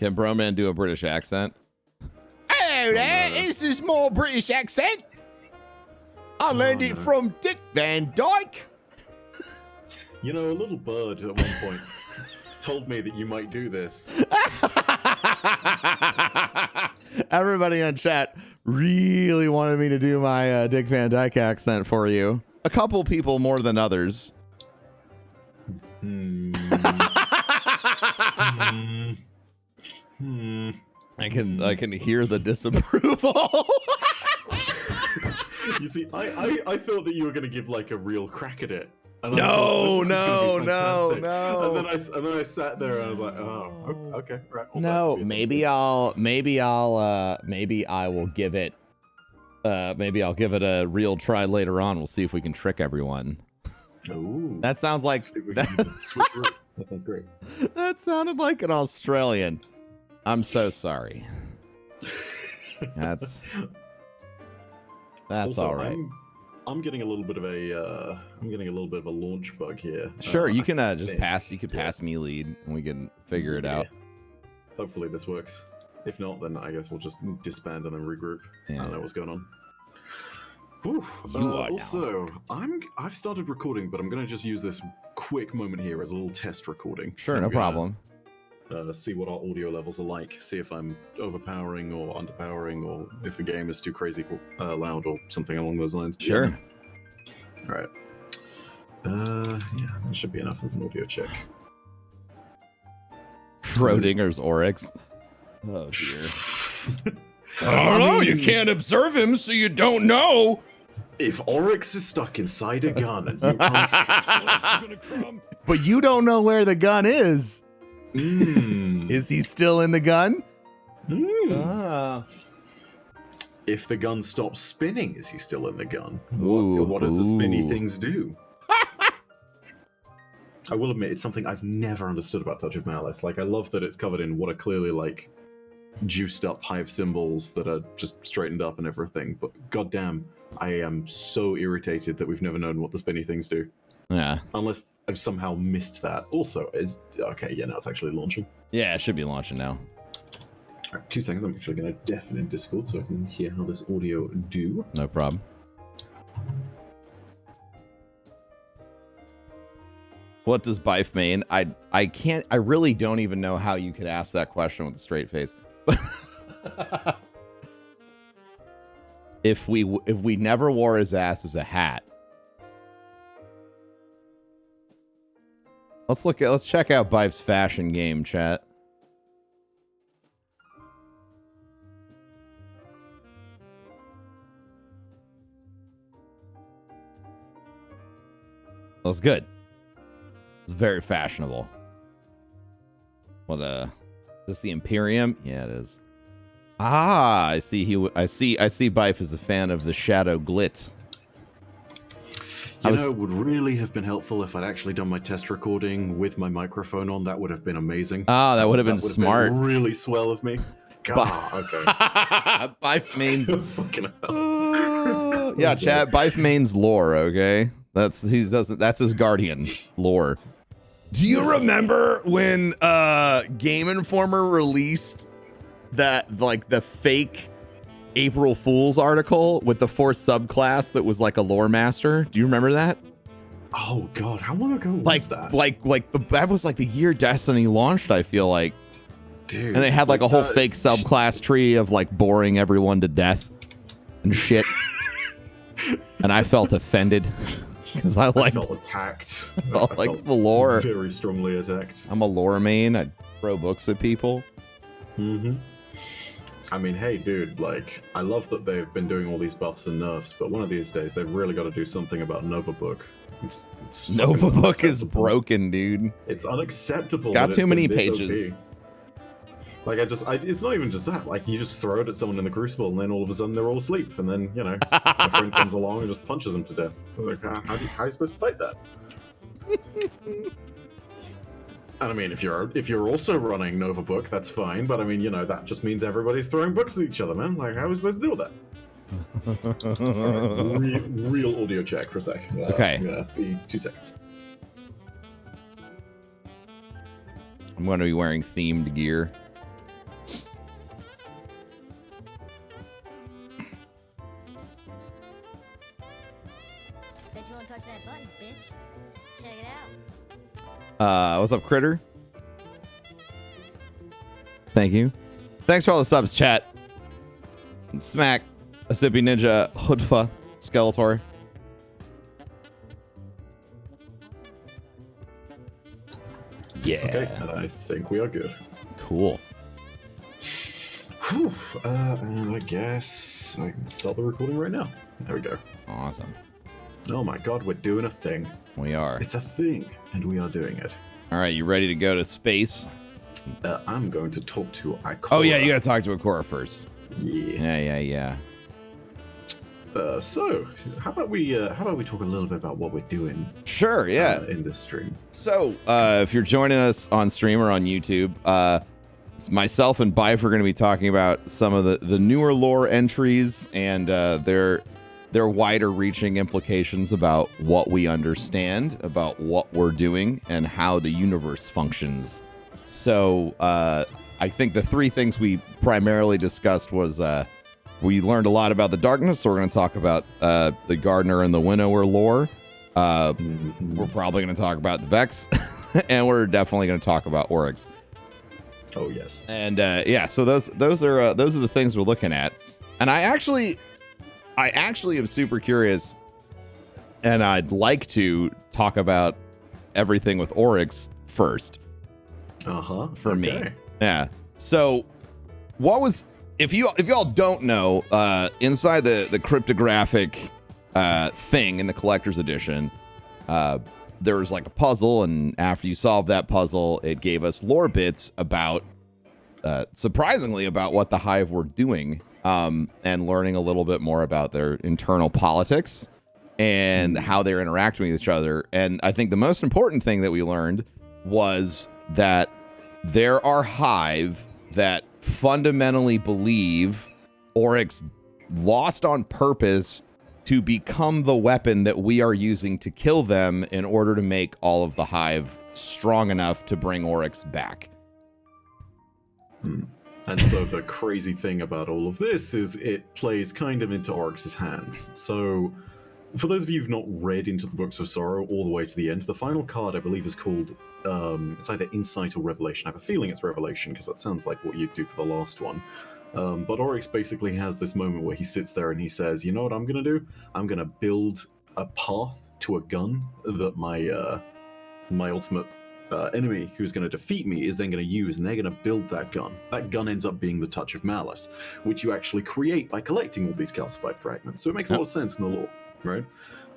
Can Broman do a British accent? Hello there, this is more British accent. I learned it from Dick Van Dyke. You know, a little bird at one point told me that you might do this. Everybody in chat really wanted me to do my Dick Van Dyke accent for you. A couple people more than others. I can hear the disapproval. You see, I thought that you were going to give like a real crack at it. And No. And then I sat there and I was like, oh, okay, right. No, maybe I will give it. Maybe I'll give it a real try later on. We'll see if we can trick everyone. Ooh. That sounds like That sounds great. that sounded like an Australian. I'm so sorry. That's Also, all right. I'm getting a little bit of a launch bug here. Sure, you can just pass. You could pass me lead, and we can figure it out. Hopefully this works. If not, then I guess we'll just disband and then regroup. I don't know what's going on. Whew. Also, I've started recording, but I'm going to just use this quick moment here as a little test recording. Sure, no problem. See what our audio levels are like. See if I'm overpowering or underpowering, or if the game is too crazy loud or something along those lines. Sure. Yeah. All right. Yeah, that should be enough of an audio check. Schrodinger's Oryx. Oh dear. I don't know. You can't observe him, so you don't know. If Oryx is stuck inside a gun and you can't see it, but you don't know where the gun is. Is he still in the gun? If the gun stops spinning, is he still in the gun? Ooh, what do the spinny things do? I will admit, it's something I've never understood about Touch of Malice. Like, I love that it's covered in what are clearly, like, juiced up Hive symbols that are just straightened up and everything, but goddamn, I am so irritated that we've never known what the spinny things do. Yeah. Unless I've somehow missed that. Also, okay, yeah, now it's actually launching. Yeah, it should be launching now. All right, 2 seconds, I'm actually going to deafen in Discord so I can hear how this audio do. No problem. What does Bife mean? I really don't even know how you could ask that question with a straight face. If we never wore his ass as a hat. Let's check out Bife's fashion game, chat. That's good. It's very fashionable. What is this the Imperium? Yeah, it is. Ah, I see I see Bife is a fan of the Shadow Glit. You know, it would really have been helpful if I'd actually done my test recording with my microphone on. That would have been amazing. Oh, that would have been smart. Been really swell of me. God, okay. Bife mains. Fucking hell. Yeah, chat. Bife mains lore. Okay, that's his guardian lore. Do you remember when Game Informer released that, like, the fake April Fool's article with the 4th subclass that was like a lore master? Do you remember that? Oh God, how long ago was that? That was like the year Destiny launched, I feel like. Dude, and they had like a whole fake subclass tree of like boring everyone to death and shit. And I felt offended because I felt attacked. I felt like the lore. Very strongly attacked. I'm a lore main. I throw books at people. Mm-hmm. I mean, hey, dude, like, I love that they've been doing all these buffs and nerfs, but one of these days they've really got to do something about Nova Book. It's Nova Book is broken, dude. It's unacceptable. It's got too many pages. Like, it's not even just that. Like, you just throw it at someone in the Crucible, and then all of a sudden they're all asleep, and then, you know, my friend comes along and just punches them to death. Like, how are you supposed to fight that? And I mean, if you're also running Nova Book, that's fine. But I mean, you know, that just means everybody's throwing books at each other, man. Like, how are we supposed to deal with that? Right, real audio check for a sec. Okay. Yeah, be 2 seconds. I'm going to be wearing themed gear. Check it out. What's up, Critter? Thank you. Thanks for all the subs, chat. Smack, Asipi Ninja, Hoodfa, Skeletor. Yeah. Okay, and I think we are good. Cool. Whew. And I guess I can start the recording right now. There we go. Awesome. Oh my god, we're doing a thing. We are. It's a thing, and we are doing it. All right, you ready to go to space? I'm going to talk to Ikora. Oh, yeah, you got to talk to Ikora first. Yeah. Yeah. So, how about we talk a little bit about what we're doing? Sure, yeah. In this stream. So, if you're joining us on stream or on YouTube, myself and Bife are going to be talking about some of the newer lore entries and their wider-reaching implications about what we understand, about what we're doing, and how the universe functions. So, I think the three things we primarily discussed was we learned a lot about the darkness, so we're going to talk about the Gardener and the Winnower lore. We're probably going to talk about the Vex, and we're definitely going to talk about Oryx. Oh yes. And yeah, so those are the things we're looking at. And I actually am super curious, and I'd like to talk about everything with Oryx first. For me. Yeah. So what was, if y'all don't know, inside the cryptographic thing in the collector's edition, there was like a puzzle, and after you solved that puzzle, it gave us lore bits about, surprisingly, about what the Hive were doing, and learning a little bit more about their internal politics and how they're interacting with each other. And I think the most important thing that we learned was that there are Hive that fundamentally believe Oryx lost on purpose to become the weapon that we are using to kill them in order to make all of the Hive strong enough to bring Oryx back. And so the crazy thing about all of this is it plays kind of into Oryx's hands. So for those of you who've not read Into the Books of Sorrow all the way to the end, the final card I believe is called it's either Insight or Revelation. I have a feeling it's Revelation because that sounds like what you'd do for the last one. But Oryx basically has this moment where he sits there and he says, you know what I'm going to do? I'm going to build a path to a gun that my ultimate enemy who's going to defeat me is then going to use, and they're going to build that gun. That gun ends up being the Touch of Malice, which you actually create by collecting all these calcified fragments. So it makes a lot of sense in the lore, right?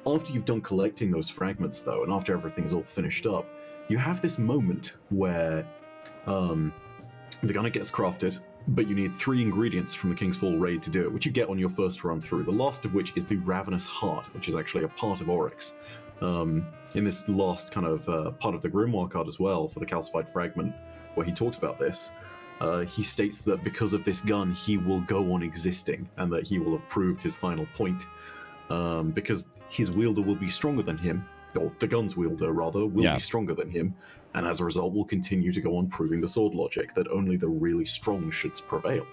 After you've done collecting those fragments, though, and after everything's all finished up, you have this moment where the gun gets crafted, but you need 3 ingredients from the King's Fall raid to do it, which you get on your first run through, the last of which is the Ravenous Heart, which is actually a part of Oryx. In this last kind of part of the Grimoire card as well, for the calcified fragment, where he talks about this, he states that because of this gun, he will go on existing, and that he will have proved his final point, because his wielder will be stronger than him, or the gun's wielder, rather, will be stronger than him, and as a result will continue to go on proving the sword logic, that only the really strong should prevail.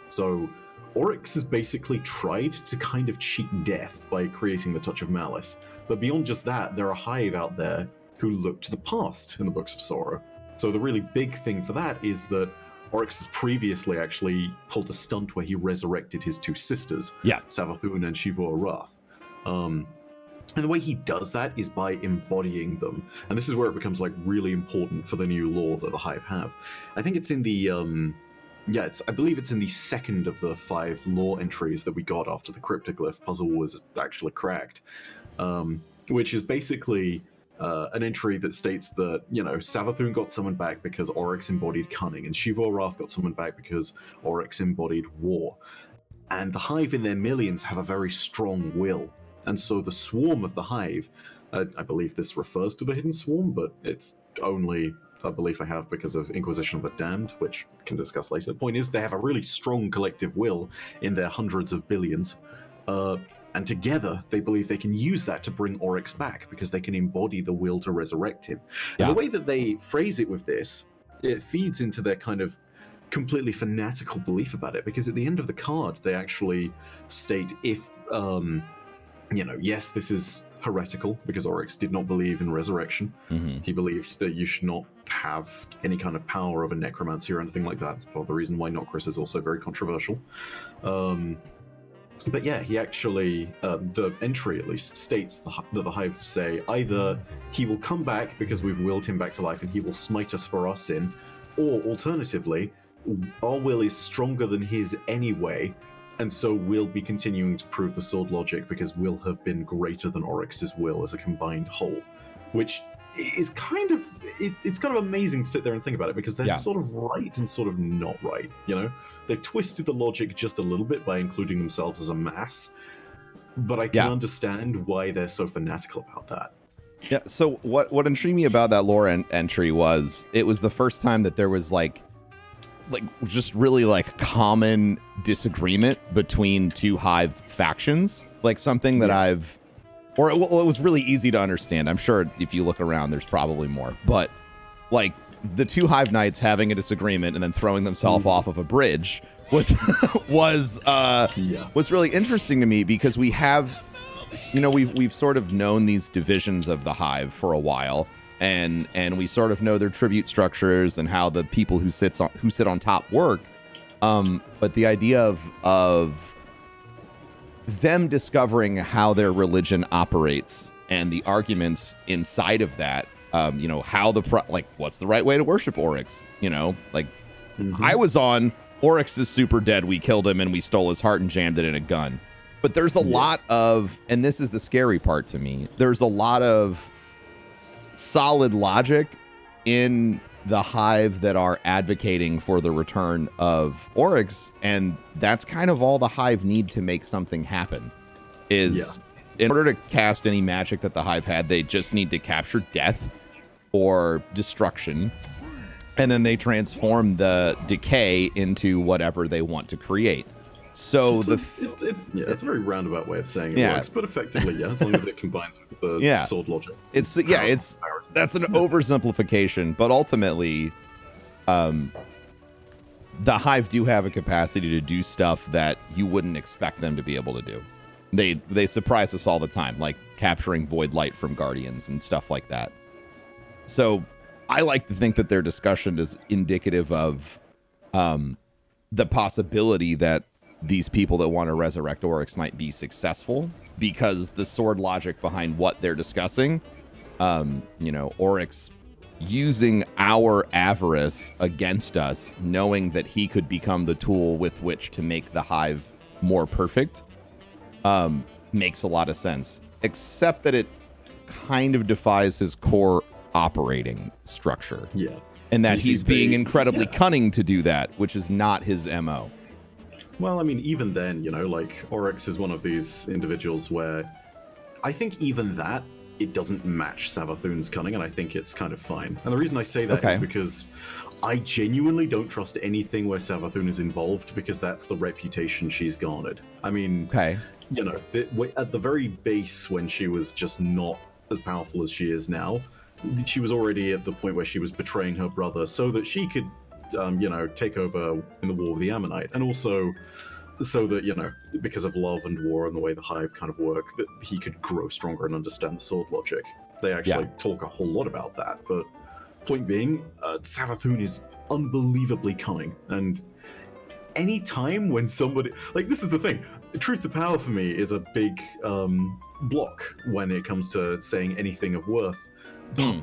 So Oryx has basically tried to kind of cheat death by creating the Touch of Malice, but beyond just that, there are Hive out there who look to the past in the Books of Sorrow. So the really big thing for that is that Oryx has previously actually pulled a stunt where he resurrected his 2 sisters, Savathun and Shivor-Arath. And the way he does that is by embodying them. And this is where it becomes like really important for the new lore that the Hive have. I think it's in the I believe it's in the second of the 5 lore entries that we got after the cryptoglyph puzzle was actually cracked. Which is basically an entry that states that, you know, Savathun got summoned back because Oryx embodied cunning, and Shivor-Arath got summoned back because Oryx embodied war. And the Hive in their millions have a very strong will. And so the swarm of the Hive, I believe this refers to the Hidden Swarm, but it's only a belief I have because of Inquisition of the Damned, which we can discuss later. The point is they have a really strong collective will in their hundreds of billions, and together they believe they can use that to bring Oryx back because they can embody the will to resurrect him. And the way that they phrase it with this, it feeds into their kind of completely fanatical belief about it, because at the end of the card they actually state if yes, this is heretical because Oryx did not believe in resurrection. Mm-hmm. He believed that you should not have any kind of power of a necromancy or anything like that. It's part of the reason why Nocris is also very controversial. But yeah, he actually, the entry at least, states that the Hive say either he will come back because we've willed him back to life and he will smite us for our sin, or alternatively, our will is stronger than his anyway, and so we'll be continuing to prove the sword logic because we'll have been greater than Oryx's will as a combined whole. Which is kind of, it's kind of amazing to sit there and think about it because they're sort of right and sort of not right, They've twisted the logic just a little bit by including themselves as a mass, but I can understand why they're so fanatical about that. Yeah, so what intrigued me about that lore entry was it was the first time that there was like just really like common disagreement between two Hive factions, like something that it was really easy to understand. I'm sure if you look around, there's probably more, but like the two Hive Knights having a disagreement and then throwing themselves off of a bridge was really interesting to me because we have, we've sort of known these divisions of the Hive for a while, and we sort of know their tribute structures and how the people who sit on top work. But the idea of them discovering how their religion operates and the arguments inside of that. How what's the right way to worship Oryx? I was on Oryx is super dead. We killed him and we stole his heart and jammed it in a gun. But there's a lot of, and this is the scary part to me, there's a lot of solid logic in the Hive that are advocating for the return in that's kind of all the Hive need to make something happen is in order to cast any magic that the Hive had, they just need to capture death or destruction, and then they transform the decay into whatever they want to create. So it's a very roundabout way of saying it works, but effectively, as long as it combines with the sword logic. That's an oversimplification, but ultimately, the Hive do have a capacity to do stuff that you wouldn't expect them to be able to do. They surprise us all the time, like capturing void light from Guardians and stuff like that. So I like to think that their discussion is indicative of the possibility that these people that want to resurrect Oryx might be successful because the sword logic behind what they're discussing, Oryx using our avarice against us, knowing that he could become the tool with which to make the Hive more perfect, makes a lot of sense, except that it kind of defies his core operating structure. Yeah. And that he's being incredibly cunning to do that, which is not his MO. Well, I mean, even then, Oryx is one of these individuals where I think even that, it doesn't match Savathun's cunning, and I think it's kind of fine. And the reason I say that is because I genuinely don't trust anything where Savathun is involved because that's the reputation she's garnered. I mean, at the very base when she was just not as powerful as she is now, she was already at the point where she was betraying her brother so that she could, take over in the war with the Ammonite, and also so that, because of love and war and the way the Hive kind of work, that he could grow stronger and understand the sword logic. They actually talk a whole lot about that, but point being, Savathun is unbelievably cunning, and any time when somebody, this is the thing, truth to power for me is a big block when it comes to saying anything of worth.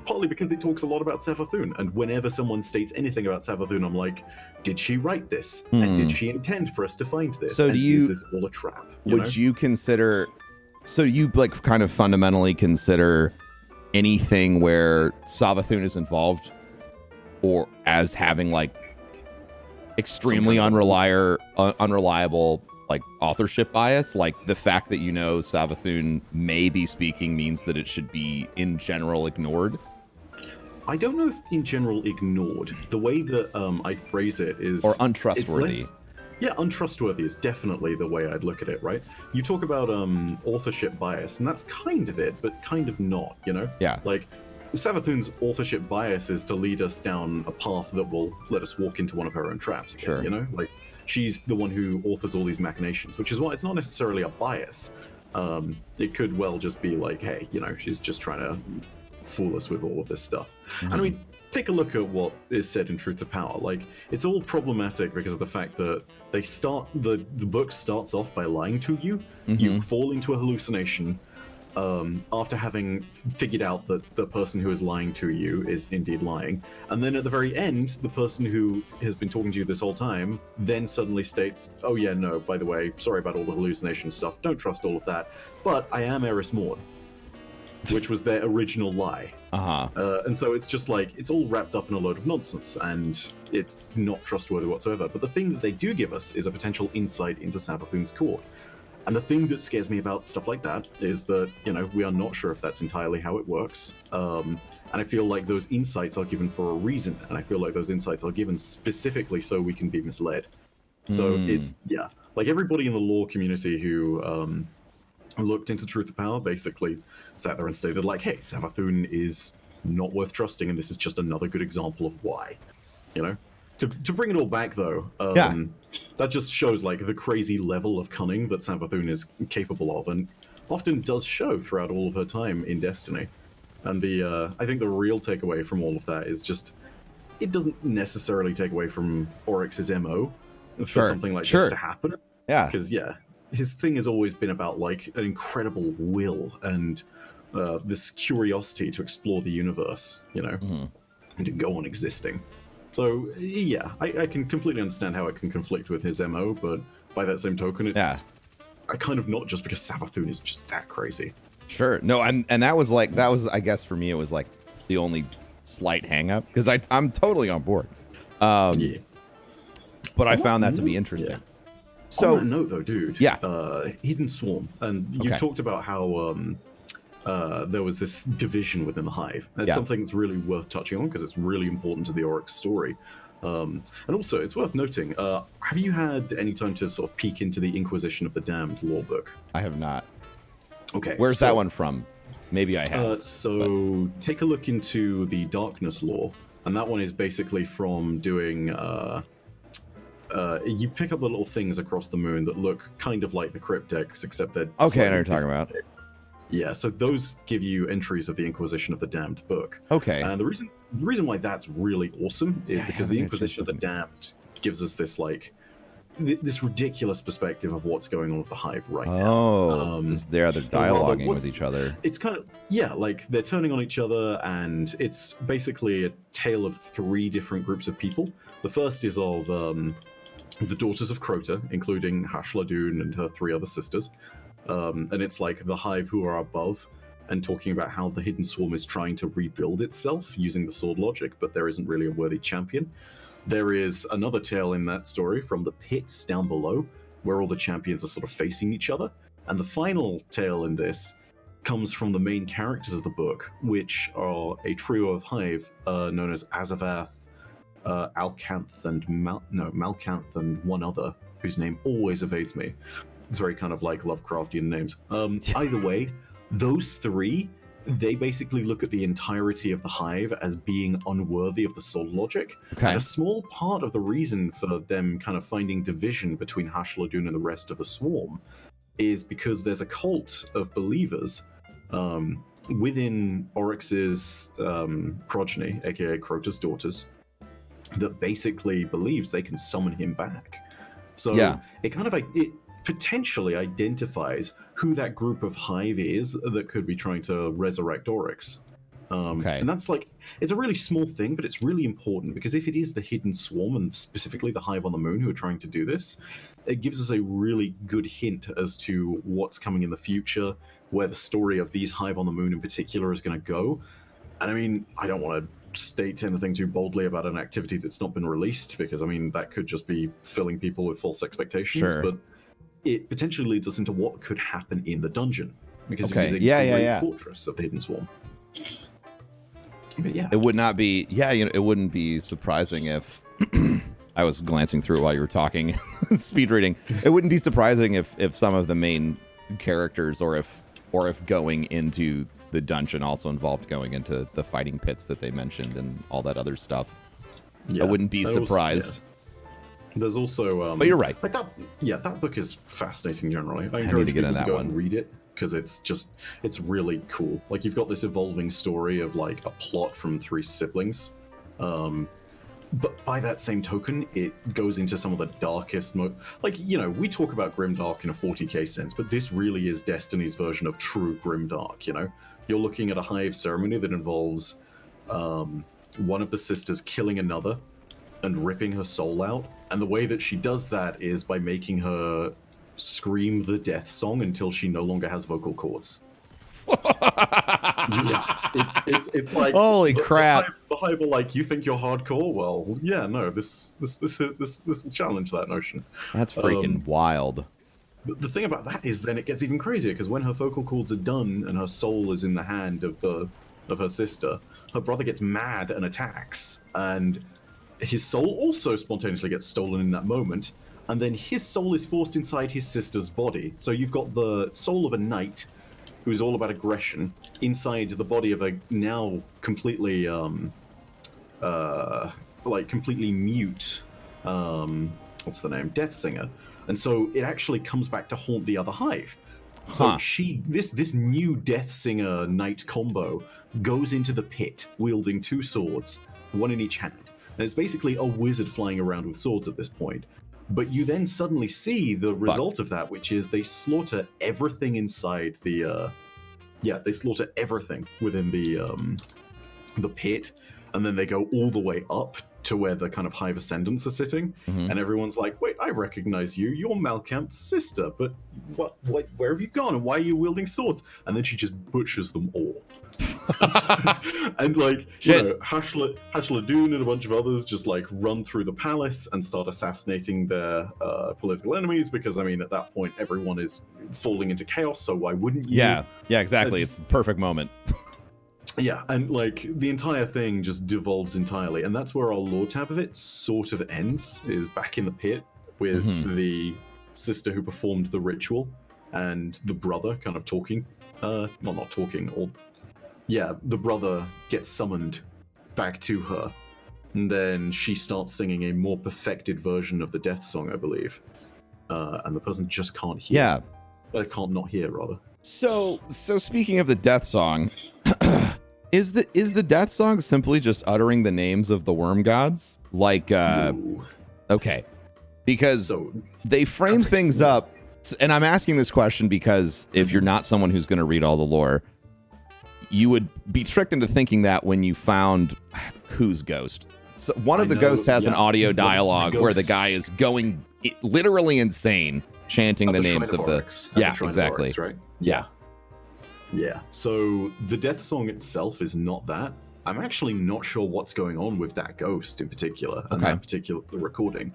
Partly because it talks a lot about Savathun, and whenever someone states anything about Savathun, I'm like, did she write this? And did she intend for us to find this? So is this all a trap? You consider, so you kind of fundamentally consider anything where Savathun is involved or as having extremely unreliable authorship bias, the fact that Savathun may be speaking means that it should be in general ignored? I don't know if in general ignored. The way that I'd phrase it is... Or untrustworthy. Untrustworthy is definitely the way I'd look at it, right? You talk about authorship bias, and that's kind of it, but kind of not, Yeah. Savathun's authorship bias is to lead us down a path that will let us walk into one of her own traps again, Sure. She's the one who authors all these machinations, which is why it's not necessarily a bias. It could well just be like, hey, she's just trying to fool us with all of this stuff. And I mean, take a look at what is said in Truth to Power. Like, it's all problematic because of the fact that the book starts off by lying to you. You fall into a hallucination after having figured out that the person who is lying to you is indeed lying. And then at the very end, the person who has been talking to you this whole time then suddenly states, oh yeah, no, by the way, sorry about all the hallucination stuff, don't trust all of that, but I am Eris Morn, which was their original lie. And so it's just like, it's all wrapped up in a load of nonsense, and it's not trustworthy whatsoever. But the thing that they do give us is a potential insight into Savathun's court. And the thing that scares me about stuff like that is that, we are not sure if that's entirely how it works. And I feel like those insights are given for a reason. And I feel like those insights are given specifically so we can be misled. So it's, like everybody in the lore community who looked into Truth to Power basically sat there and stated like, hey, Savathun is not worth trusting, and this is just another good example of why, To bring it all back, though, that just shows like the crazy level of cunning that Savathun is capable of, and often does show throughout all of her time in Destiny. And I think the real takeaway from all of that is just, it doesn't necessarily take away from Oryx's MO for something like this to happen. Yeah. Because his thing has always been about like an incredible will and this curiosity to explore the universe, and to go on existing. So, I can completely understand how it can conflict with his MO, but by that same token, it's I kind of not just because Savathun is just that crazy. Sure. No, and that was, I guess for me, it was like the only slight hang up, because I'm totally on board. But I found that to be interesting. Yeah. So, on that note, though, dude, Hidden Swarm, and you talked about how there was this division within the Hive. That's something that's really worth touching on because it's really important to the Oryx story. And also, it's worth noting, have you had any time to sort of peek into the Inquisition of the Damned lore book? I have not. Okay. Where's that one from? Maybe I have. Take a look into the Darkness lore, and that one is basically from doing... you pick up the little things across the moon that look kind of like the cryptex, except they're... Okay, I know what you're talking about. Yeah, so those give you entries of the Inquisition of the Damned book. Okay. And the reason why that's really awesome is because the Inquisition of the Damned gives us this like this ridiculous perspective of what's going on with the Hive right now. Oh, they're dialoguing with each other. It's kind of like they're turning on each other, and it's basically a tale of 3 different groups of people. The first is of the Daughters of Crota, including Hashladun and her 3 other sisters. And it's like the Hive who are above, and talking about how the Hidden Swarm is trying to rebuild itself using the sword logic, but there isn't really a worthy champion. There is another tale in that story from the pits down below, where all the champions are sort of facing each other. And the final tale in this comes from the main characters of the book, which are a trio of Hive known as Azavath, Alcanth, and Malcanth, and one other whose name always evades me. It's very kind of like Lovecraftian names. Either way, those 3, they basically look at the entirety of the Hive as being unworthy of the soul logic. Okay. And a small part of the reason for them kind of finding division between Hashladun and the rest of the Swarm is because there's a cult of believers within Oryx's progeny, aka Crota's daughters, that basically believes they can summon him back. So it kind of it potentially identifies who that group of Hive is that could be trying to resurrect Oryx. And that's like, it's a really small thing, but it's really important, because if it is the Hidden Swarm, and specifically the Hive on the Moon who are trying to do this, it gives us a really good hint as to what's coming in the future, where the story of these Hive on the Moon in particular is going to go. And I mean, I don't want to state anything too boldly about an activity that's not been released, because I mean, that could just be filling people with false expectations, but it potentially leads us into what could happen in the dungeon, because it is a great fortress of the Hidden Swarm. But it would not be, it wouldn't be surprising if I was glancing through it while you were talking, speed reading. It wouldn't be surprising if some of the main characters, or if going into the dungeon also involved going into the fighting pits that they mentioned and all that other stuff. I wouldn't be surprised. There's also, but you're right. Like that, yeah, that book is fascinating generally. I need encourage to get people into to that go one. and read it because it's really cool. Like you've got this evolving story of like a plot from 3 siblings, but by that same token, it goes into some of the darkest, like, you know, we talk about grimdark in a 40k sense, but this really is Destiny's version of true grimdark. You know, you're looking at a Hive ceremony that involves one of the sisters killing another and ripping her soul out. And the way that she does that is by making her scream the death song until she no longer has vocal cords. Yeah, it's like, holy crap. The Hive are like, you think you're hardcore? Well, yeah, no, this will challenge that notion. That's freaking wild. But the thing about that is then it gets even crazier, because when her vocal cords are done and her soul is in the hand of her sister, her brother gets mad and attacks, and his soul also spontaneously gets stolen in that moment, and then his soul is forced inside his sister's body. So you've got the soul of a knight who is all about aggression inside the body of a now completely completely mute what's the name, death singer. And so it actually comes back to haunt the other Hive. So this new death singer knight combo goes into the pit wielding 2 swords, one in each hand. And it's basically a wizard flying around with swords at this point. But you then suddenly see the result of that, which is they slaughter everything inside the they slaughter everything within the pit, and then they go all the way up to where the kind of Hive Ascendants are sitting, and everyone's like, wait, I recognize you, you're Malkamp's sister, but where have you gone, and why are you wielding swords? And then she just butchers them all. And like, you know, Hashla Dune and a bunch of others just like run through the palace and start assassinating their political enemies, because I mean at that point everyone is falling into chaos, so why wouldn't you? Yeah, exactly. It's the perfect moment. Yeah, and like the entire thing just devolves entirely, and that's where our lore tab of it sort of ends, is back in the pit with the sister who performed the ritual and the brother kind of talking. Not talking, or yeah, the brother gets summoned back to her, and then she starts singing a more perfected version of the death song, I believe. And the person just can't hear. Yeah. Can't not hear, rather. So speaking of the death song, is the death song simply just uttering the names of the worm gods? Like, No. Okay. Because they frame things up, and I'm asking this question because if you're not someone who's going to read all the lore, you would be tricked into thinking that when you found whose ghost. So one of the ghosts has an audio dialogue where the guy is going literally insane, chanting the names of the. Yeah, exactly. Right? Yeah. Yeah. So the death song itself is not that. I'm actually not sure what's going on with that ghost in particular and that particular recording.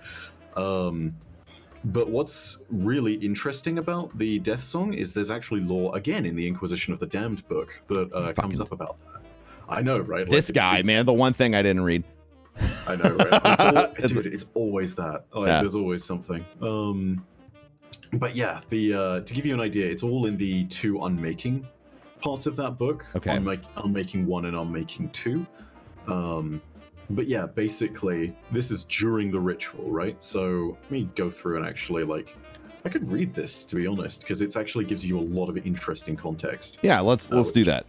But what's really interesting about the death song is there's actually lore again in the Inquisition of the Damned book that comes up about that. I know, right? This guy, man, the one thing I didn't read. I know, right? It's always that. There's always something. But yeah, to give you an idea, it's all in the 2 unmaking parts of that book. Okay. Unmaking 1 and Unmaking 2. But yeah, basically, this is during the ritual, right? So let me go through and actually, like, I could read this, to be honest, because it actually gives you a lot of interesting context. Yeah, let's do that.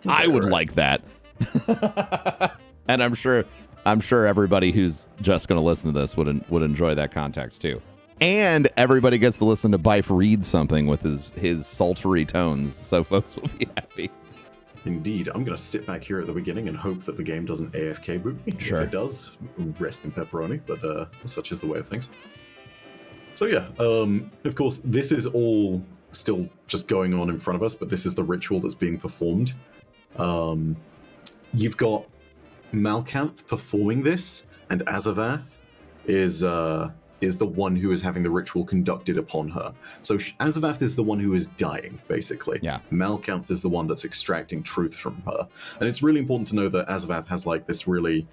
Okay, I would like that. And I'm sure everybody who's just going to listen to this would enjoy that context too. And everybody gets to listen to Bife read something with his sultry tones, so folks will be happy. Indeed. I'm going to sit back here at the beginning and hope that the game doesn't AFK boot me. Sure. If it does, rest in pepperoni, but such is the way of things. So yeah, of course, this is all still just going on in front of us, but this is the ritual that's being performed. You've got Malkanth performing this, and Azavath is the one who is having the ritual conducted upon her. So Azavath is the one who is dying, basically. Yeah. Malkanth is the one that's extracting truth from her. And it's really important to know that Azavath has like this really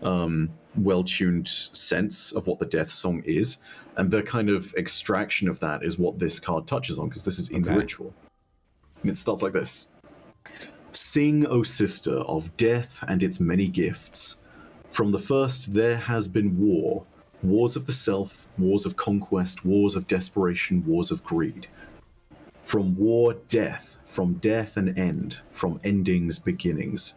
well-tuned sense of what the death song is. And the kind of extraction of that is what this card touches on, because this is in the ritual. And it starts like this. Sing, O sister, of death and its many gifts. From the first there has been war. Wars of the self, wars of conquest, wars of desperation, wars of greed. From war, death, from death an end, from endings, beginnings.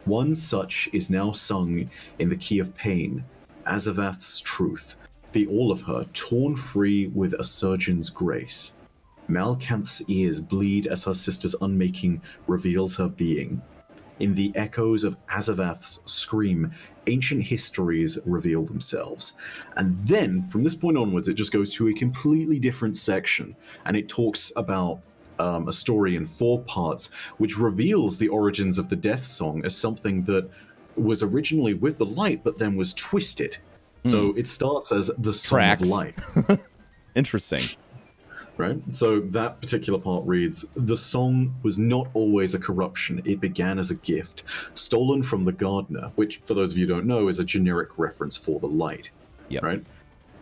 One such is now sung in the key of pain, Azavath's truth, the all of her torn free with a surgeon's grace. Malkanth's ears bleed as her sister's unmaking reveals her being. In the echoes of Azavath's scream, ancient histories reveal themselves. And then, from this point onwards, it just goes to a completely different section, and it talks about a story in 4 parts, which reveals the origins of the Death Song as something that was originally with the light, but then was twisted. So it starts as the Song of Light. Interesting. Right? So that particular part reads, the song was not always a corruption. It began as a gift, stolen from the gardener, which, for those of you who don't know, is a generic reference for the light. Yep. Right?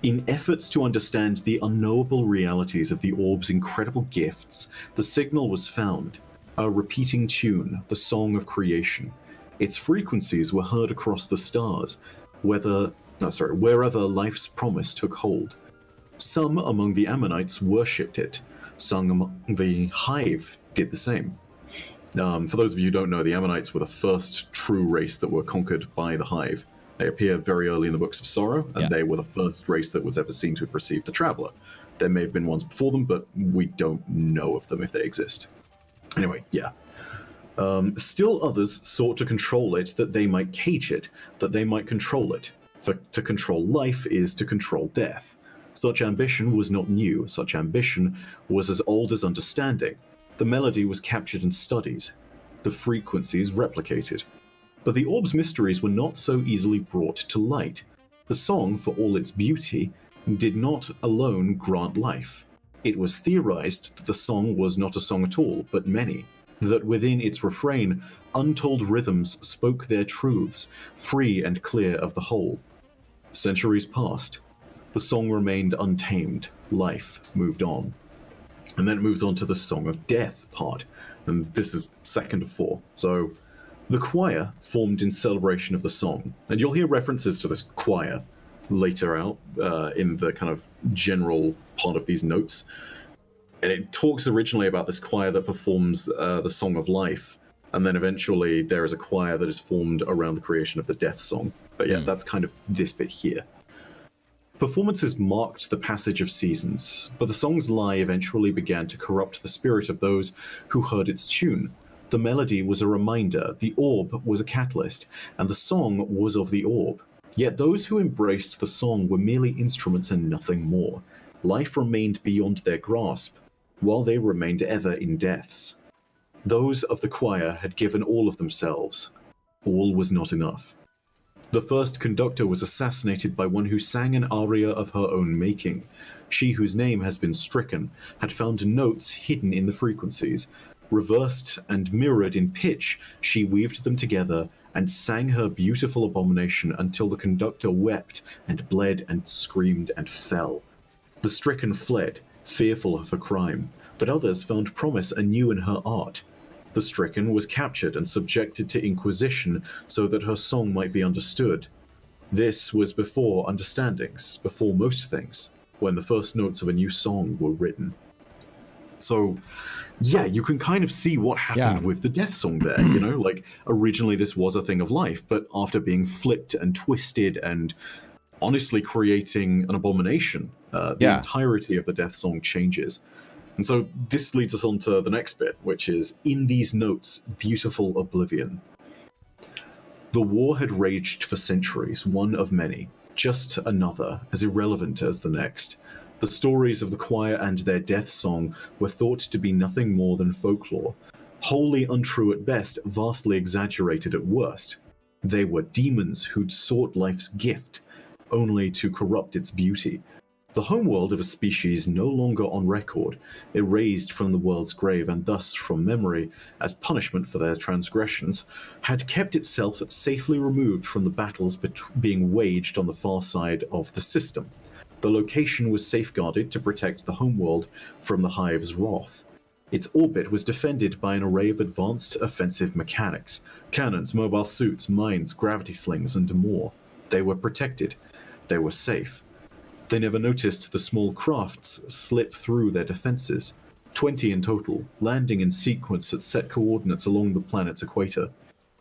In efforts to understand the unknowable realities of the orb's incredible gifts, the signal was found, a repeating tune, the song of creation. Its frequencies were heard across the stars, wherever life's promise took hold. Some among the Ammonites worshipped it. Some among the Hive did the same. For those of you who don't know, the Ammonites were the first true race that were conquered by the Hive. They appear very early in the Books of Sorrow, and they were the first race that was ever seen to have received the Traveler. There may have been ones before them, but we don't know of them if they exist. Anyway, yeah. Still others sought to control it that they might cage it, that they might control it. For to control life is to control death. Such ambition was not new. Such ambition was as old as understanding. The melody was captured in studies, the frequencies replicated. But the orb's mysteries were not so easily brought to light. The song, for all its beauty, did not alone grant life. It was theorized that the song was not a song at all, but many, that within its refrain, untold rhythms spoke their truths, free and clear of the whole. Centuries passed. The song remained untamed. Life moved on. And then it moves on to the Song of Death part. And this is second of 4. So the choir formed in celebration of the song. And you'll hear references to this choir later out in the kind of general part of these notes. And it talks originally about this choir that performs the Song of Life. And then eventually there is a choir that is formed around the creation of the Death Song. But yeah, that's kind of this bit here. Performances marked the passage of seasons, but the song's lie eventually began to corrupt the spirit of those who heard its tune. The melody was a reminder, the orb was a catalyst, and the song was of the orb. Yet those who embraced the song were merely instruments and nothing more. Life remained beyond their grasp, while they remained ever in deaths. Those of the choir had given all of themselves. All was not enough. The first conductor was assassinated by one who sang an aria of her own making. She whose name has been stricken had found notes hidden in the frequencies. Reversed and mirrored in pitch, she weaved them together and sang her beautiful abomination until the conductor wept and bled and screamed and fell. The stricken fled, fearful of her crime, but others found promise anew in her art. The stricken was captured and subjected to inquisition so that her song might be understood. This was before understandings, before most things, when the first notes of a new song were written. So, yeah, you can kind of see what happened with the Death Song there, you know? Like, originally this was a thing of life, but after being flipped and twisted and honestly creating an abomination, the entirety of the Death Song changes. And so this leads us on to the next bit, which is, in these notes, beautiful oblivion. The war had raged for centuries, one of many, just another, as irrelevant as the next. The stories of the choir and their death song were thought to be nothing more than folklore, wholly untrue at best, vastly exaggerated at worst. They were demons who'd sought life's gift, only to corrupt its beauty. The homeworld of a species no longer on record, erased from the world's grave and thus from memory, as punishment for their transgressions, had kept itself safely removed from the battles being waged on the far side of the system. The location was safeguarded to protect the homeworld from the Hive's wrath. Its orbit was defended by an array of advanced offensive mechanics, cannons, mobile suits, mines, gravity slings, and more. They were protected. They were safe. They never noticed the small crafts slip through their defenses, 20 in total, landing in sequence at set coordinates along the planet's equator.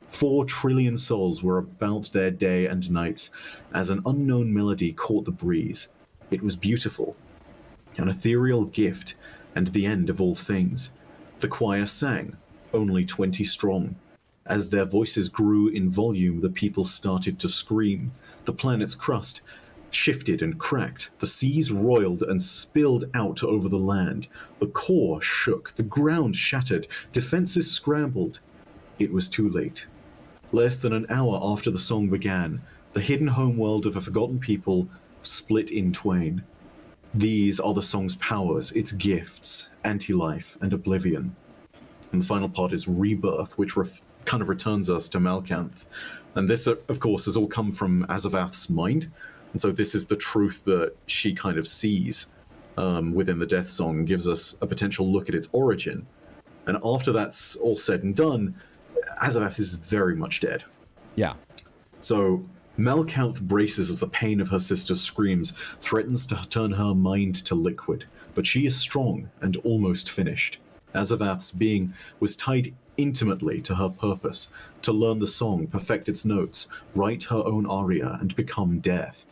4 trillion souls were about their day and nights as an unknown melody caught the breeze. It was beautiful, an ethereal gift, and the end of all things. The choir sang, only 20 strong. As their voices grew in volume, the people started to scream. The planet's crust shifted and cracked. The seas roiled and spilled out over the land. The core shook. The ground shattered. Defenses scrambled. It was too late. Less than an hour after the song began, the hidden homeworld of a forgotten people split in twain. These are the song's powers, its gifts, anti-life, and oblivion. And the final part is rebirth, which kind of returns us to Malkanth. And this, of course, has all come from Azavath's mind. And so this is the truth that she kind of sees within the Death Song, and gives us a potential look at its origin. And after that's all said and done, Azavath is very much dead. Yeah. So Malkanth braces as the pain of her sister's screams threatens to turn her mind to liquid, but she is strong and almost finished. Azavath's being was tied intimately to her purpose, to learn the song, perfect its notes, write her own aria, and become death.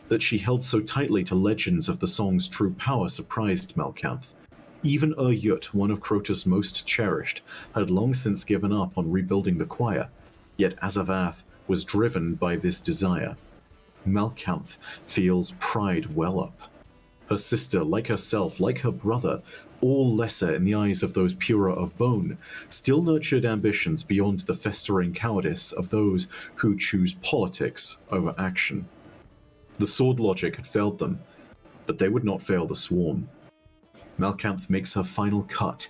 That she held so tightly to legends of the song's true power surprised Malkanth. Even Yut, one of Crota's most cherished, had long since given up on rebuilding the choir, yet Azavath was driven by this desire. Malkanth feels pride well up. Her sister, like herself, like her brother, all lesser in the eyes of those purer of bone, still nurtured ambitions beyond the festering cowardice of those who choose politics over action. The sword logic had failed them, but they would not fail the swarm. Malkanth makes her final cut.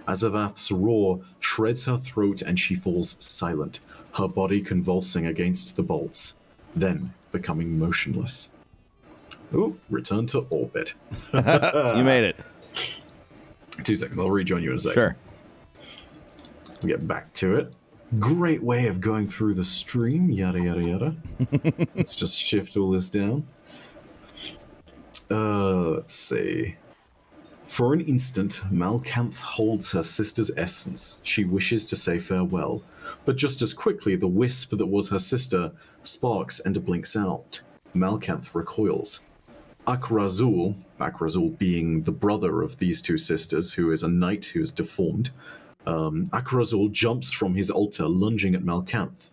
Azavath's roar shreds her throat and she falls silent, her body convulsing against the bolts, then becoming motionless. Ooh, return to orbit. You made it. 2 seconds, I'll rejoin you in a second. Sure. We'll get back to it. Great way of going through the stream, yada yada yada. Let's just shift all this down. Let's see. For an instant, Malkanth holds her sister's essence. She wishes to say farewell, but just as quickly the wisp that was her sister sparks and blinks out. Malkanth recoils. Akrazul being the brother of these two sisters, who is a knight who's deformed, Akrazul jumps from his altar, lunging at Malkanth.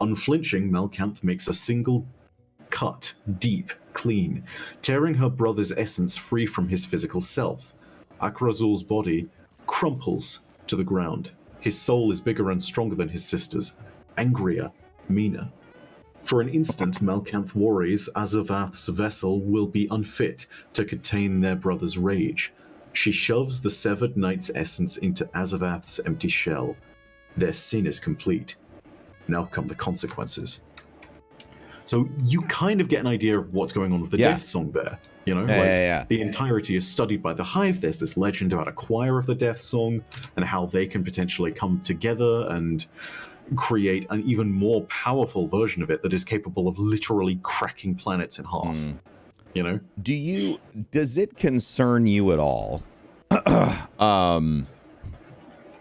Unflinching, Malkanth makes a single cut, deep, clean, tearing her brother's essence free from his physical self. Akrazul's body crumples to the ground. His soul is bigger and stronger than his sister's, angrier, meaner. For an instant, Malkanth worries Azavath's vessel will be unfit to contain their brother's rage. She shoves the severed knight's essence into Azavath's empty shell. Their sin is complete. Now come the consequences. So you kind of get an idea of what's going on with the Death Song there. You know, the entirety is studied by the Hive. There's this legend about a choir of the Death Song and how they can potentially come together and create an even more powerful version of it that is capable of literally cracking planets in half. You know? Does it concern you at all?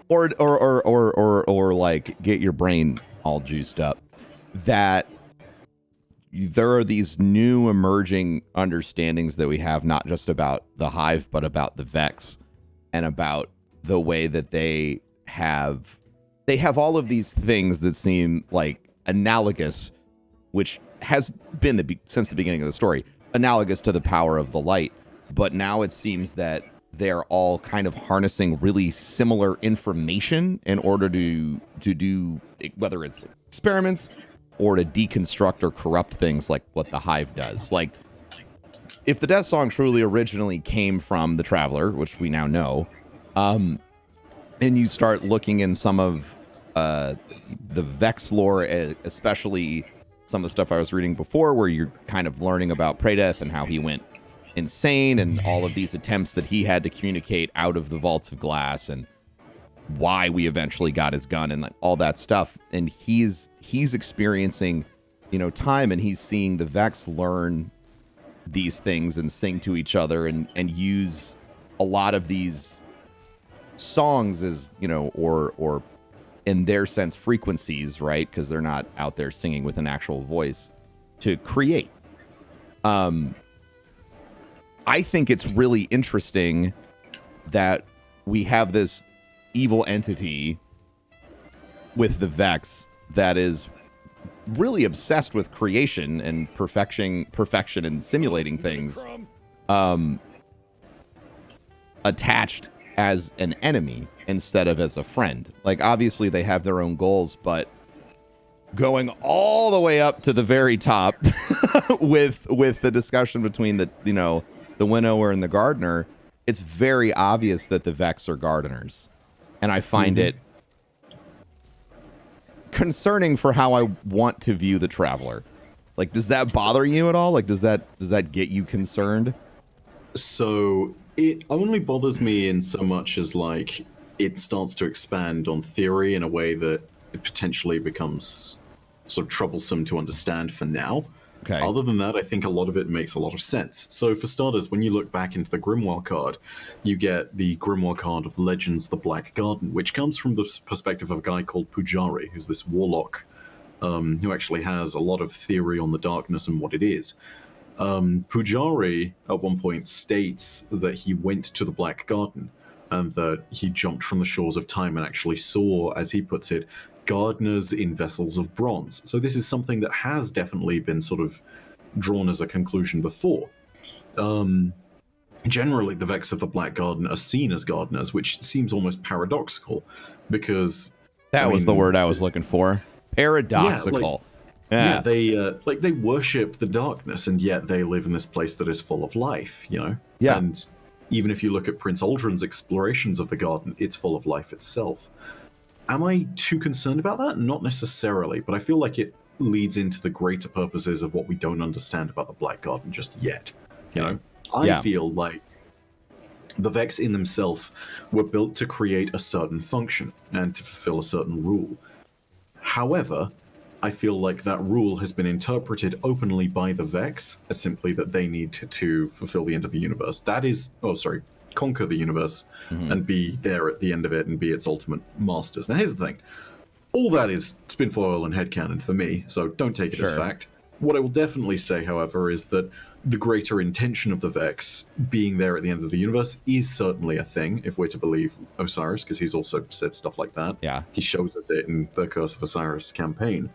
or like get your brain all juiced up that there are these new emerging understandings that we have, not just about the Hive, but about the Vex, and about the way that they have all of these things that seem like analogous, which has been since the beginning of the story, analogous to the power of the light. But now it seems that they're all kind of harnessing really similar information in order to do, whether it's experiments or to deconstruct or corrupt things like what the Hive does. Like, if the Death Song truly originally came from the Traveler, which we now know, and you start looking in some of the Vex lore, especially some of the stuff I was reading before, where you're kind of learning about Pradeath and how he went insane and all of these attempts that he had to communicate out of the vaults of glass, and why we eventually got his gun and like all that stuff. And he's experiencing, time, and he's seeing the Vex learn these things and sing to each other and use a lot of these songs as, you know, or in their sense frequencies, right? Because they're not out there singing with an actual voice to create. I think it's really interesting that we have this evil entity with the Vex that is really obsessed with creation and perfection and simulating things, attached as an enemy instead of as a friend. Like, obviously they have their own goals, but going all the way up to the very top with the discussion between the, you know, the winnower and the gardener, it's very obvious that the Vex are gardeners. And I find it concerning for how I want to view the Traveler. Like, does that bother you at all? Like, does that get you concerned? So it only bothers me in so much as, like, it starts to expand on theory in a way that it potentially becomes sort of troublesome to understand for now. Okay. Other than that, I think a lot of it makes a lot of sense. So for starters, when you look back into the Grimoire card, you get the Grimoire card of Legends the Black Garden, which comes from the perspective of a guy called Pujari, who's this warlock who actually has a lot of theory on the darkness and what it is. Pujari, at one point, states that he went to the Black Garden and that he jumped from the shores of time and actually saw, as he puts it, gardeners in vessels of bronze. So this is something that has definitely been sort of drawn as a conclusion before. Generally, the Vex of the Black Garden are seen as gardeners, which seems almost paradoxical, because... That was the word I was looking for. Paradoxical. Yeah, they worship the darkness, and yet they live in this place that is full of life, you know? Yeah. And even if you look at Prince Aldrin's explorations of the garden, it's full of life itself. Am I too concerned about that? Not necessarily, but I feel like it leads into the greater purposes of what we don't understand about the Black Garden just yet. You know? I feel like the Vex in themselves were built to create a certain function and to fulfill a certain rule. However, I feel like that rule has been interpreted openly by the Vex as simply that they need to fulfill the end of the universe. That is, conquer the universe and be there at the end of it and be its ultimate masters. Now, here's the thing. All that is spinfoil and headcanon for me, so don't take it as fact. What I will definitely say, however, is that the greater intention of the Vex being there at the end of the universe is certainly a thing, if we're to believe Osiris, because he's also said stuff like that. Yeah. He shows us it in the Curse of Osiris campaign.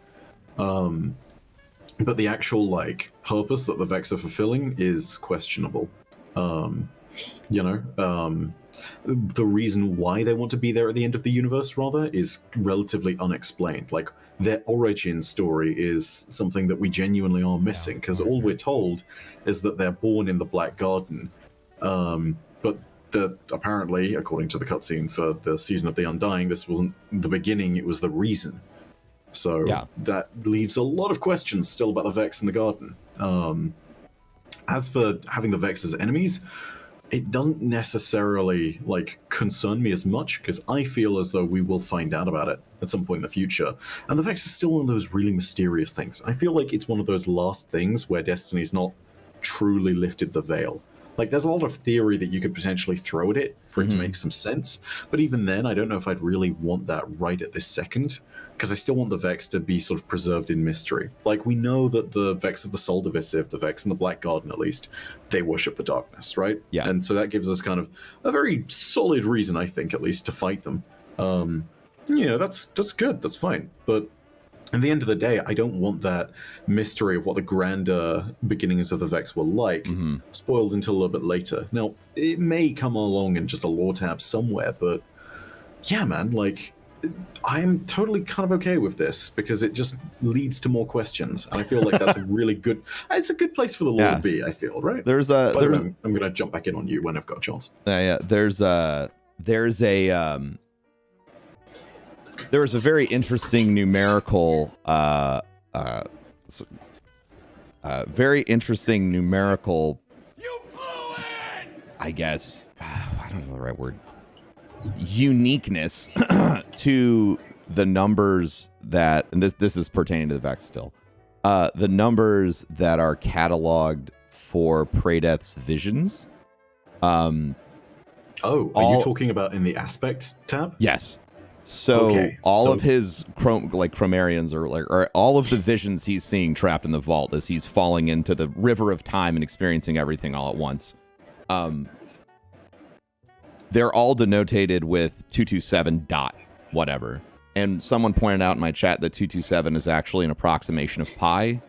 But the actual, like, purpose that the Vex are fulfilling is questionable. The reason why they want to be there at the end of the universe, rather, is relatively unexplained. Like, their origin story is something that we genuinely are missing, because all we're told is that they're born in the Black Garden, but apparently, according to the cutscene for the Season of the Undying, this wasn't the beginning, it was the reason. So that leaves a lot of questions still about the Vex in the Garden. As for having the Vex as enemies, it doesn't necessarily, like, concern me as much, because I feel as though we will find out about it at some point in the future. And the Vex is still one of those really mysterious things. I feel like it's one of those last things where Destiny's not truly lifted the veil. Like, there's a lot of theory that you could potentially throw at it for it to make some sense, but even then, I don't know if I'd really want that right at this second, because I still want the Vex to be sort of preserved in mystery. Like, we know that the Vex of the Soul Divisive, the Vex in the Black Garden at least, they worship the darkness, right? Yeah. And so that gives us kind of a very solid reason, I think, at least, to fight them. That's good, that's fine. But at the end of the day, I don't want that mystery of what the grander beginnings of the Vex were like spoiled until a little bit later. Now, it may come along in just a lore tab somewhere, but yeah, man, like, I'm totally kind of okay with this because it just leads to more questions, and I feel like that's a really good. It's a good place for the lore to be. I feel right. I'm going to jump back in on you when I've got a chance. There's a very interesting numerical, I guess, I don't know the right word, uniqueness to the numbers that, and this is pertaining to the Vex still, the numbers that are cataloged for Praedeath's visions. Are you talking about in the aspect tab? Yes. So Okay, all of his chromarians or all of the visions he's seeing trapped in the vault as he's falling into the river of time and experiencing everything all at once. They're all denotated with 227 dot whatever. And someone pointed out in my chat that 227 is actually an approximation of pi.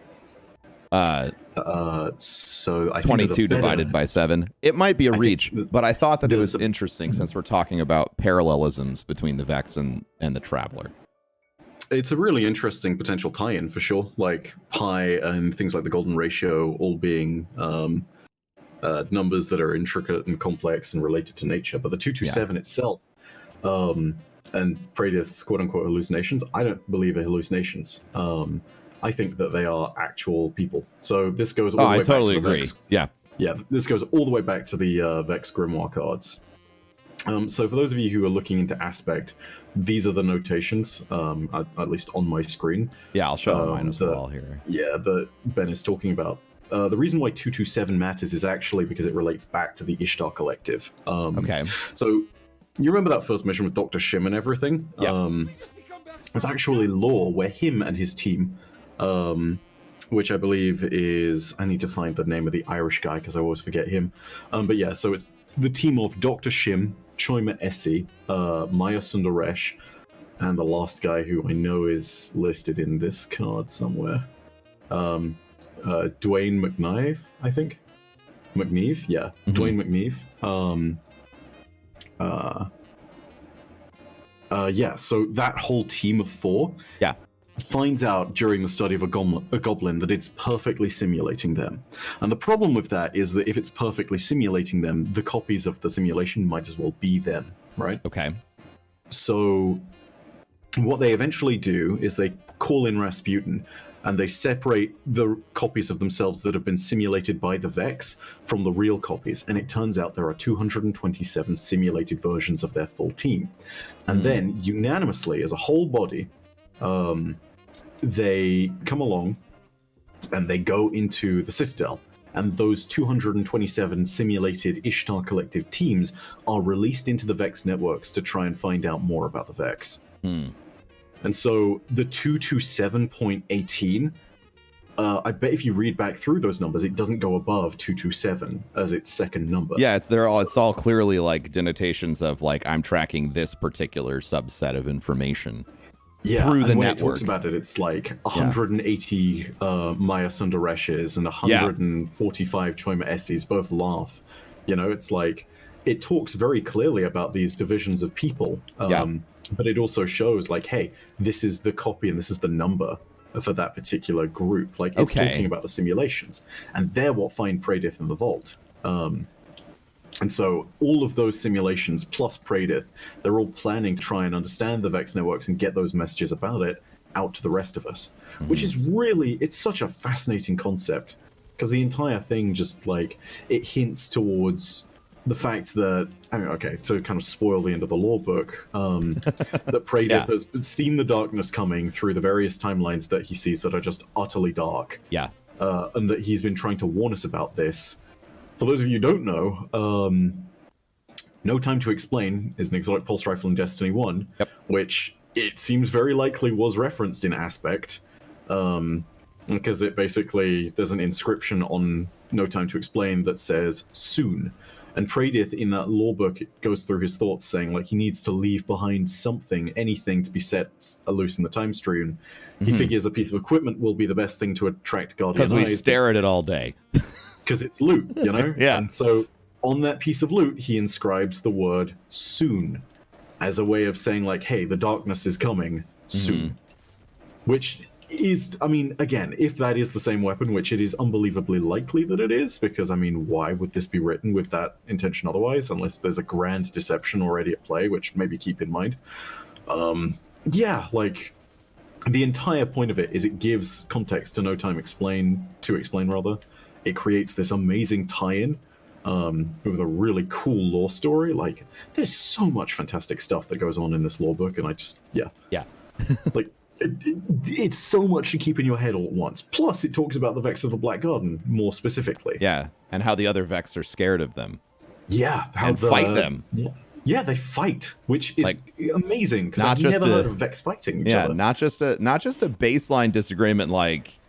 So I think 22 divided by 7. It might be a reach, but I thought that it was interesting since we're talking about parallelisms between the Vex and the Traveler. It's a really interesting potential tie-in for sure. Like pi and things like the golden ratio all being numbers that are intricate and complex and related to nature. But the 227 itself and Praedyth's quote-unquote hallucinations, I don't believe are hallucinations. I think that they are actual people. So this goes all the way back to the Vex. Yeah. Yeah, this goes all the way back to the Vex Grimoire cards. So for those of you who are looking into Aspect, these are the notations, at least on my screen. Yeah, I'll show mine as well here. Yeah, that Ben is talking about. The reason why 227 matters is actually because it relates back to the Ishtar Collective. Okay. So you remember that first mission with Dr. Shim and everything? Yeah. There's actually lore where him and his team, which I believe is, I need to find the name of the Irish guy because I always forget him. But yeah, so it's the team of Dr. Shim, Choima Essie, Maya Sundaresh, and the last guy who I know is listed in this card somewhere. Dwayne McNive, I think? McNeve? Yeah, Dwayne McNeve. Yeah, so that whole team of 4 finds out during the study of a goblin that it's perfectly simulating them. And the problem with that is that if it's perfectly simulating them, the copies of the simulation might as well be them, right? Okay. So what they eventually do is they call in Rasputin and they separate the copies of themselves that have been simulated by the Vex from the real copies. And it turns out there are 227 simulated versions of their full team. And then unanimously, as a whole body, they come along and they go into the Citadel, and those 227 simulated Ishtar Collective teams are released into the Vex networks to try and find out more about the Vex. And so the 227.18, I bet if you read back through those numbers, it doesn't go above 227 as its second number. Yeah, it's all clearly like denotations of like I'm tracking this particular subset of information. Yeah, through the and when network. it talks about it, it's like 180 Maya Sundareshes and 145 Choima Essies both laugh. You know, it's like, it talks very clearly about these divisions of people. But it also shows like, hey, this is the copy and this is the number for that particular group. Like, it's talking about the simulations. And they're what find Praedyth in the vault. And so all of those simulations plus Praedyth, they're all planning to try and understand the Vex networks and get those messages about it out to the rest of us. Which is really, it's such a fascinating concept. Because the entire thing just like, it hints towards the fact that, okay, to kind of spoil the end of the lore book, that Praedyth has seen the darkness coming through the various timelines that he sees that are just utterly dark. Yeah. And that he's been trying to warn us about this. For those of you who don't know, No Time to Explain is an exotic pulse rifle in Destiny 1, which it seems very likely was referenced in Aspect, because it basically, there's an inscription on No Time to Explain that says, soon. And Praedyth, in that lore book, it goes through his thoughts saying, like, he needs to leave behind something, anything to be set loose in the time stream. He figures a piece of equipment will be the best thing to attract Guardian eyes. Because we stare at it all day. Because it's loot, you know? Yeah. And so on that piece of loot, he inscribes the word soon as a way of saying, like, hey, the darkness is coming soon. Which is, I mean, again, if that is the same weapon, which it is unbelievably likely that it is, because, I mean, why would this be written with that intention otherwise, unless there's a grand deception already at play, which maybe keep in mind. Yeah, like, the entire point of it is it gives context to No Time to Explain. It creates this amazing tie-in with a really cool lore story. Like, there's so much fantastic stuff that goes on in this lore book, and I just, Yeah. like, It's so much to keep in your head all at once. Plus, it talks about the Vex of the Black Garden more specifically. Yeah, and how the other Vex are scared of them. Yeah, how and fight them. Yeah, they fight, which is amazing because I've just never heard of Vex fighting each other. not just a baseline disagreement like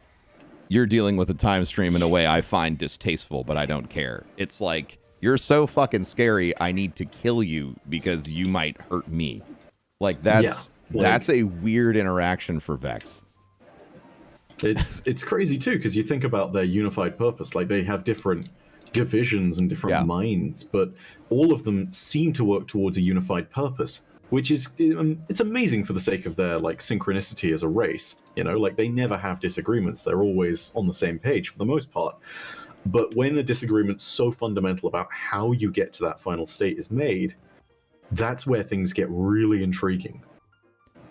you're dealing with a time stream in a way I find distasteful, but I don't care. It's like, you're so fucking scary, I need to kill you because you might hurt me. Like that's a weird interaction for Vex. It's crazy too because you think about their unified purpose. Like they have different divisions and different minds, but all of them seem to work towards a unified purpose, which is it's amazing for the sake of their like synchronicity as a race. You know, like they never have disagreements. They're always on the same page for the most part. But when a disagreement's so fundamental about how you get to that final state is made, that's where things get really intriguing.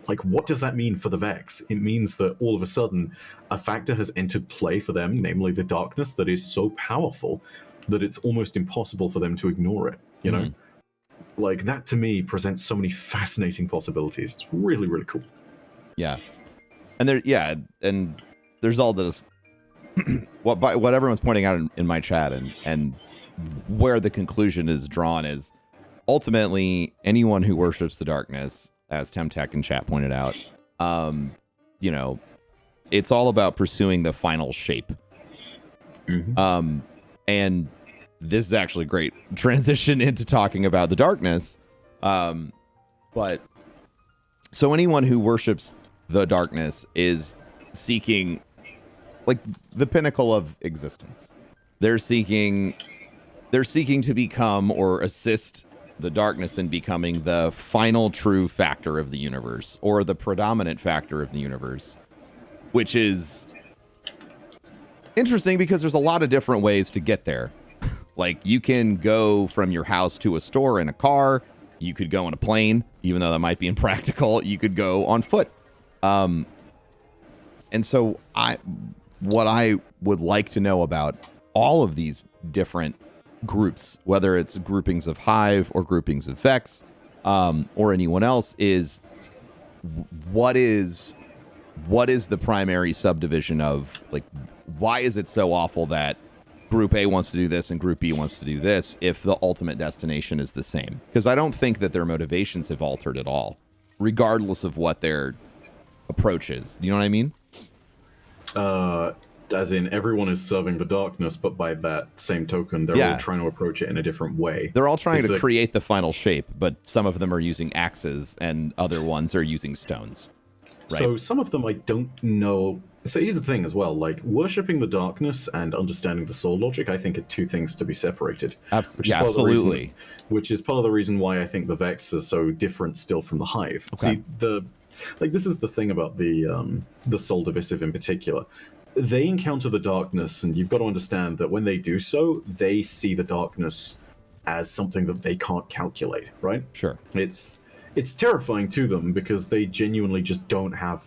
Like, what does that mean for the Vex? It means that all of a sudden, a factor has entered play for them, namely the darkness, that is so powerful that it's almost impossible for them to ignore it, you know? Like, that to me presents so many fascinating possibilities. It's really, really cool. Yeah. And there's all this, what everyone's pointing out in my chat and where the conclusion is drawn is ultimately anyone who worships the darkness, as Temtech in chat pointed out, you know, it's all about pursuing the final shape. And this is actually a great transition into talking about the darkness. But so anyone who worships the darkness is seeking like the pinnacle of existence. They're seeking to become or assist the darkness in becoming the final true factor of the universe, or the predominant factor of the universe, which is interesting because there's a lot of different ways to get there. Like, you can go from your house to a store in a car. You could go on a plane, even though that might be impractical. You could go on foot. And so what I would like to know about all of these different groups, whether it's groupings of Hive or groupings of Vex, or anyone else, is what is the primary subdivision of, like, why is it so awful that Group A wants to do this and Group B wants to do this if the ultimate destination is the same? Because I don't think that their motivations have altered at all, regardless of what their approach is. You know what I mean? As in, everyone is serving the darkness, but by that same token, they're all trying to approach it in a different way. They're all trying to create the final shape, but some of them are using axes and other ones are using stones. Right? So some of them I don't know. So here's the thing as well, like, worshipping the darkness and understanding the soul logic, I think, are two things to be separated. Absolutely. Which is part of the reason why I think the Vex are so different still from the Hive. Okay. See, this is the thing about the soul divisive in particular. They encounter the darkness, and you've got to understand that when they do so, they see the darkness as something that they can't calculate, right? Sure. It's terrifying to them because they genuinely just don't have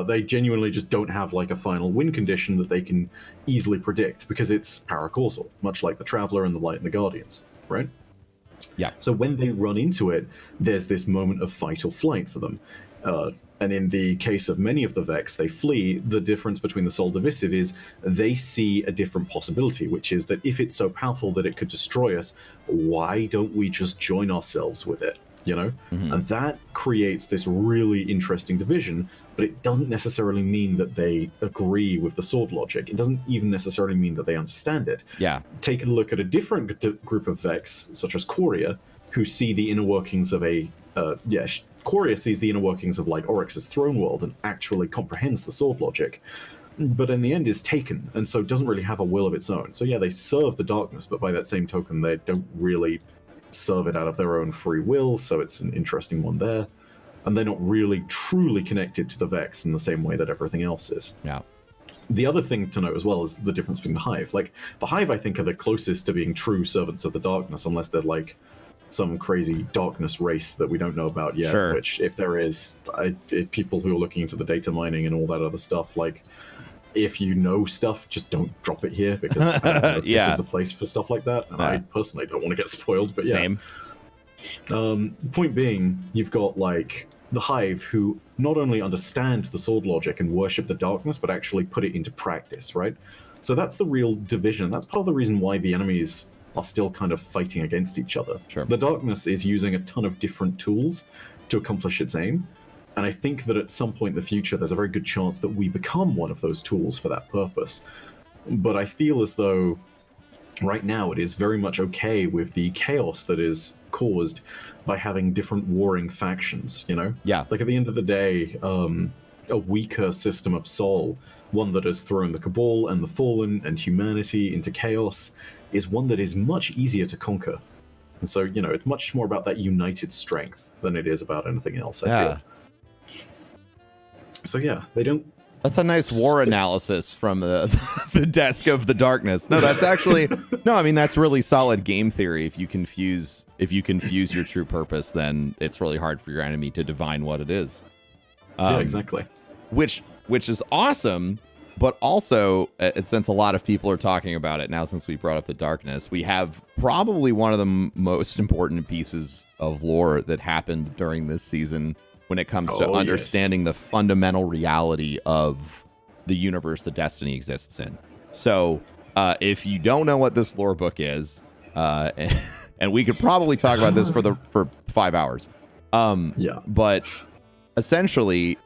they genuinely just don't have like a final win condition that they can easily predict because it's paracausal, much like the Traveler and the Light and the Guardians, right? Yeah. So when they run into it, there's this moment of fight or flight for them. And in the case of many of the Vex, they flee. The difference between the Soul Divisive is they see a different possibility, which is that if it's so powerful that it could destroy us, why don't we just join ourselves with it? You know? Mm-hmm. And that creates this really interesting division, but it doesn't necessarily mean that they agree with the sword logic. It doesn't even necessarily mean that they understand it. Yeah. Take a look at a different group of Vex, such as Coria, who see the inner workings of Coria sees the inner workings of, like, Oryx's throne world and actually comprehends the sword logic, but in the end is taken, and so doesn't really have a will of its own. So yeah, they serve the darkness, but by that same token, they don't really serve it out of their own free will, so it's an interesting one there. And they're not really truly connected to the Vex in the same way that everything else is. Yeah. The other thing to note as well is the difference between the Hive. Like, the Hive, I think, are the closest to being true servants of the darkness, unless they're, like, some crazy darkness race that we don't know about yet. Sure. Which, if there is, people who are looking into the data mining and all that other stuff, like, if you know stuff, just don't drop it here, because I don't know if this is the place for stuff like that. And I personally don't want to get spoiled, but yeah. Same. Point being, you've got, like, the Hive who not only understand the sword logic and worship the darkness, but actually put it into practice, right? So that's the real division. That's part of the reason why the enemies are still kind of fighting against each other. Sure. The darkness is using a ton of different tools to accomplish its aim. And I think that at some point in the future, there's a very good chance that we become one of those tools for that purpose. But I feel as though right now it is very much okay with the chaos that is caused by having different warring factions, you know? Yeah. Like at the end of the day, a weaker system of Sol, one that has thrown the Cabal and the Fallen and humanity into chaos, is one that is much easier to conquer. And so, you know, it's much more about that united strength than it is about anything else, I feel. So yeah, they don't... That's a nice war analysis from the desk of the darkness. No, that's actually... No, I mean, that's really solid game theory. If you confuse your true purpose, then it's really hard for your enemy to divine what it is. Yeah, exactly. Which is awesome, but also, since a lot of people are talking about it now, since we brought up the darkness, we have probably one of the most important pieces of lore that happened during this season when it comes to understanding the fundamental reality of the universe that Destiny exists in. So, if you don't know what this lore book is, and we could probably talk about this for 5 hours. Yeah. But essentially,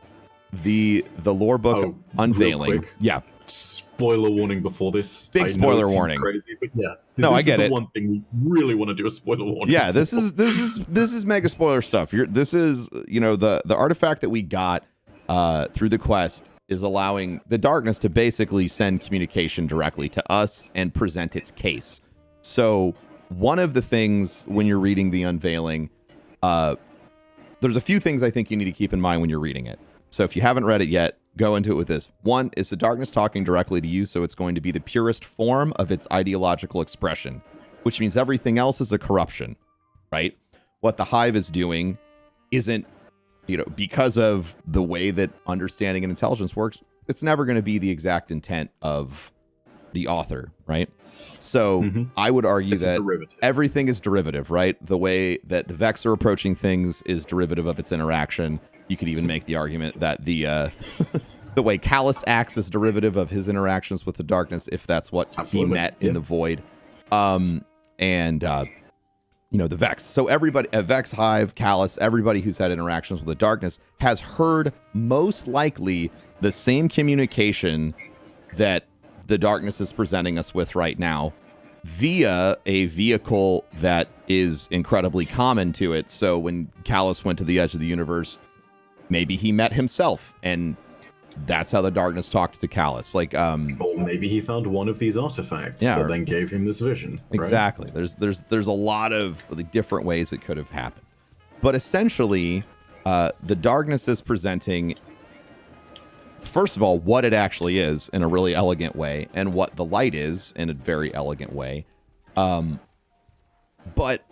the lore book unveiling. Real quick, yeah. Spoiler warning before this. Big spoiler warning. Crazy, but yeah. No, I get it. it. One thing we really want to do a spoiler warning. Yeah, this is mega spoiler stuff. This is, you know, the artifact that we got through the quest is allowing the darkness to basically send communication directly to us and present its case. So one of the things when you're reading the unveiling, there's a few things I think you need to keep in mind when you're reading it. So if you haven't read it yet, go into it with this. One, is the darkness talking directly to you, so it's going to be the purest form of its ideological expression, which means everything else is a corruption, right? What the Hive is doing isn't, you know, because of the way that understanding and intelligence works, it's never going to be the exact intent of the author, right? So I would argue that everything is derivative, right? The way that the Vex are approaching things is derivative of its interaction. You could even make the argument that the way Callus acts is derivative of his interactions with the darkness, if that's what he met in the void. You know, the Vex. So everybody, Vex, Hive, Callus, everybody who's had interactions with the darkness has heard most likely the same communication that the darkness is presenting us with right now via a vehicle that is incredibly common to it. So when Callus went to the edge of the universe, maybe he met himself, and that's how the darkness talked to Callus. Like, or maybe he found one of these artifacts that then gave him this vision. Right? Exactly. There's a lot of really different ways it could have happened, but essentially, the darkness is presenting, first of all, what it actually is in a really elegant way, and what the light is in a very elegant way. But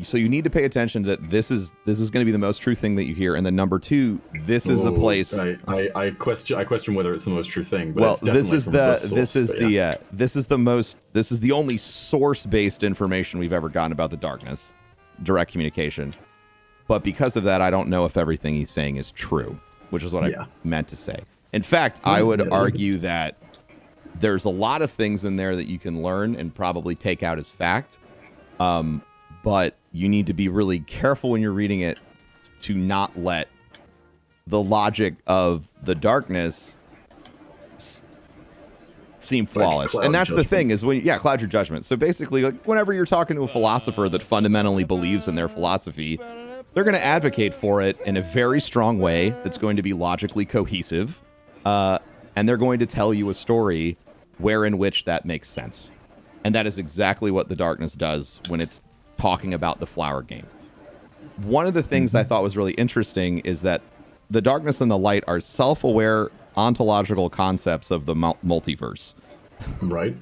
so you need to pay attention that this is going to be the most true thing that you hear, and then number two, this is the place. I question whether it's the most true thing. But well, it's this is the only source-based information we've ever gotten about the darkness, direct communication. But because of that, I don't know if everything he's saying is true, which is what I meant to say. In fact, I would argue that there's a lot of things in there that you can learn and probably take out as fact. But you need to be really careful when you're reading it to not let the logic of the darkness seem flawless. And that's the thing is when, cloud your judgment. So basically, like, whenever you're talking to a philosopher that fundamentally believes in their philosophy, they're going to advocate for it in a very strong way that's going to be logically cohesive. And they're going to tell you a story in which that makes sense. And that is exactly what the darkness does when it's talking about the flower game. One of the things I thought was really interesting is that the darkness and the light are self-aware ontological concepts of the multiverse. Right.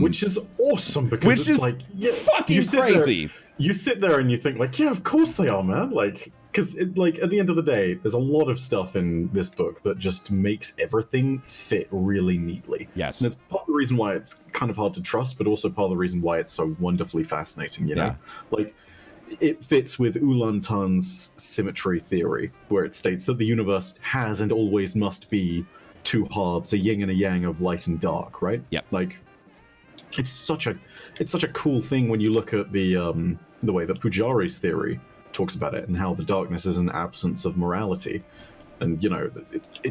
Which is awesome because which it's is like fucking crazy. You sit there and you think like, yeah, of course they are, man. Like, because like at the end of the day, there's a lot of stuff in this book that just makes everything fit really neatly. Yes. And it's part of the reason why it's kind of hard to trust, but also part of the reason why it's so wonderfully fascinating, you know? Like, it fits with Ulantan's symmetry theory, where it states that the universe has and always must be two halves, a yin and a yang of light and dark, right? Yep. Like, it's such a cool thing when you look at the way that Pujari's theory talks about it, and how the darkness is an absence of morality. And, you know,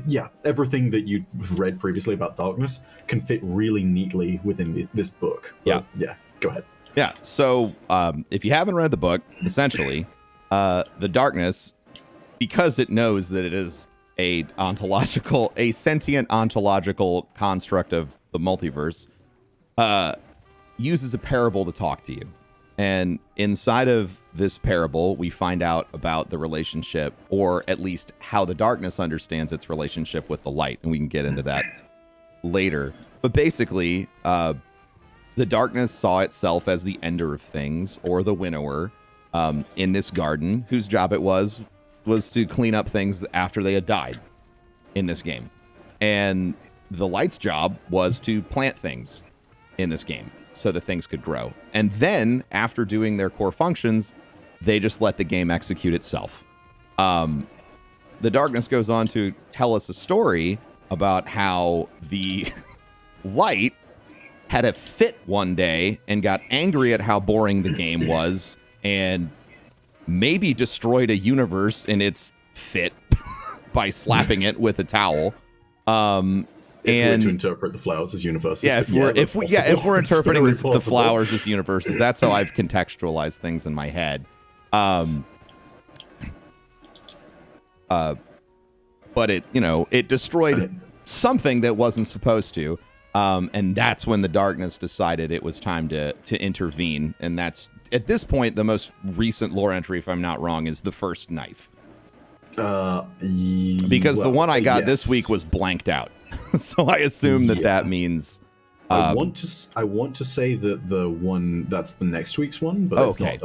yeah, everything that you've read previously about darkness can fit really neatly within this book. But, yeah, go ahead. Yeah, so if you haven't read the book, essentially, the darkness, because it knows that it is a sentient ontological construct of the multiverse, uses a parable to talk to you. And inside of this parable, we find out about the relationship, or at least how the darkness understands its relationship with the light. And we can get into that later. But basically, the darkness saw itself as the ender of things, or the winnower, in this garden, whose job it was to clean up things after they had died in this game. And the light's job was to plant things in this game so that things could grow. And then, after doing their core functions, they just let the game execute itself. The darkness goes on to tell us a story about how the light had a fit one day and got angry at how boring the game was, and maybe destroyed a universe in its fit by slapping it with a towel. If we're to interpret the flowers as universes. Yeah, if we're interpreting the flowers as universes, that's how I've contextualized things in my head. But it destroyed something that wasn't supposed to. And that's when the darkness decided it was time to intervene. And that's, at this point, the most recent lore entry, if I'm not wrong, is the first knife. Because the one I got this week was blanked out. So I assume that means... I want to say that the one, that's the next week's one, but it's not.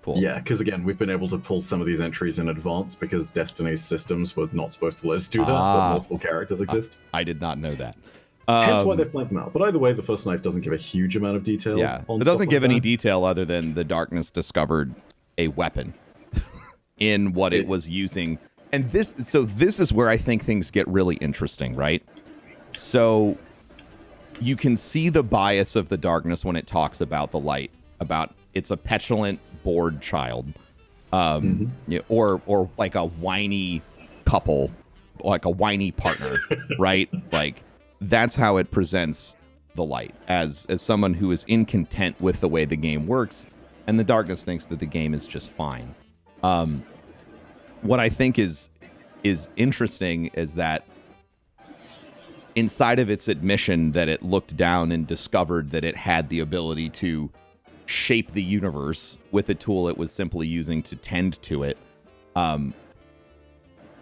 Cool. Yeah, because again, we've been able to pull some of these entries in advance because Destiny's systems were not supposed to let us do that, but multiple characters exist. I did not know that. Hence why they've blanked them out. But either way, the first knife doesn't give a huge amount of detail. Yeah, it doesn't give any detail other than the darkness discovered a weapon in what it was using. And this is where I think things get really interesting, right? So you can see the bias of the darkness when it talks about the light, about it's a petulant, bored child, or like a whiny couple, like a whiny partner, right? Like that's how it presents the light, as someone who is incontent with the way the game works, and the darkness thinks that the game is just fine. What I think is interesting is that inside of its admission that it looked down and discovered that it had the ability to shape the universe with a tool it was simply using to tend to it,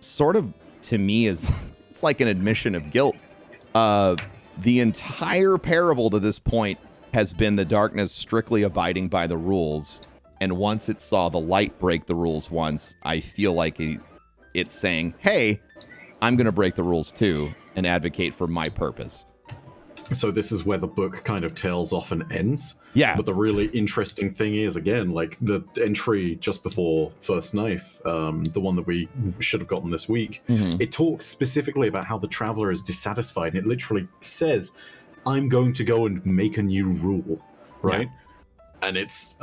sort of, to me, is it's like an admission of guilt. The entire parable to this point has been the darkness strictly abiding by the rules, and once it saw the light break the rules once, I feel like it's saying, hey, I'm going to break the rules too and advocate for my purpose. So this is where the book kind of tails off and ends. Yeah. But the really interesting thing is, again, like the entry just before First Knife, the one that we should have gotten this week, it talks specifically about how the Traveler is dissatisfied. And it literally says, I'm going to go and make a new rule, right? Yeah. And it's...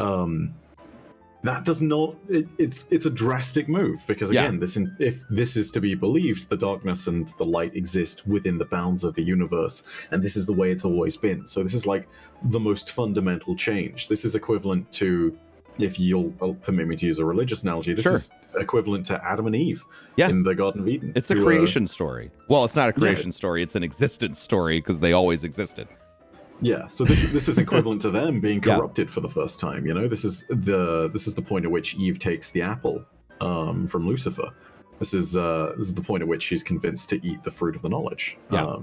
that does not... It's a drastic move, because again, if this is to be believed, the darkness and the light exist within the bounds of the universe, and this is the way it's always been. So this is like the most fundamental change. This is equivalent to, if you'll permit me to use a religious analogy, this is equivalent to Adam and Eve in the Garden of Eden. It's a creation story. Well, it's not a creation story, it's an existence story, because they always existed. Yeah, so this is equivalent to them being corrupted for the first time. You know, this is the point at which Eve takes the apple from Lucifer. This is the point at which she's convinced to eat the fruit of the knowledge. Yeah.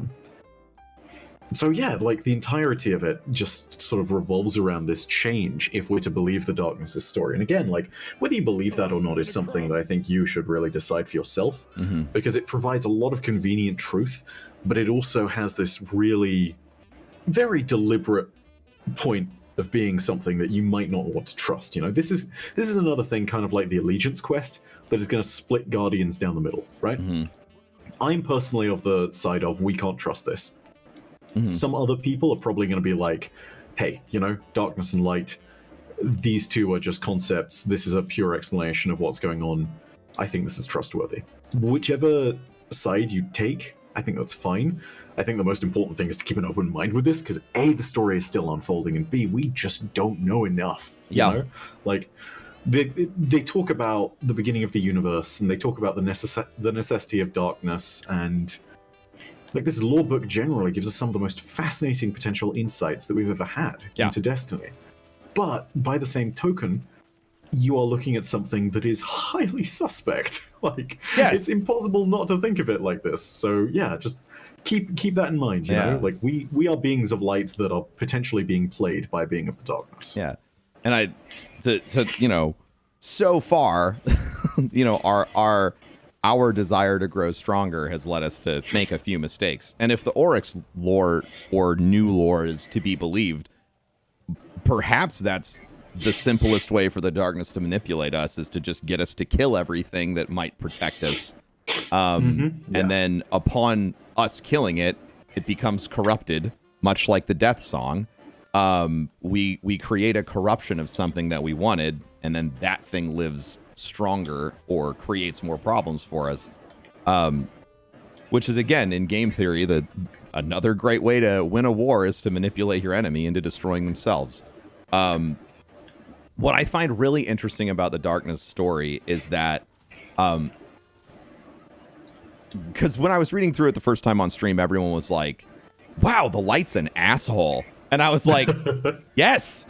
So yeah, like the entirety of it just sort of revolves around this change, if we're to believe the darkness's story. And again, like whether you believe that or not is something that I think you should really decide for yourself, because it provides a lot of convenient truth, but it also has this really very deliberate point of being something that you might not want to trust. You know, this is another thing, kind of like the allegiance quest, that is going to split Guardians down the middle, right? Mm-hmm. I'm personally of the side of we can't trust this. Mm-hmm. Some other people are probably going to be like, hey, you know, darkness and light, these two are just concepts. This is a pure explanation of what's going on. I think this is trustworthy. Whichever side you take, I think that's fine. I think the most important thing is to keep an open mind with this, because A, the story is still unfolding, and B, we just don't know enough. You know? Like, they talk about the beginning of the universe, and they talk about the necessity of darkness, and like this lore book generally gives us some of the most fascinating potential insights that we've ever had into Destiny. But by the same token, you are looking at something that is highly suspect. Like, it's impossible not to think of it like this. So yeah, just keep that in mind. You know, like we are beings of light that are potentially being played by a being of the darkness. Yeah, and to you know, so far, you know, our desire to grow stronger has led us to make a few mistakes. And if the Oryx lore or new lore is to be believed, perhaps that's the simplest way for the darkness to manipulate us, is to just get us to kill everything that might protect us. And then upon us killing it, it becomes corrupted, much like the death song. We create a corruption of something that we wanted, and then that thing lives stronger or creates more problems for us. Which is, again, in game theory, another great way to win a war is to manipulate your enemy into destroying themselves. What I find really interesting about the Darkness story is that, because when I was reading through it the first time on stream, everyone was like, wow, the light's an asshole. And I was like, yes,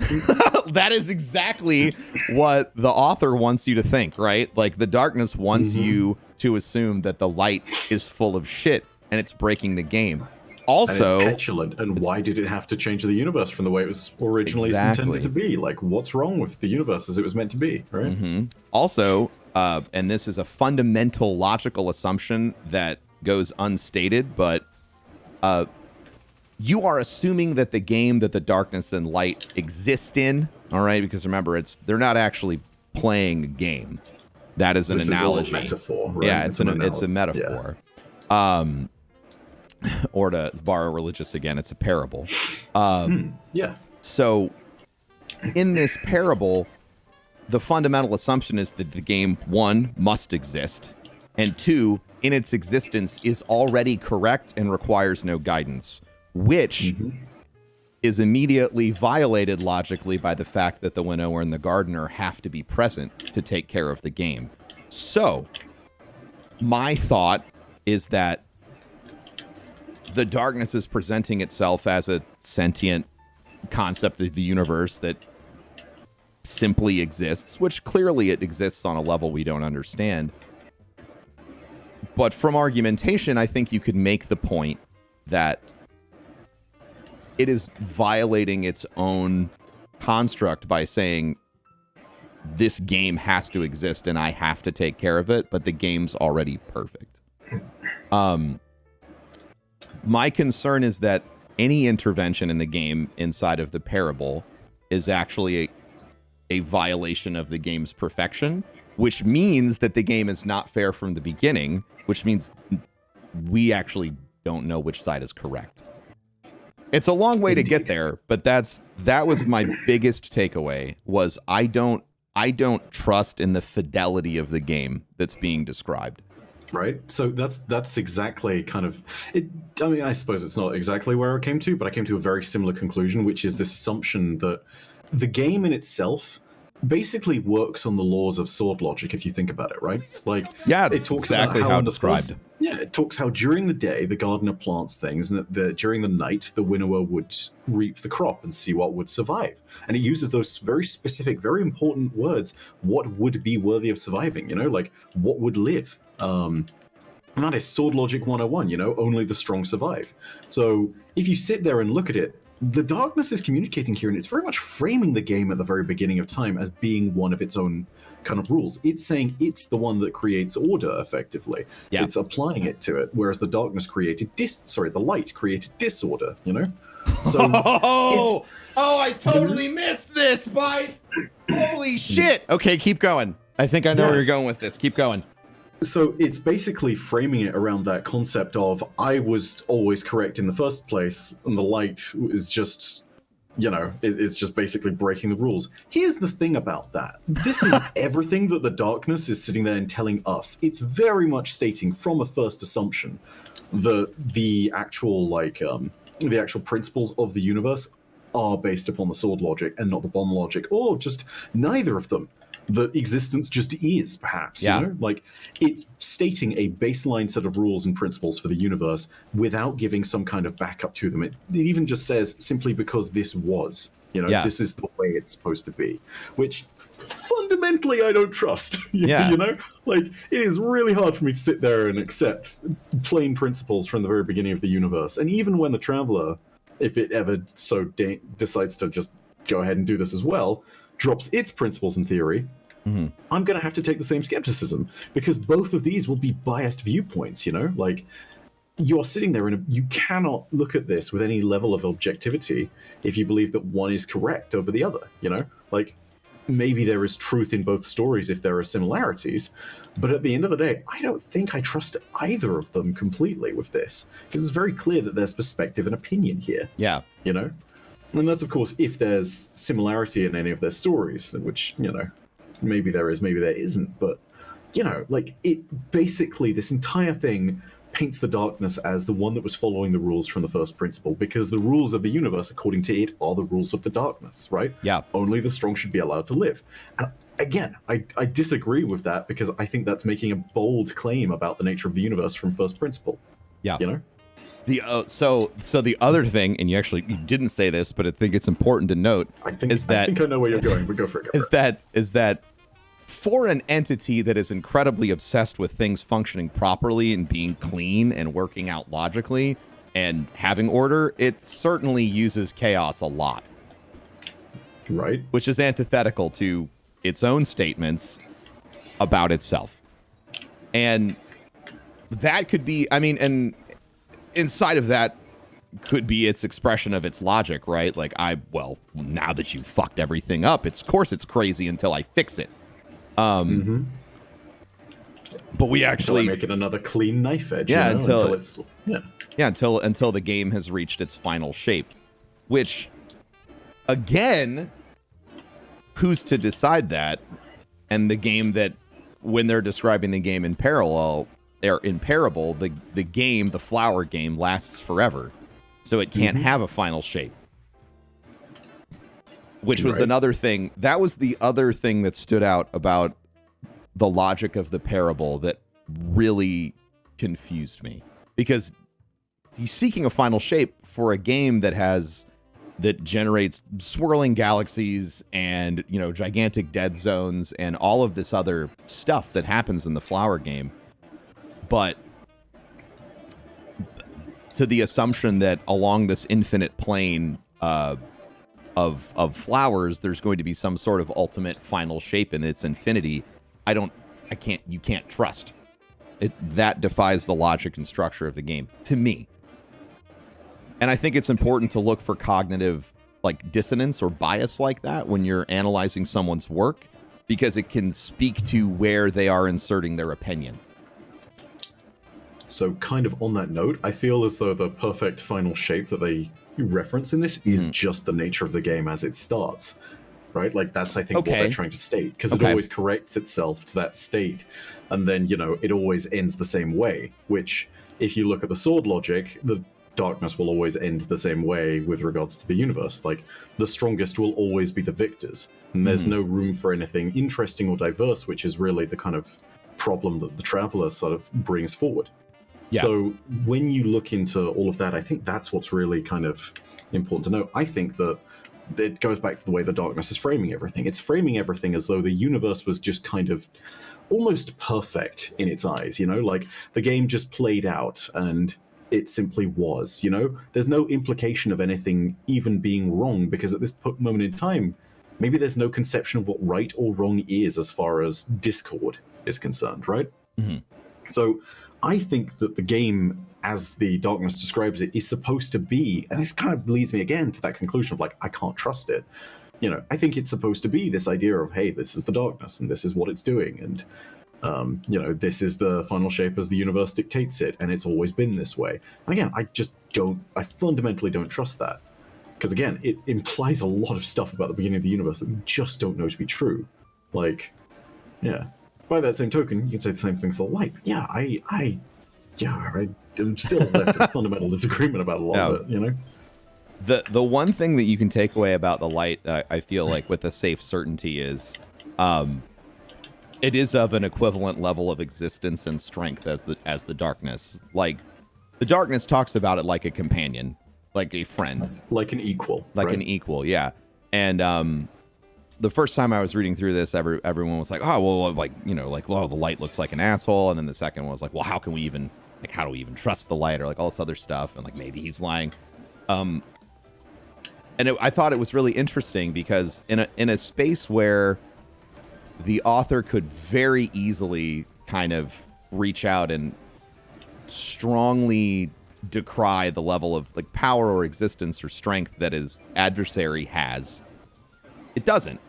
that is exactly what the author wants you to think, right? Like, the Darkness wants you to assume that the light is full of shit and it's breaking the game. Also, and it's petulant, and why did it have to change the universe from the way it was originally intended to be? Like, what's wrong with the universe as it was meant to be, right? Also, and this is a fundamental logical assumption that goes unstated, but you are assuming that the game that the darkness and light exist in, all right? Because remember, they're not actually playing a game. That is an analogy. Is a metaphor, right? Yeah, it's a metaphor. Yeah. Or to borrow religious again, it's a parable. So in this parable, the fundamental assumption is that the game, one, must exist, and two, in its existence is already correct and requires no guidance, which is immediately violated logically by the fact that the winnower and the gardener have to be present to take care of the game. So my thought is that the darkness is presenting itself as a sentient concept of the universe that simply exists, which clearly it exists on a level we don't understand. But from argumentation, I think you could make the point that it is violating its own construct by saying this game has to exist and I have to take care of it, but the game's already perfect. My concern is that any intervention in the game inside of the parable is actually a violation of the game's perfection, which means that the game is not fair from the beginning, which means we actually don't know which side is correct. It's a long way to get there, but that was my biggest takeaway, was I don't trust in the fidelity of the game that's being described. Right, so that's exactly kind of it. I mean, I suppose it's not exactly where I came to, but I came to a very similar conclusion, which is this assumption that the game in itself basically works on the laws of sword logic, if you think about it, right? Like, yeah, it talks exactly about how described. It talks how during the day the gardener plants things, and during the night the winnower would reap the crop and see what would survive. And it uses those very specific, very important words. What would be worthy of surviving? You know, like what would live. And that is sword logic 101, you know, only the strong survive. So if you sit there and look at it, the darkness is communicating here, and it's very much framing the game at the very beginning of time as being one of its own kind of rules. It's saying it's the one that creates order, effectively. Yeah. It's applying it to it, whereas the darkness created the light created disorder, you know? So I totally missed this, Bife. Holy shit. Okay, keep going. I think I know where you're going with this. Keep going. So it's basically framing it around that concept of I was always correct in the first place, and the light is just, it's just basically breaking the rules. Here's the thing about that. This is everything that the darkness is sitting there and telling us. It's very much stating from a first assumption that the actual principles of the universe are based upon the sword logic and not the bomb logic, or just neither of them. That existence just is, perhaps. Yeah. You know? Like, it's stating a baseline set of rules and principles for the universe without giving some kind of backup to them. It even just says, simply because this was, this is the way it's supposed to be, which fundamentally I don't trust. You know? Like, it is really hard for me to sit there and accept plain principles from the very beginning of the universe. And even when the Traveler, if it ever so decides to just go ahead and do this as well, drops its principles and theory, I'm going to have to take the same skepticism, because both of these will be biased viewpoints, Like, you're sitting there and you cannot look at this with any level of objectivity if you believe that one is correct over the other, Like, maybe there is truth in both stories if there are similarities, but at the end of the day, I don't think I trust either of them completely with this. Because it's very clear that there's perspective and opinion here. Yeah. And that's, of course, if there's similarity in any of their stories, which, maybe there is, maybe there isn't. But, like, it basically, this entire thing paints the darkness as the one that was following the rules from the first principle, because the rules of the universe, according to it, are the rules of the darkness, right? Yeah. Only the strong should be allowed to live. And again, I disagree with that, because I think that's making a bold claim about the nature of the universe from first principle. Yeah. So the other thing, and you didn't say this, but I think it's important to note, I think I know where you're going, but go for it. Is that for an entity that is incredibly obsessed with things functioning properly and being clean and working out logically and having order, it certainly uses chaos a lot. Right. Which is antithetical to its own statements about itself. And that could be, and inside of that could be its expression of its logic, right? Like, now that you fucked everything up, of course it's crazy until I fix it. But we actually until I make it another clean knife edge. Until the game has reached its final shape, which, again, who's to decide that? And the game that, when they're describing the game in parallel, in parable, the flower game lasts forever, so it can't have a final shape. Which was another thing. That was the other thing that stood out about the logic of the parable that really confused me, because he's seeking a final shape for a game that generates swirling galaxies and gigantic dead zones and all of this other stuff that happens in the flower game. But to the assumption that along this infinite plane of flowers, there's going to be some sort of ultimate final shape in its infinity, you can't trust it. That defies the logic and structure of the game to me. And I think it's important to look for cognitive dissonance or bias like that when you're analyzing someone's work, because it can speak to where they are inserting their opinion. So kind of on that note, I feel as though the perfect final shape that they reference in this is just the nature of the game as it starts, right? Like, that's, I think, what they're trying to state, because it always corrects itself to that state, and then, it always ends the same way, which, if you look at the sword logic, the darkness will always end the same way with regards to the universe. Like, the strongest will always be the victors, and there's no room for anything interesting or diverse, which is really the kind of problem that the Traveler sort of brings forward. Yeah. So when you look into all of that, I think that's what's really kind of important to know. I think that it goes back to the way the darkness is framing everything. It's framing everything as though the universe was just kind of almost perfect in its eyes, like the game just played out and it simply was, There's no implication of anything even being wrong, because at this moment in time, maybe there's no conception of what right or wrong is as far as discord is concerned, right? So I think that the game, as the darkness describes it, is supposed to be, and this kind of leads me again to that conclusion of like, I can't trust it. You know, I think it's supposed to be this idea of, hey, this is the darkness and this is what it's doing, and you know, this is the final shape as the universe dictates it, and it's always been this way. And again, I fundamentally don't trust that. Because again, it implies a lot of stuff about the beginning of the universe that we just don't know to be true. Like, yeah. By that same token, you can say the same thing for the light. Yeah, I'm still left in fundamental disagreement about a lot of it, you know? The one thing that you can take away about the light, I feel like, with a safe certainty is it is of an equivalent level of existence and strength as the darkness. Like, the darkness talks about it like a companion, like a friend. Like an equal. Like right? an equal, yeah. And the first time I was reading through this, everyone was like, oh, well, like, you know, like, well, the light looks like an asshole. And then the second one was like, well, how do we even trust the light, or like all this other stuff? And like, maybe he's lying. I thought it was really interesting because in a space where the author could very easily kind of reach out and strongly decry the level of like power or existence or strength that his adversary has, it doesn't.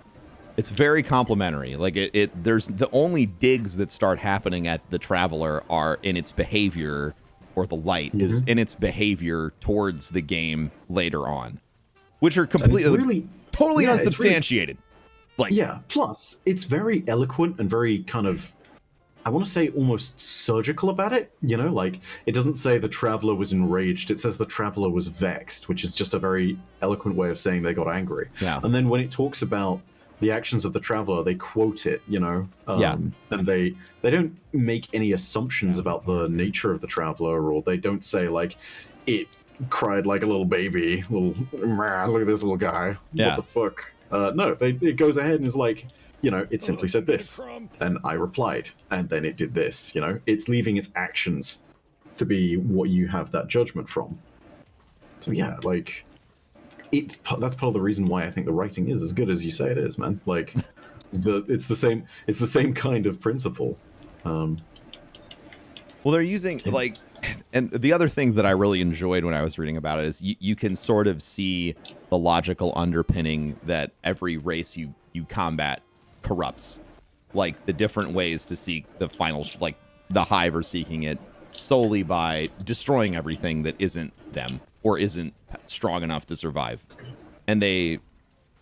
It's very complimentary. Like there's the only digs that start happening at the Traveler are in its behavior, or the light is in its behavior towards the game later on, which are completely, totally unsubstantiated. Plus it's very eloquent and very kind of, I want to say almost surgical about it, you know, like it doesn't say the Traveler was enraged, it says the Traveler was vexed, which is just a very eloquent way of saying they got angry. Yeah. And then when it talks about the actions of the Traveler, they quote it, you know, and they don't make any assumptions about the nature of the Traveler, or they don't say like it cried like a little baby, look at this little guy, what the fuck. No, it goes ahead and is like, you know, it simply said this, and I replied, and then it did this, you know? It's leaving its actions to be what you have that judgment from. So yeah, like, that's part of the reason why I think the writing is as good as you say it is, man. Like, it's the same kind of principle. Well, they're using, like, and the other thing that I really enjoyed when I was reading about it is you can sort of see the logical underpinning that every race you combat corrupts, like the different ways to seek the final, like the Hive are seeking it solely by destroying everything that isn't them or isn't strong enough to survive. And they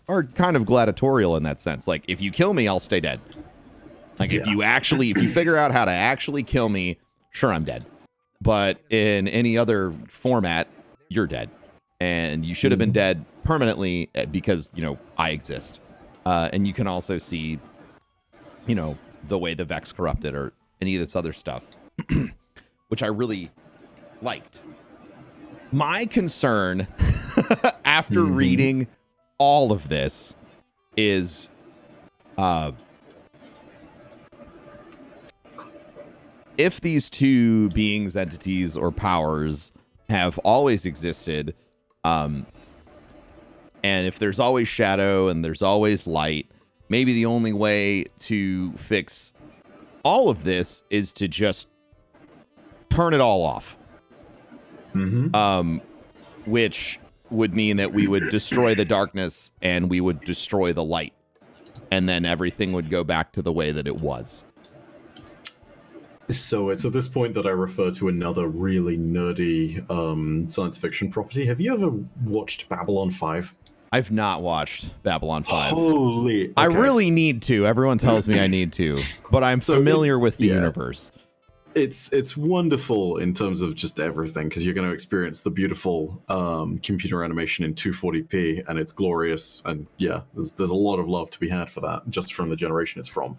are kind of gladiatorial in that sense. Like, if you kill me, I'll stay dead. Like, if you figure out how to actually kill me, sure, I'm dead. But in any other format, you're dead. And you should have been dead permanently because, you know, I exist. And you can also see, you know, the way the Vex corrupted or any of this other stuff, which I really liked. My concern after reading all of this is if these two beings, entities, or powers have always existed, and if there's always shadow and there's always light, maybe the only way to fix all of this is to just turn it all off. Which would mean that we would destroy the darkness and we would destroy the light. And then everything would go back to the way that it was. So it's at this point that I refer to another really nerdy science fiction property. Have you ever watched Babylon 5? I've not watched Babylon 5. Holy! Okay. I really need to. Everyone tells me I need to. But I'm familiar with the universe. It's wonderful in terms of just everything, because you're going to experience the beautiful computer animation in 240p, and it's glorious. And yeah, there's a lot of love to be had for that, just from the generation it's from.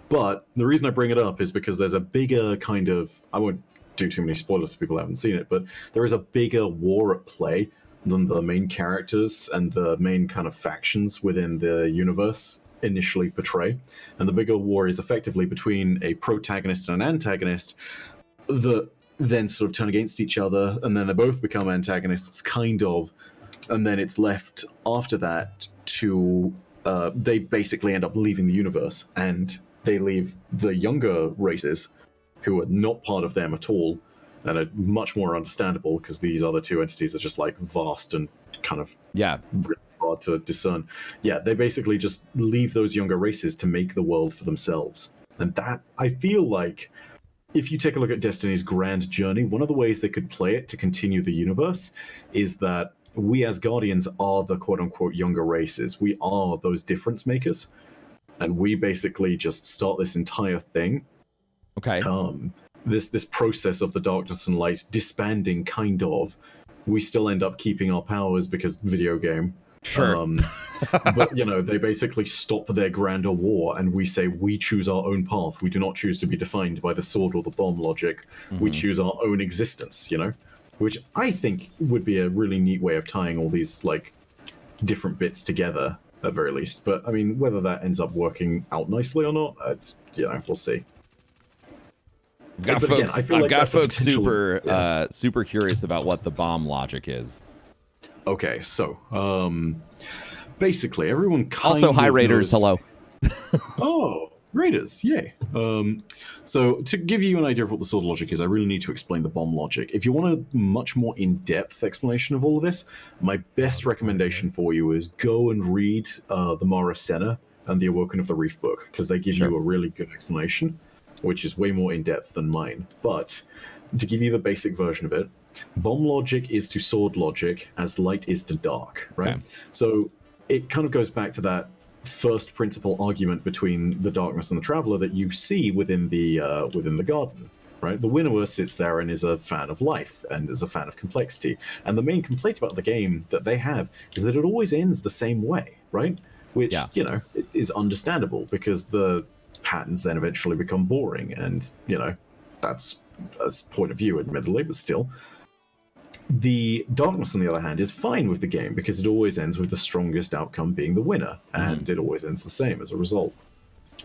But the reason I bring it up is because there's a bigger kind of, I won't do too many spoilers for people who haven't seen it, but there is a bigger war at play than the main characters and the main kind of factions within the universe initially portray. And the bigger war is effectively between a protagonist and an antagonist that then sort of turn against each other, and then they both become antagonists, kind of, and then it's left after that to they basically end up leaving the universe, and they leave the younger races who are not part of them at all, and are much more understandable because these other two entities are just like vast and kind of really hard to discern. Yeah, they basically just leave those younger races to make the world for themselves. And that, I feel like, if you take a look at Destiny's grand journey, one of the ways they could play it to continue the universe is that we as Guardians are the quote-unquote younger races. We are those difference makers, and we basically just start this entire thing. Okay. This process of the darkness and light disbanding, kind of. We still end up keeping our powers because video game. Sure. But, you know, they basically stop their grander war, and we say we choose our own path. We do not choose to be defined by the sword or the bomb logic. We choose our own existence, you know? Which I think would be a really neat way of tying all these, like, different bits together, at very least. But, I mean, whether that ends up working out nicely or not, it's, you know, we'll see. I've got folks super curious about what the bomb logic is. Okay, so basically everyone kind also of hi Raiders, knows... hello. Oh, Raiders, yay. So to give you an idea of what the sword logic is, I really need to explain the bomb logic. If you want a much more in-depth explanation of all of this, my best recommendation for you is go and read the Mara Senna and the Awoken of the Reef book, because they give you a really good explanation, which is way more in-depth than mine. But to give you the basic version of it, bomb logic is to sword logic as light is to dark, right? Okay. So it kind of goes back to that first principle argument between the darkness and the traveler that you see within the garden, right? The winnower sits there and is a fan of life and is a fan of complexity. And the main complaint about the game that they have is that it always ends the same way, right? Which, you know, it is understandable because the patterns then eventually become boring, and, you know, that's a point of view, admittedly, but still. The darkness, on the other hand, is fine with the game because it always ends with the strongest outcome being the winner, and it always ends the same as a result.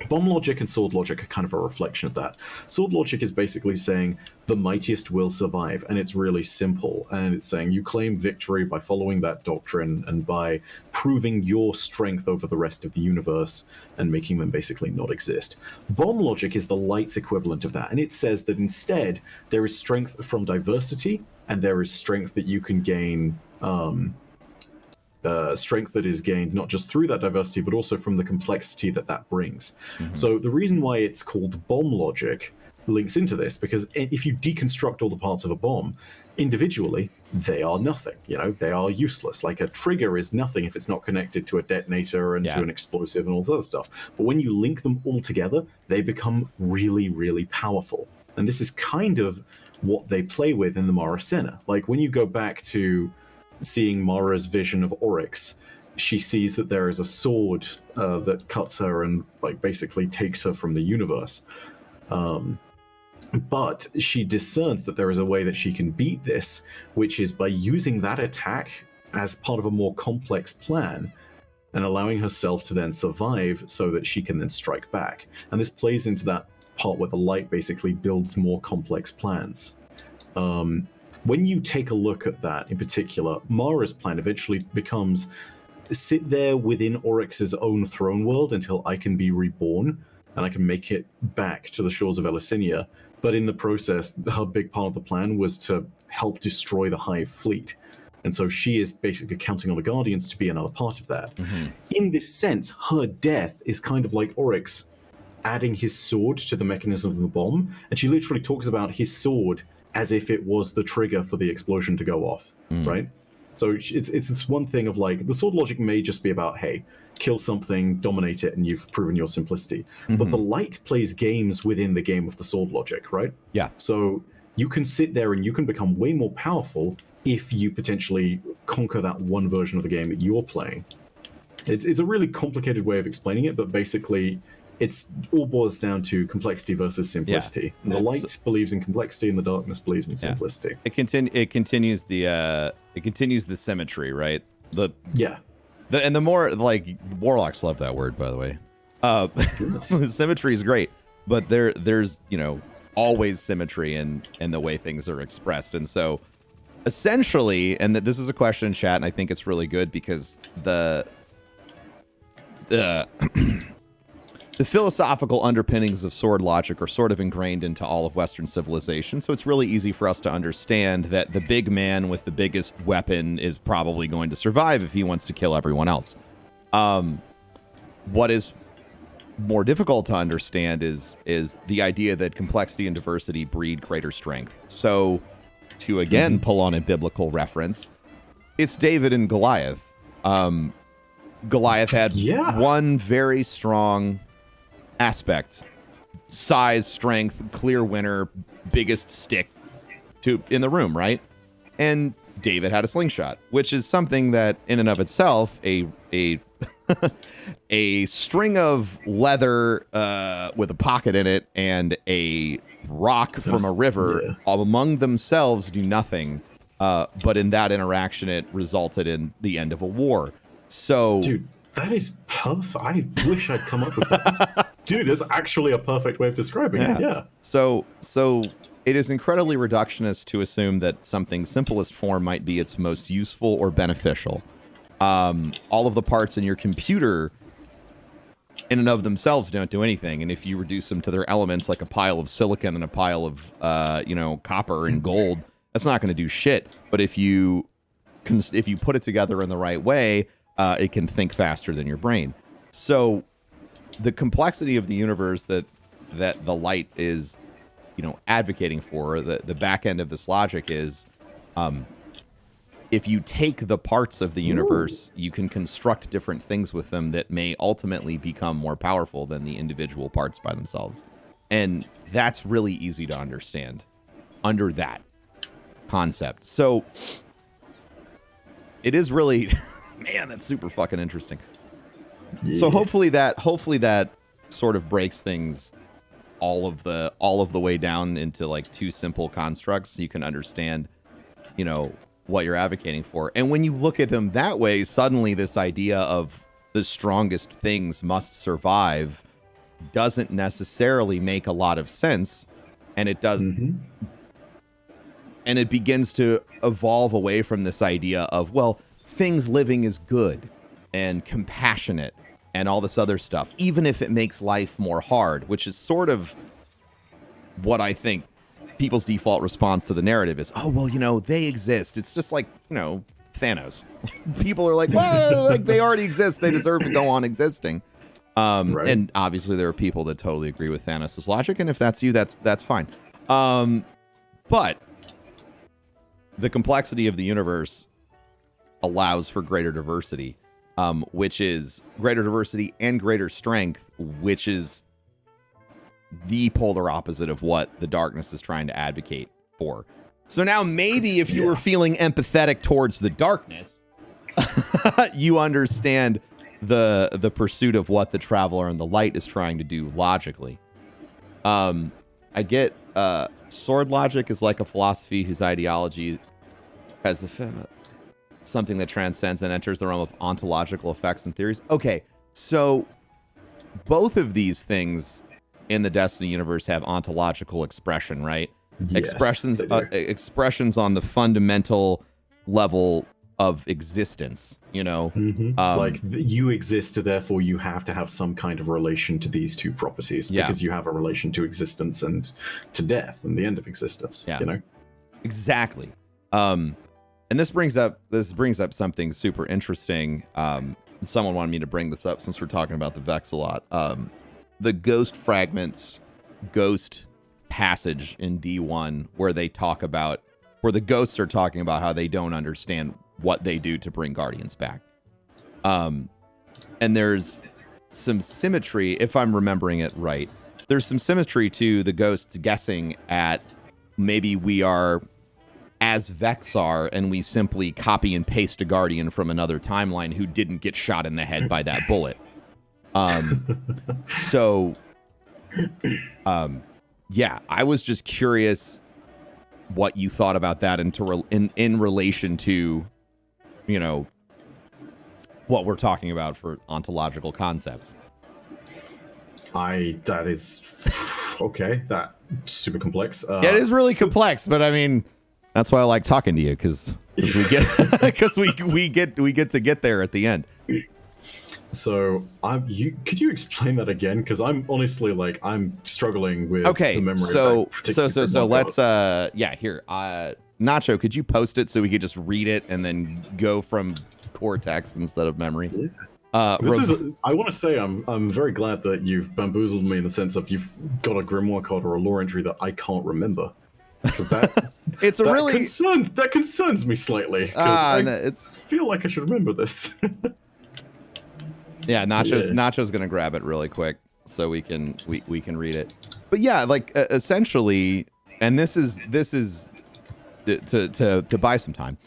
Bomb logic and sword logic are kind of a reflection of that. Sword logic is basically saying the mightiest will survive, and it's really simple. And it's saying you claim victory by following that doctrine and by proving your strength over the rest of the universe and making them basically not exist. Bomb logic is the light's equivalent of that, and it says that instead there is strength from diversity, and there is strength that you can gain, strength that is gained not just through that diversity, but also from the complexity that that brings. So the reason why it's called bomb logic links into this, because if you deconstruct all the parts of a bomb, individually, they are nothing. You know, they are useless. Like a trigger is nothing if it's not connected to a detonator and to an explosive and all this other stuff. But when you link them all together, they become really, really powerful. And this is kind of what they play with in the Mara Senna. Like when you go back to seeing Mara's vision of Oryx, she sees that there is a sword that cuts her and like basically takes her from the universe. But she discerns that there is a way that she can beat this, which is by using that attack as part of a more complex plan and allowing herself to then survive so that she can then strike back. And this plays into that part where the light basically builds more complex plans. When you take a look at that in particular, Mara's plan eventually becomes sit there within Oryx's own throne world until I can be reborn and I can make it back to the shores of Elysinia. But in the process, her big part of the plan was to help destroy the Hive fleet. And so she is basically counting on the Guardians to be another part of that. In this sense, her death is kind of like Oryx adding his sword to the mechanism of the bomb. And she literally talks about his sword as if it was the trigger for the explosion to go off, right? So it's this one thing of like, the sword logic may just be about, hey, kill something, dominate it, and you've proven your simplicity. But the light plays games within the game of the sword logic, right? Yeah. So you can sit there and you can become way more powerful if you potentially conquer that one version of the game that you're playing. It's a really complicated way of explaining it, but basically it's all boils down to complexity versus simplicity. And the light believes in complexity and the darkness believes in simplicity. It continues the symmetry, right? And the more, like, warlocks love that word, by the way. Symmetry is great, but there's, you know, always symmetry in the way things are expressed. And so essentially, and this is a question in chat, and I think it's really good because the philosophical underpinnings of sword logic are sort of ingrained into all of Western civilization, so it's really easy for us to understand that the big man with the biggest weapon is probably going to survive if he wants to kill everyone else. What is more difficult to understand is the idea that complexity and diversity breed greater strength. So, to again pull on a biblical reference, it's David and Goliath. Goliath had one very strong aspect: size, strength, clear winner, biggest stick in the room, right? And David had a slingshot, which is something that in and of itself, a a string of leather with a pocket in it and a rock from a river among themselves do nothing. But in that interaction, it resulted in the end of a war. So, dude, that is perfect. I wish I'd come up with that. Dude, it's actually a perfect way of describing it. Yeah. So it is incredibly reductionist to assume that something's simplest form might be its most useful or beneficial. All of the parts in your computer in and of themselves don't do anything. And if you reduce them to their elements, like a pile of silicon and a pile of, copper and gold, that's not going to do shit. But if you put it together in the right way, it can think faster than your brain. So the complexity of the universe that the light is, advocating for, the back end of this logic is, if you take the parts of the universe, you can construct different things with them that may ultimately become more powerful than the individual parts by themselves. And that's really easy to understand under that concept. So it is really, man, that's super fucking interesting. Yeah. So hopefully that sort of breaks things all of the way down into like two simple constructs so you can understand, what you're advocating for. And when you look at them that way, suddenly this idea of the strongest things must survive doesn't necessarily make a lot of sense. And it does. And it begins to evolve away from this idea of, well, things living is good and compassionate and all this other stuff, even if it makes life more hard, which is sort of what I think people's default response to the narrative is. Oh, well, they exist. It's just like, Thanos. People are like, well, like they already exist. They deserve to go on existing. Right. And obviously there are people that totally agree with Thanos' logic. And if that's you, that's fine. But the complexity of the universe allows for greater diversity, which is greater diversity and greater strength, which is the polar opposite of what the darkness is trying to advocate for. So now maybe if you were feeling empathetic towards the darkness, you understand the pursuit of what the Traveler in the Light is trying to do logically. I get sword logic is like a philosophy whose ideology has something that transcends and enters the realm of ontological effects and theories. Okay, so both of these things in the Destiny universe have ontological expression, right? Yes, expressions on the fundamental level of existence, like you exist, therefore you have to have some kind of relation to these two properties because you have a relation to existence and to death and the end of existence. Exactly. And this brings up something super interesting. Someone wanted me to bring this up since we're talking about the Vex a lot. The Ghost Fragments Ghost passage in D1 where the ghosts are talking about how they don't understand what they do to bring Guardians back. And there's some symmetry, if I'm remembering it right. There's some symmetry to the ghosts guessing at maybe we are as Vex are, and we simply copy and paste a Guardian from another timeline who didn't get shot in the head by that bullet. I was just curious what you thought about that in relation to, what we're talking about for ontological concepts. That is okay. That's super complex. Yeah, it is really complex, but I mean, that's why I like talking to you because we get we get to get there at the end. So could you explain that again? Because I'm honestly like I'm struggling with the memory. So let's here. Nacho, could you post it so we could just read it and then go from core text instead of memory? I want to say I'm very glad that you've bamboozled me in the sense of you've got a grimoire card or a lore entry that I can't remember. Because that that concerns me slightly. I feel like I should remember this. Yeah, Nacho's gonna grab it really quick so we can read it. But yeah, like essentially, and this is to buy some time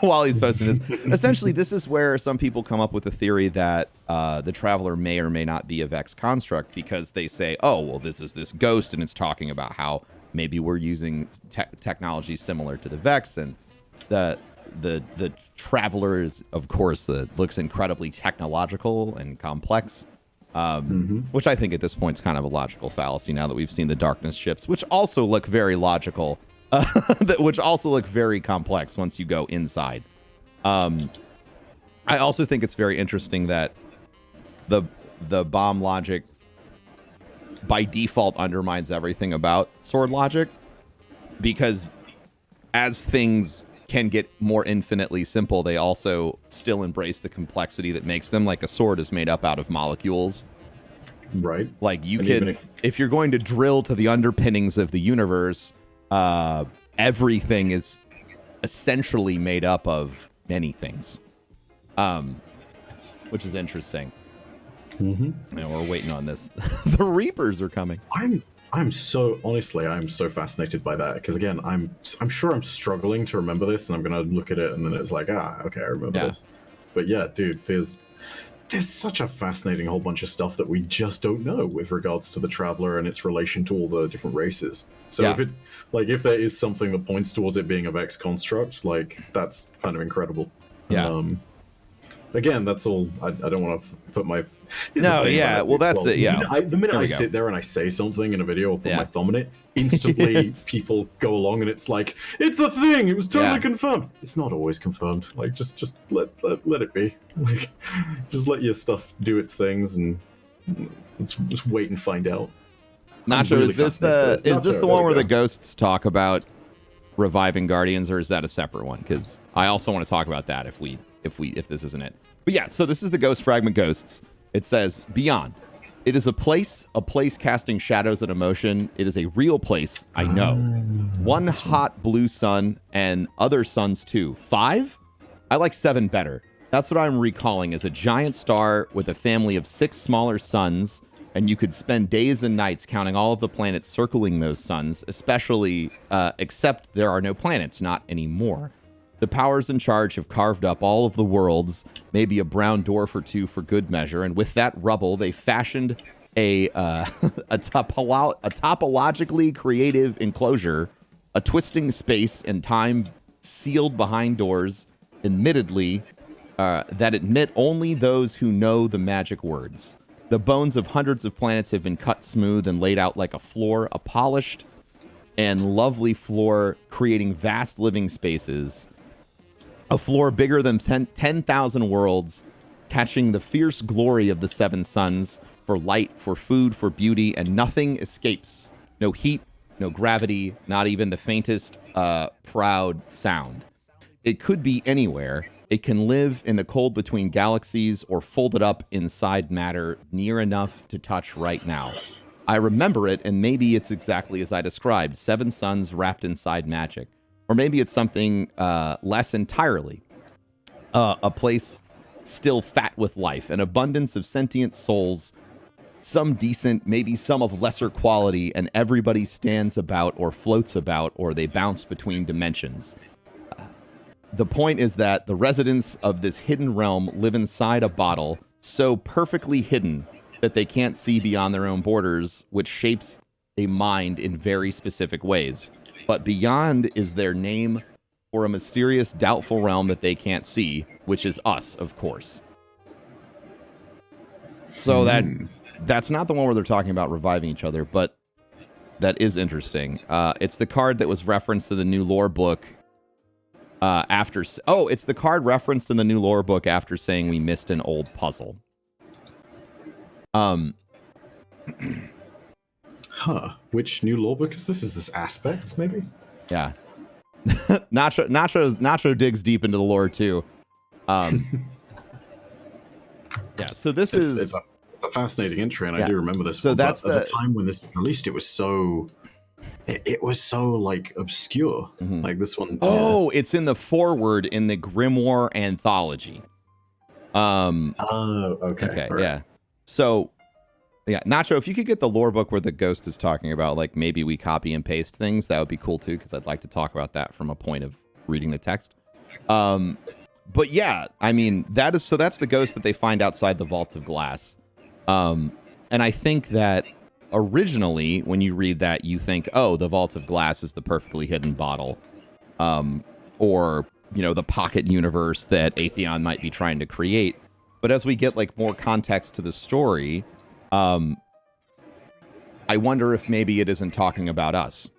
while he's posting this. Essentially, this is where some people come up with a theory that the Traveler may or may not be a Vex construct because they say, oh, well, this is this ghost, and it's talking about how maybe we're using technology similar to the Vex, and the Traveler is, of course, looks incredibly technological and complex, which I think at this point is kind of a logical fallacy now that we've seen the Darkness ships, which also look very logical, which also look very complex once you go inside. I also think it's very interesting that the bomb logic by default undermines everything about sword logic, because as things can get more infinitely simple, they also still embrace the complexity that makes them. Like a sword is made up out of molecules. Right. Like you can, if you're going to drill to the underpinnings of the universe, everything is essentially made up of many things, which is interesting. And we're waiting on this. The Reapers are coming. I'm so fascinated by that because again, I'm sure I'm struggling to remember this, and I'm gonna look at it and then it's like, okay, I remember this. But yeah, dude, there's such a fascinating whole bunch of stuff that we just don't know with regards to the Traveler and its relation to all the different races. So if there is something that points towards it being a Vex construct, like that's kind of incredible. Yeah. Again, that's all. I don't want to put my. Well, that's the The minute I sit there and I say something in a video or put my thumb in it, instantly people go along and it's like, it's a thing. It was totally confirmed. It's not always confirmed. Like just let it be. Like just let your stuff do its things and let's just wait and find out. Nacho, is this the one where the ghosts talk about reviving Guardians, or is that a separate one? Because I also want to talk about that if this isn't it. But yeah, so this is the Ghost Fragment Ghosts. It says, Beyond. It is a place casting shadows and emotion. It is a real place, I know. One hot blue sun and other suns too. 5? I like 7 better. That's what I'm recalling, as a giant star with a family of 6 smaller suns, and you could spend days and nights counting all of the planets circling those suns, except there are no planets, not anymore. The powers in charge have carved up all of the worlds, maybe a brown dwarf or 2 for good measure, and with that rubble, they fashioned a topologically creative enclosure, a twisting space and time sealed behind doors, admittedly, that admit only those who know the magic words. The bones of hundreds of planets have been cut smooth and laid out like a floor, a polished and lovely floor, creating vast living spaces. A floor bigger than 10,000 worlds, catching the fierce glory of the 7 suns, for light, for food, for beauty, and nothing escapes. No heat, no gravity, not even the faintest proud sound. It could be anywhere. It can live in the cold between galaxies or folded up inside matter near enough to touch right now. I remember it, and maybe it's exactly as I described, 7 suns wrapped inside magic. Or maybe it's something less entirely. A place still fat with life, an abundance of sentient souls, some decent, maybe some of lesser quality, and everybody stands about or floats about, or they bounce between dimensions. The point is that the residents of this hidden realm live inside a bottle, so perfectly hidden that they can't see beyond their own borders, which shapes a mind in very specific ways. But beyond is their name for a mysterious, doubtful realm that they can't see, which is us, of course. So that's not the one where they're talking about reviving each other, but that is interesting. It's the card that was referenced to the new lore book It's the card referenced in the new lore book after saying we missed an old puzzle. Which new lore book is this? Is this Aspect, maybe? Yeah. Nacho digs deep into the lore too. Yeah, so It's a fascinating entry, and I do remember this. So one, that's at the time when this was released, it was so like obscure. Like this one. Oh, it's in the foreword in the Grimoire anthology. Oh, okay. Okay, Right. yeah. So, yeah, Nacho, if you could get the lore book where the ghost is talking about, like, maybe we copy and paste things, that would be cool too, because I'd like to talk about that from a point of reading the text. But yeah, I mean, that's the ghost that they find outside the Vault of Glass. And I think that originally, when you read that, you think, oh, the Vault of Glass is the perfectly hidden bottle. Or, the pocket universe that Atheon might be trying to create. But as we get, like, more context to the story, I wonder if maybe it isn't talking about us.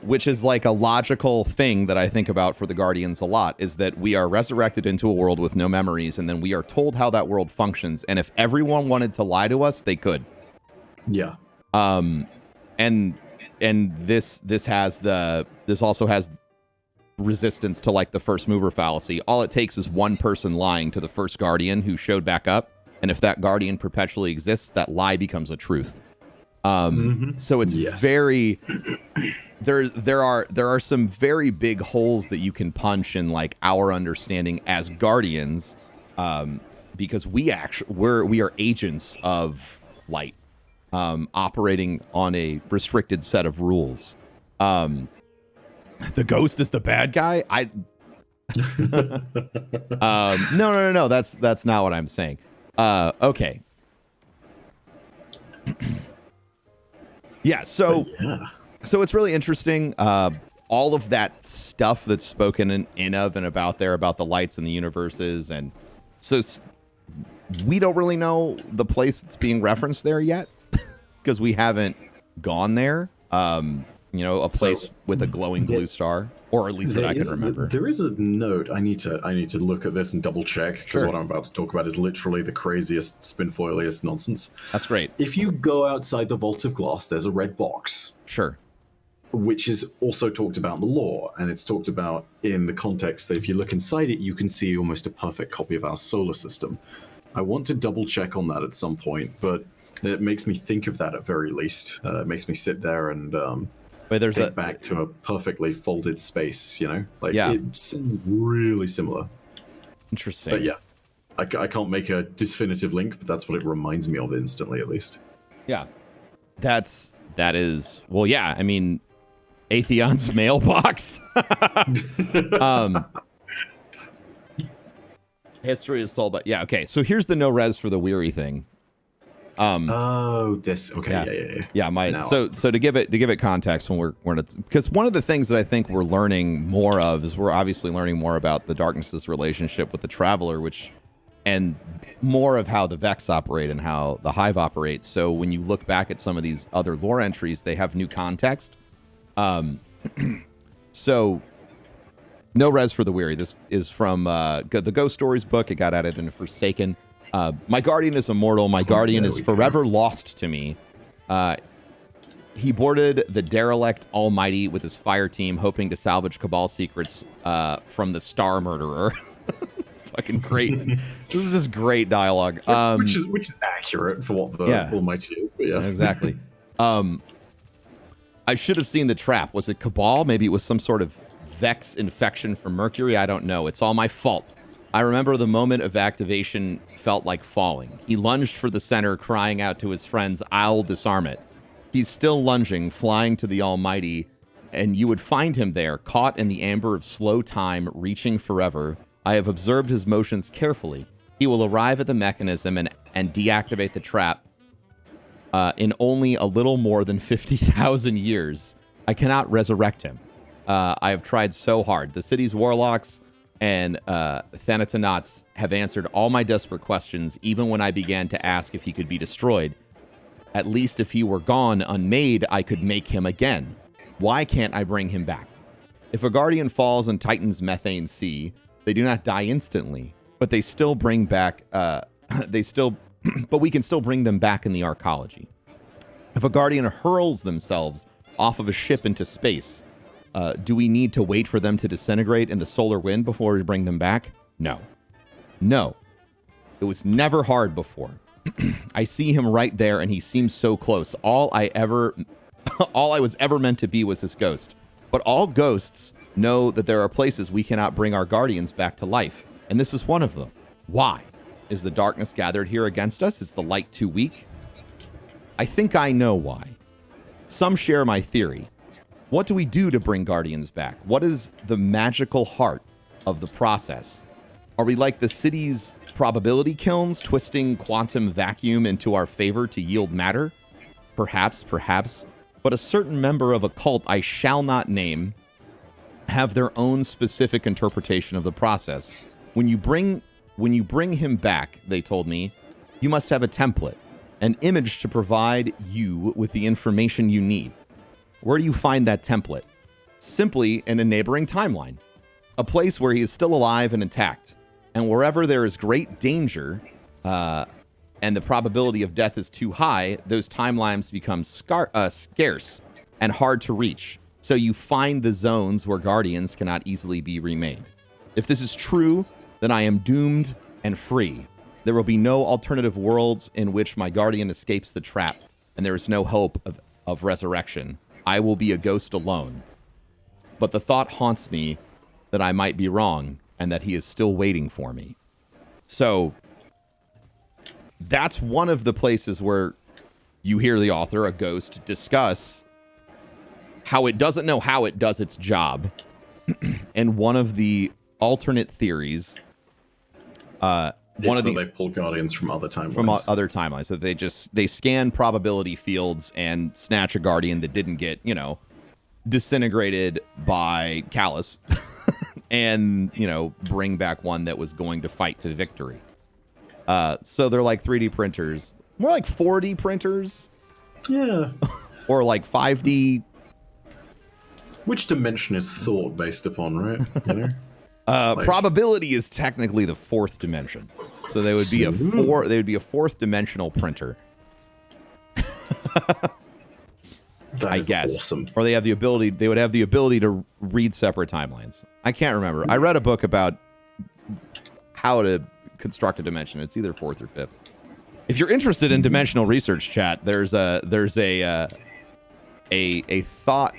Which is like a logical thing that I think about for the Guardians a lot, is that we are resurrected into a world with no memories, and then we are told how that world functions. And if everyone wanted to lie to us, they could. Yeah. And this also has resistance to, like, the first mover fallacy. All it takes is one person lying to the first Guardian who showed back up, and if that Guardian perpetually exists, that lie becomes a truth. So it's very there are some very big holes that you can punch in, like, our understanding as Guardians, because we are agents of light, operating on a restricted set of rules. The ghost is the bad guy. No. That's not what I'm saying. Okay. Yeah, so it's really interesting. All of that stuff that's spoken in of and about there, about the lights and the universes, and so we don't really know the place that's being referenced there yet, because we haven't gone there. A place with a glowing blue star, or at least that I can remember. There is a note. I need to look at this and double check, because what I'm about to talk about is literally the craziest, spinfoiliest nonsense. That's great. If you go outside the Vault of Glass, there's a red box. Sure. Which is also talked about in the lore, and it's talked about in the context that if you look inside it, you can see almost a perfect copy of our solar system. I want to double check on that at some point, but it makes me think of that at very least. It makes me sit there and think back to a perfectly folded space, it seems really similar. Interesting. But yeah, I can't make a definitive link, but that's what it reminds me of instantly, at least. Yeah, that is, well, yeah, I mean, Atheon's mailbox. History is sold, but yeah, okay, so here's the no res for the weary thing. Okay, yeah. So to give it context, when we're because one of the things that I think we're learning more of is we're obviously learning more about the Darkness's relationship with the Traveler, and more of how the Vex operate and how the Hive operates. So when you look back at some of these other lore entries, they have new context. So no res for the weary. This is from the Ghost Stories book. It got added in Forsaken. My guardian is immortal. My guardian is forever lost to me. He boarded the derelict Almighty with his fire team, hoping to salvage Cabal secrets from the Star Murderer. Fucking great. This is just great dialogue. Which is accurate for what the Almighty is. But yeah, exactly. I should have seen the trap. Was it Cabal? Maybe it was some sort of Vex infection from Mercury. I don't know. It's all my fault. I remember the moment of activation felt like falling. He lunged for the center, crying out to his friends, "I'll disarm it." He's still lunging, flying to the Almighty, and you would find him there, caught in the amber of slow time, reaching forever. I have observed his motions carefully. He will arrive at the mechanism and deactivate the trap in only a little more than 50,000 years. I cannot resurrect him. I have tried so hard. The city's warlocks and Thanatonauts have answered all my desperate questions, even when I began to ask if he could be destroyed. At least if he were gone, unmade, I could make him again. Why can't I bring him back? If a guardian falls in Titan's methane sea, they do not die instantly, but they still bring back, but we can still bring them back in the arcology. If a guardian hurls themselves off of a ship into space, do we need to wait for them to disintegrate in the solar wind before we bring them back? No. No. It was never hard before. I see him right there, and he seems so close. All I was ever meant to be was his ghost. But all ghosts know that there are places we cannot bring our guardians back to life, and this is one of them. Why? Is the darkness gathered here against us? Is the light too weak? I think I know why. Some share my theory. What do we do to bring guardians back? What is the magical heart of the process? Are we like the city's probability kilns, twisting quantum vacuum into our favor to yield matter? Perhaps, but a certain member of a cult I shall not name have their own specific interpretation of the process. When you bring him back, they told me, you must have a template, an image to provide you with the information you need. Where do you find that template? Simply in a neighboring timeline, a place where he is still alive and intact. And wherever there is great danger and the probability of death is too high, those timelines become scarce and hard to reach. So you find the zones where guardians cannot easily be remade. If this is true, then I am doomed and free. There will be no alternative worlds in which my guardian escapes the trap, and there is no hope of resurrection. I will be a ghost alone. But the thought haunts me that I might be wrong, and that he is still waiting for me. So that's one of the places where you hear the author, a ghost, discuss how it doesn't know how it does its job. And one of the alternate theories, they pull guardians from other timelines. From other timelines. So they scan probability fields and snatch a guardian that didn't get, disintegrated by Callus. And, bring back one that was going to fight to victory. So they're like 3D printers. More like 4D printers. Yeah. Or like 5D. Which dimension is thought based upon, right? Probability is technically the fourth dimension. So they would be a fourth dimensional printer. I guess. Awesome. Or they would have the ability to read separate timelines. I can't remember. I read a book about how to construct a dimension. It's either fourth or fifth. If you're interested in dimensional research, chat, there's a thought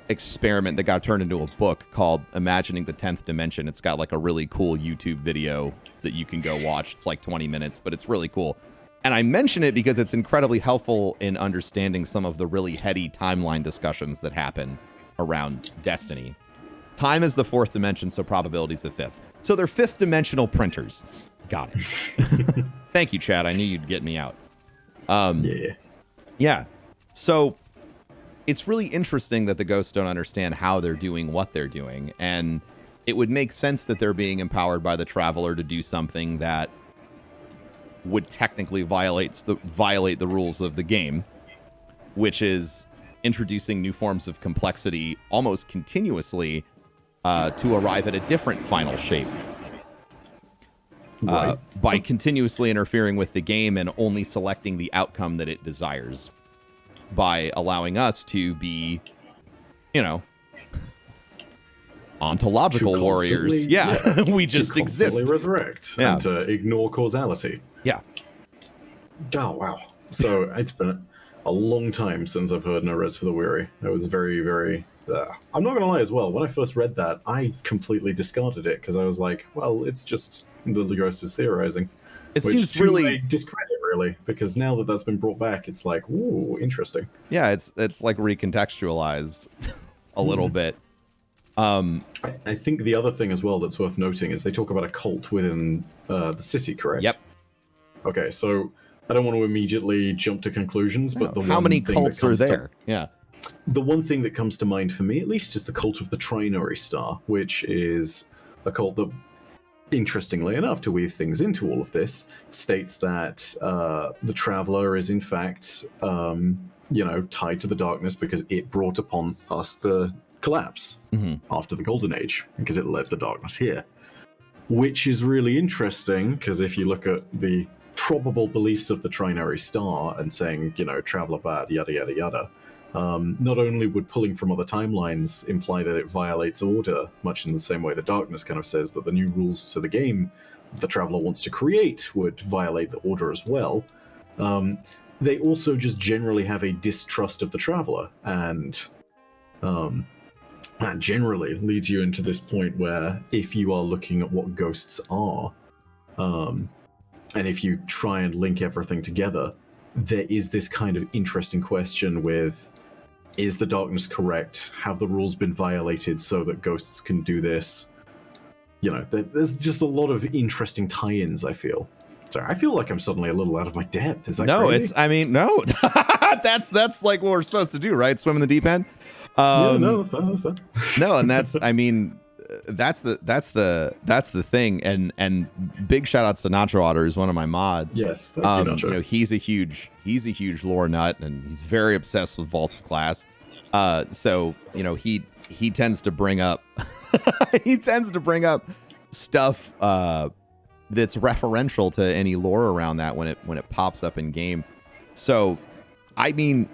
experiment that got turned into a book called Imagining the 10th Dimension. It's got like a really cool YouTube video that you can go watch. It's like 20 minutes, but it's really cool. And I mention it because it's incredibly helpful in understanding some of the really heady timeline discussions that happen around Destiny. Time is the fourth dimension, so probability is the fifth. So they're fifth dimensional printers. Got it. Thank you, Chad. I knew you'd get me out. Yeah. So it's really interesting that the ghosts don't understand how they're doing what they're doing. And it would make sense that they're being empowered by the Traveler to do something that would technically violate the rules of the game, which is introducing new forms of complexity almost continuously to arrive at a different final shape. By continuously interfering with the game and only selecting the outcome that it desires, by allowing us to be, ontological warriors. Yeah. We just exist. Resurrect and to ignore causality. Yeah. Oh, wow. So it's been a long time since I've heard No Rest for the Weary. I was very, very... I'm not going to lie as well. When I first read that, I completely discarded it because I was like, well, it's just the ghost is theorizing. It seems really... discredit, really, because now that that's been brought back, it's like, ooh, interesting. Yeah, it's like recontextualized a little bit. I think the other thing as well that's worth noting is they talk about a cult within the city, correct? Yep. Okay, so I don't want to immediately jump to conclusions, but how many cults are there? The one thing that comes to mind for me, at least, is the cult of the Trinary Star, which is a cult that, interestingly enough, to weave things into all of this, states that the Traveler is in fact, tied to the darkness because it brought upon us the collapse Mm-hmm. after the Golden Age, because it led the darkness here. Which is really interesting, because if you look at the probable beliefs of the Trinary Star and saying, traveler bad, yada, yada, yada, not only would pulling from other timelines imply that it violates order, much in the same way the darkness kind of says that the new rules to the game the traveler wants to create would violate the order as well, they also just generally have a distrust of the traveler, and that generally leads you into this point where if you are looking at what ghosts are, and if you try and link everything together, there is this kind of interesting question with, is the darkness correct? Have the rules been violated so that ghosts can do this? There's just a lot of interesting tie-ins, I feel. Sorry, I feel like I'm suddenly a little out of my depth. Is that crazy? No. That's like what we're supposed to do, right? Swim in the deep end. No, that's fine. No, and that's the thing. And big shout outs to Nacho Otter, who's one of my mods. Yes, thank you, Nacho. He's a huge lore nut, and he's very obsessed with Vaults of Class. So he tends to bring up stuff that's referential to any lore around that when it pops up in game. So, I mean,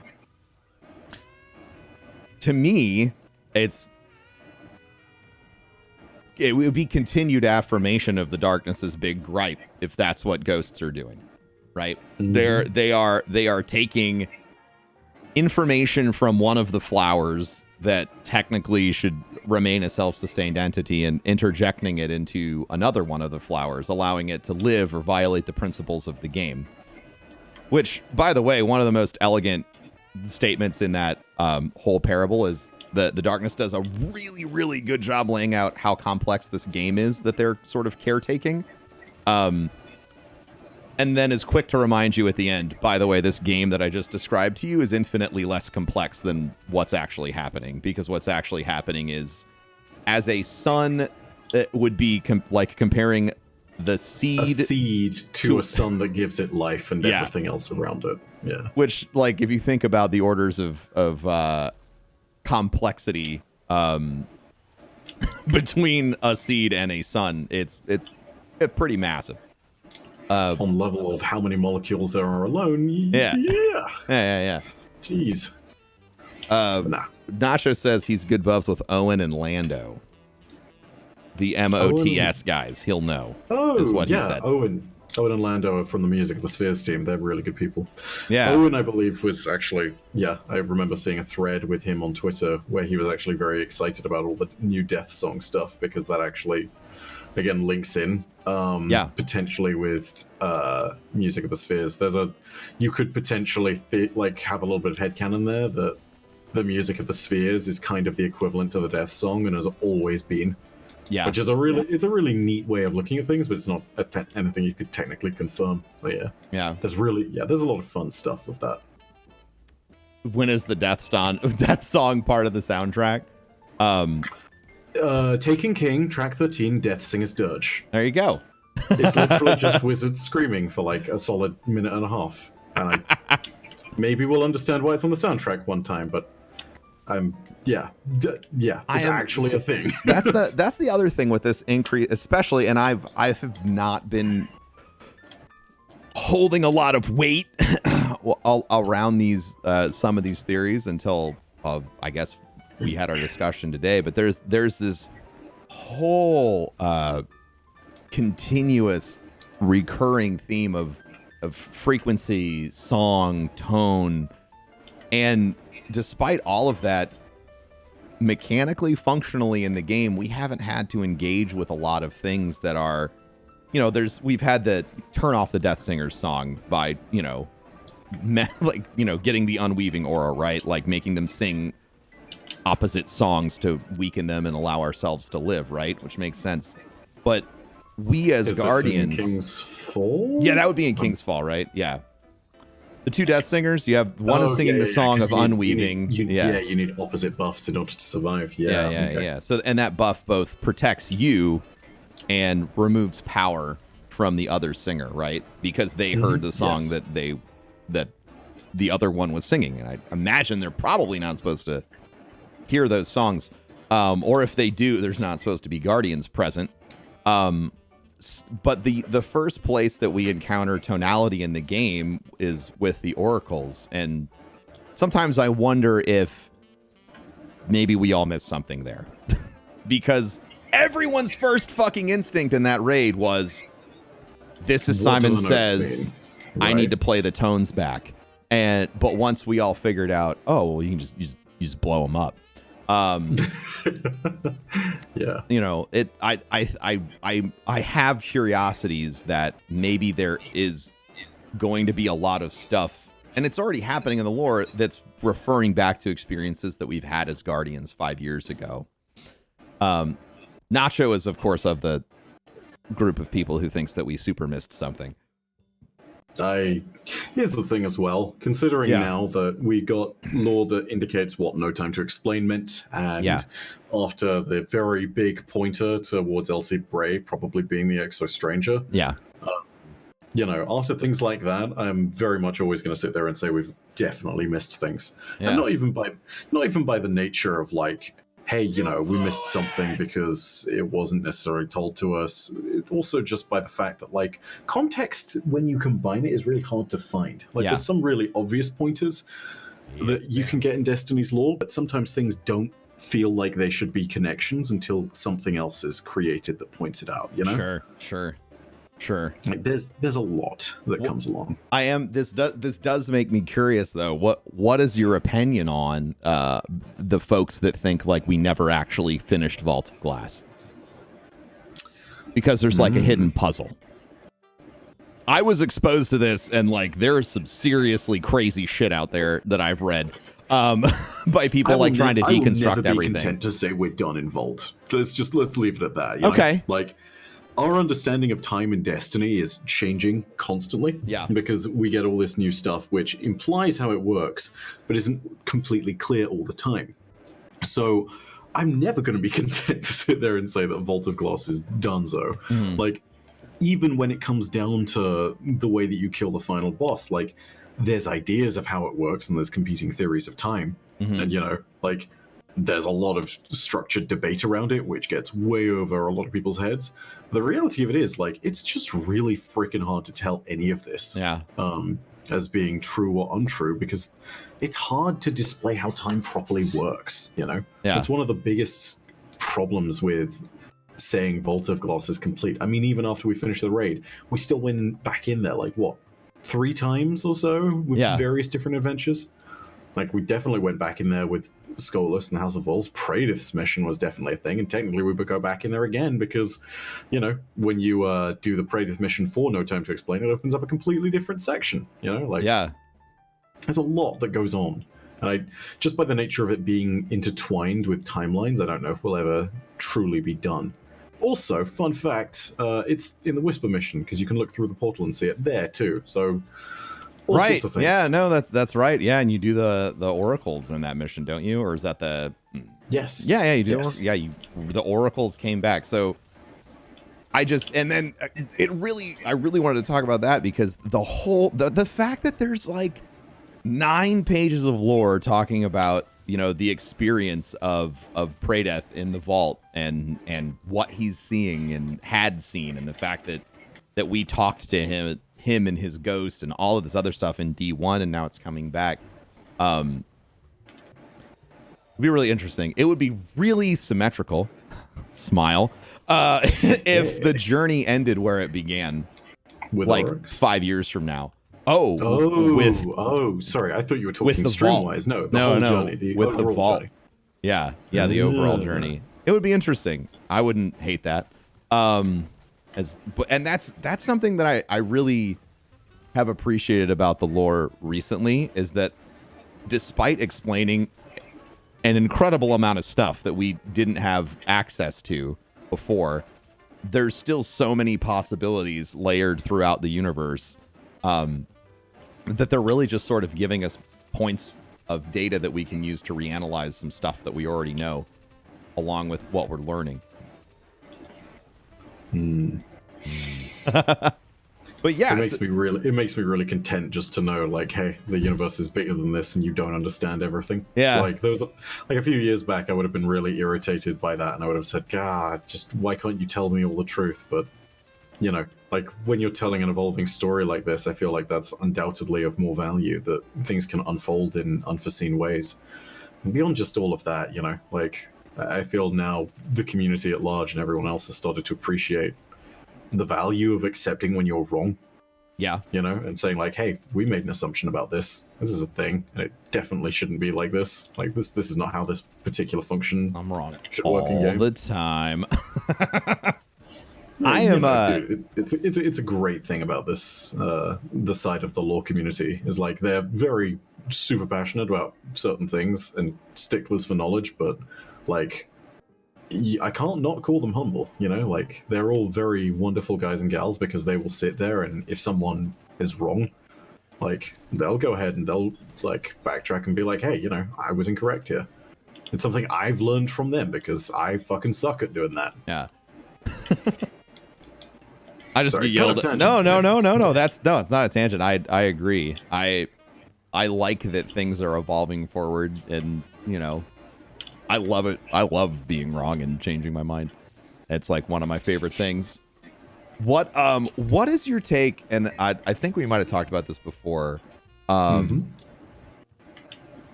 to me, it would be continued affirmation of the darkness's big gripe if that's what ghosts are doing, right? Mm-hmm. They are taking information from one of the flowers that technically should remain a self-sustained entity and interjecting it into another one of the flowers, allowing it to live or violate the principles of the game. Which, by the way, one of the most elegant statements in that whole parable is the darkness does a really, really good job laying out how complex this game is that they're sort of caretaking. And then is quick to remind you at the end, by the way, this game that I just described to you is infinitely less complex than what's actually happening, because what's actually happening is, as a sun, it would be like comparing the seed to a sun that gives it life and everything else around it. Yeah. Which, like, if you think about the orders of complexity between a seed and a sun, it's pretty massive. On level of how many molecules there are alone. Yeah. Jeez. Nacho says he's good buffs with Owen and Lando. The MOTS guys, he'll know. Is what he said. Owen and Lando are from the Music of the Spheres team. They're really good people. Yeah. Owen, I believe, was actually, I remember seeing a thread with him on Twitter where he was actually very excited about all the new Death Song stuff, because that actually, again, links in potentially with Music of the Spheres. You could potentially have a little bit of headcanon there that the Music of the Spheres is kind of the equivalent to the Death Song and has always been. Yeah, which is a really neat way of looking at things, but it's not anything you could technically confirm. So there's a lot of fun stuff with that. When is the Death Song part of the soundtrack? Taken King, track 13, Death Singer's Dirge. There you go. It's literally just wizards screaming for like a solid minute and a half, and maybe we'll understand why it's on the soundtrack one time. But it's actually a thing. That's the other thing with this increase, especially, and I have not been holding a lot of weight around these some of these theories until I guess we had our discussion today. But there's this whole continuous recurring theme of frequency, song, tone, and despite all of that, mechanically, functionally in the game, we haven't had to engage with a lot of things that are, we've had the turn off the Death Singers song by, getting the unweaving aura, right? Like making them sing opposite songs to weaken them and allow ourselves to live, right? Which makes sense. But we as Guardians... Is this in King's Fall? Yeah, that would be in King's Fall, right? Yeah. The two Death Singers, you have one is singing the song of unweaving. You need opposite buffs in order to survive. Yeah. So, and that buff both protects you and removes power from the other singer, right? Because they heard the song that the other one was singing, and I imagine they're probably not supposed to hear those songs. Or if they do, there's not supposed to be guardians present. But the first place that we encounter tonality in the game is with the oracles. And sometimes I wonder if maybe we all missed something there. Because everyone's first fucking instinct in that raid was, this is Simon Says, I need to play the tones back. But once we all figured out, oh, well, you can just blow them up. Yeah. You know, I have curiosities that maybe there is going to be a lot of stuff, and it's already happening in the lore, that's referring back to experiences that we've had as Guardians 5 years ago. Nacho is, of course, of the group of people who thinks that we super missed something. Here's the thing as well, considering now that we got lore that indicates what No Time to Explain meant, and after the very big pointer towards Elsie Bray probably being the Exo Stranger, you know, after things like that, I'm very much always going to sit there and say we've definitely missed things, and not even by the nature of like, hey, you know, we missed something because it wasn't necessarily told to us. Also just by the fact that, like, context, when you combine it, is really hard to find. Like, there's some really obvious pointers that you can get in Destiny's lore, but sometimes things don't feel like they should be connections until something else is created that points it out, you know? Sure. Like, there's a lot that comes along. This does make me curious though. What is your opinion on the folks that think like we never actually finished Vault of Glass? Because there's like a hidden puzzle. I was exposed to this, and like there is some seriously crazy shit out there that I've read by people like trying to deconstruct I will never everything. be content to say we're done in Vault. Let's leave it at that. Okay. Know? Like, our understanding of time and destiny is changing constantly. Yeah. Because we get all this new stuff which implies how it works, but isn't completely clear all the time. So I'm never going to be content to sit there and say that Vault of Glass is donezo. Like, even when it comes down to the way that you kill the final boss, like, there's ideas of how it works and there's competing theories of time. And, you know, like, there's a lot of structured debate around it, which gets way over a lot of people's heads. The reality of it is, like, it's just really freaking hard to tell any of this as being true or untrue, because it's hard to display how time properly works, you know? It's one of the biggest problems with saying Vault of Glass is complete. I mean, even after we finished the raid, we still went back in there, like, what, 3 times or so with various different adventures? Like, we definitely went back in there with Skolas and House of Wolves. Praedyth's mission was definitely a thing, and technically we would go back in there again because, you know, when you do the Praedyth mission for No Time to Explain, it opens up a completely different section, you know? Like, there's a lot that goes on. And just by the nature of it being intertwined with timelines, I don't know if we'll ever truly be done. Also, fun fact, it's in the Whisper mission, because you can look through the portal and see it there too, so... Right. Yeah, no, that's right. Yeah, and you do the oracles in that mission, don't you? Or is that the Yes. Yeah, you do. Yes. The oracles came back. So I really wanted to talk about that, because the fact that there's like 9 pages of lore talking about, you know, the experience of Praedyth in the vault and what he's seeing and had seen, and the fact that we talked to him and his ghost and all of this other stuff in D1, and now it's coming back. It'd be really interesting. It would be really symmetrical, smile, if the journey ended where it began, with like orcs? 5 years from now. Sorry, I thought you were talking streamwise. No, the whole journey, with the vault. Journey. The overall journey. It would be interesting. I wouldn't hate that. And that's something that I really have appreciated about the lore recently, is that despite explaining an incredible amount of stuff that we didn't have access to before, there's still so many possibilities layered throughout the universe that they're really just sort of giving us points of data that we can use to reanalyze some stuff that we already know, along with what we're learning. But yeah, it makes me really content just to know, like, hey, the universe is bigger than this, and you don't understand everything. Yeah. Like there was like a few years back, I would have been really irritated by that, and I would have said, God, just why can't you tell me all the truth? But you know, like when you're telling an evolving story like this, I feel like that's undoubtedly of more value, that things can unfold in unforeseen ways. And beyond just all of that, you know, like I feel now the community at large and everyone else has started to appreciate the value of accepting when you're wrong. Yeah. You know, and saying like, hey, we made an assumption about this. This is a thing, and it definitely shouldn't be like this. Like this is not how this particular function I'm wrong should work in game. all the time. No, I you am. know, dude, it's a great thing about this. The side of the lore community is like they're very super passionate about certain things and sticklers for knowledge, but like I can't not call them humble. You know, like they're all very wonderful guys and gals because they will sit there, and if someone is wrong, like they'll go ahead and they'll like backtrack and be like, hey, you know, I was incorrect here. It's something I've learned from them because I fucking suck at doing that. Yeah. I just Sorry, get yelled kind at. of tangent. No. It's not a tangent. I agree. I like that things are evolving forward, and you know, I love it. I love being wrong and changing my mind. It's like one of my favorite things. What is your take? And I think we might have talked about this before. But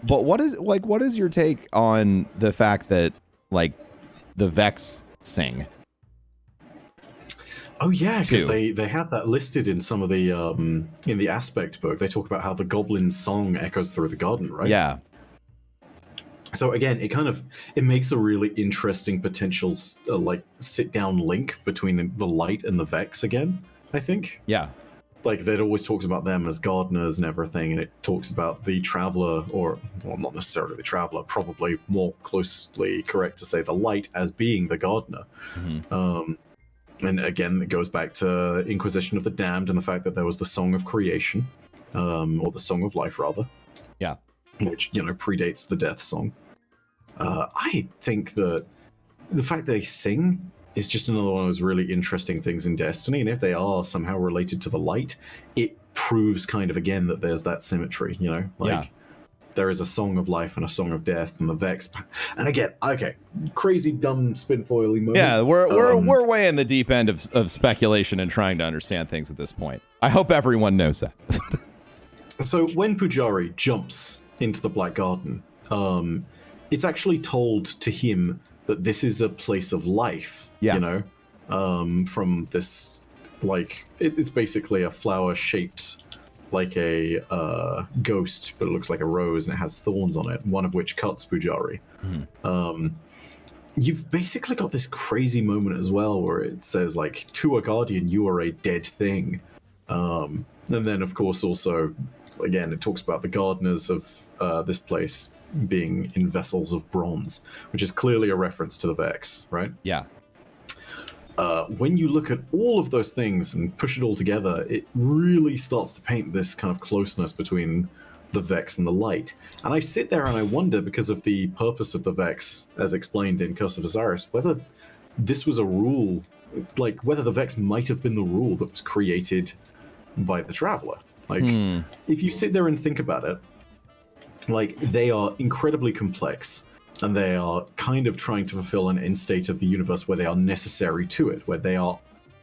what is your take on the fact that like the Vex sing? Oh yeah, because Two. they have that listed in some of the in the aspect book. They talk about how the goblin's song echoes through the garden, right? Yeah. So again, it makes a really interesting potential like sit down link between the light and the Vex again. I think. Yeah. Like that always talks about them as gardeners and everything, and it talks about the traveler, or well, not necessarily the traveler, probably more closely correct to say the light as being the gardener. Mm-hmm. And again, it goes back to Inquisition of the Damned and the fact that there was the Song of Creation, or the Song of Life, rather. Yeah. Which, you know, predates the Death Song. I think that the fact they sing is just another one of those really interesting things in Destiny, and if they are somehow related to the light, it proves kind of, again, that there's that symmetry, you know? Like, Yeah. there is a song of life and a song of death, and the Vex. And again, okay, crazy, dumb, spinfoily moment. Yeah, we're way in the deep end of speculation and trying to understand things at this point. I hope everyone knows that. So when Pujari jumps into the Black Garden, it's actually told to him that this is a place of life. Yeah. You know, from this, like, it's basically a flower shaped like a ghost, but it looks like a rose and it has thorns on it, one of which cuts Pujari. You've basically got this crazy moment as well where it says, like, to a guardian, you are a dead thing. And then, of course, also, again, it talks about the gardeners of this place being in vessels of bronze, which is clearly a reference to the Vex, right? Yeah. When you look at all of those things and push it all together, it really starts to paint this kind of closeness between the Vex and the light. And I sit there and I wonder, because of the purpose of the Vex, as explained in Curse of Osiris, whether this was a rule, like whether the Vex might have been the rule that was created by the Traveler. Like, if you sit there and think about it, like, they are incredibly complex, and they are kind of trying to fulfill an end state of the universe where they are necessary to it, where they are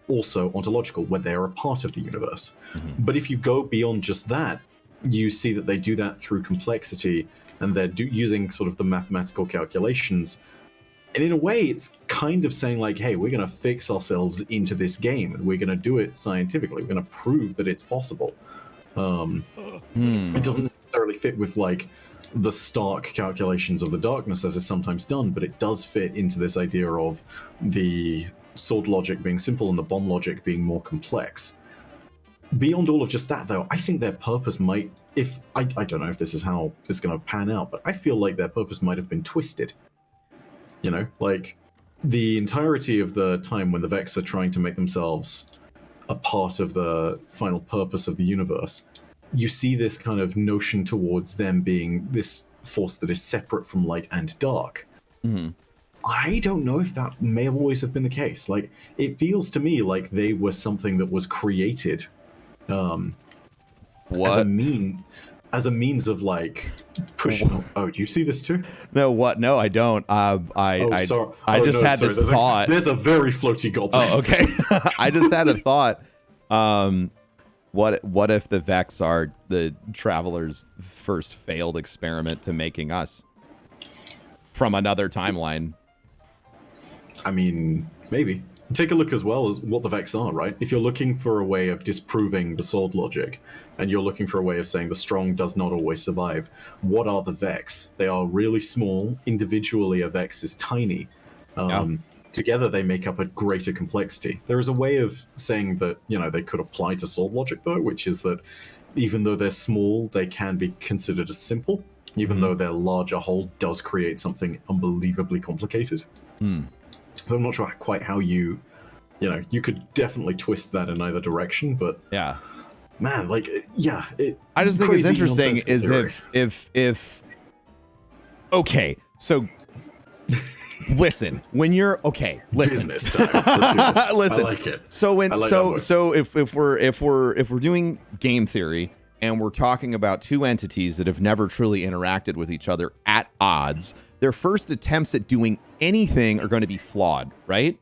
also ontological, where they are a part of the universe. But if you go beyond just that, you see that they do that through complexity, and they're using sort of the mathematical calculations. And in a way, it's kind of saying, like, hey, we're going to fix ourselves into this game, and we're going to do it scientifically. We're going to prove that it's possible. It doesn't necessarily fit with, like, the stark calculations of the darkness as is sometimes done, but it does fit into this idea of the sword logic being simple and the bomb logic being more complex. Beyond all of just that, though, I think their purpose might, if I don't know if this is how it's going to pan out, but I feel like their purpose might have been twisted. You know, like, the entirety of the time when the Vex are trying to make themselves a part of the final purpose of the universe, you see this kind of notion towards them being this force that is separate from light and dark. I don't know if that may have always have been the case. Like, it feels to me like they were something that was created as a means of like pushing. Oh, do you see this too? No, what? No, I don't. I just had this thought. There's a very floaty goblin. Oh, okay. I just had a thought. What if the Vex are the Traveler's first failed experiment to making us from another timeline? I mean, maybe. Take a look as well as what the Vex are, right? If you're looking for a way of disproving the sword logic, and you're looking for a way of saying the strong does not always survive, what are the Vex? They are really small. Individually, a Vex is tiny. Together, they make up a greater complexity. There is a way of saying that, they could apply to sword logic, though, which is that even though they're small, they can be considered as simple, even though their larger whole does create something unbelievably complicated. So I'm not sure quite how you could definitely twist that in either direction, but yeah, man, like, yeah. I just think it's interesting is if okay, so listen, when you're okay, listen, business time. Let's do this. Listen, I like it. So when I like so if we're doing game theory and we're talking about two entities that have never truly interacted with each other at odds, their first attempts at doing anything are going to be flawed, right?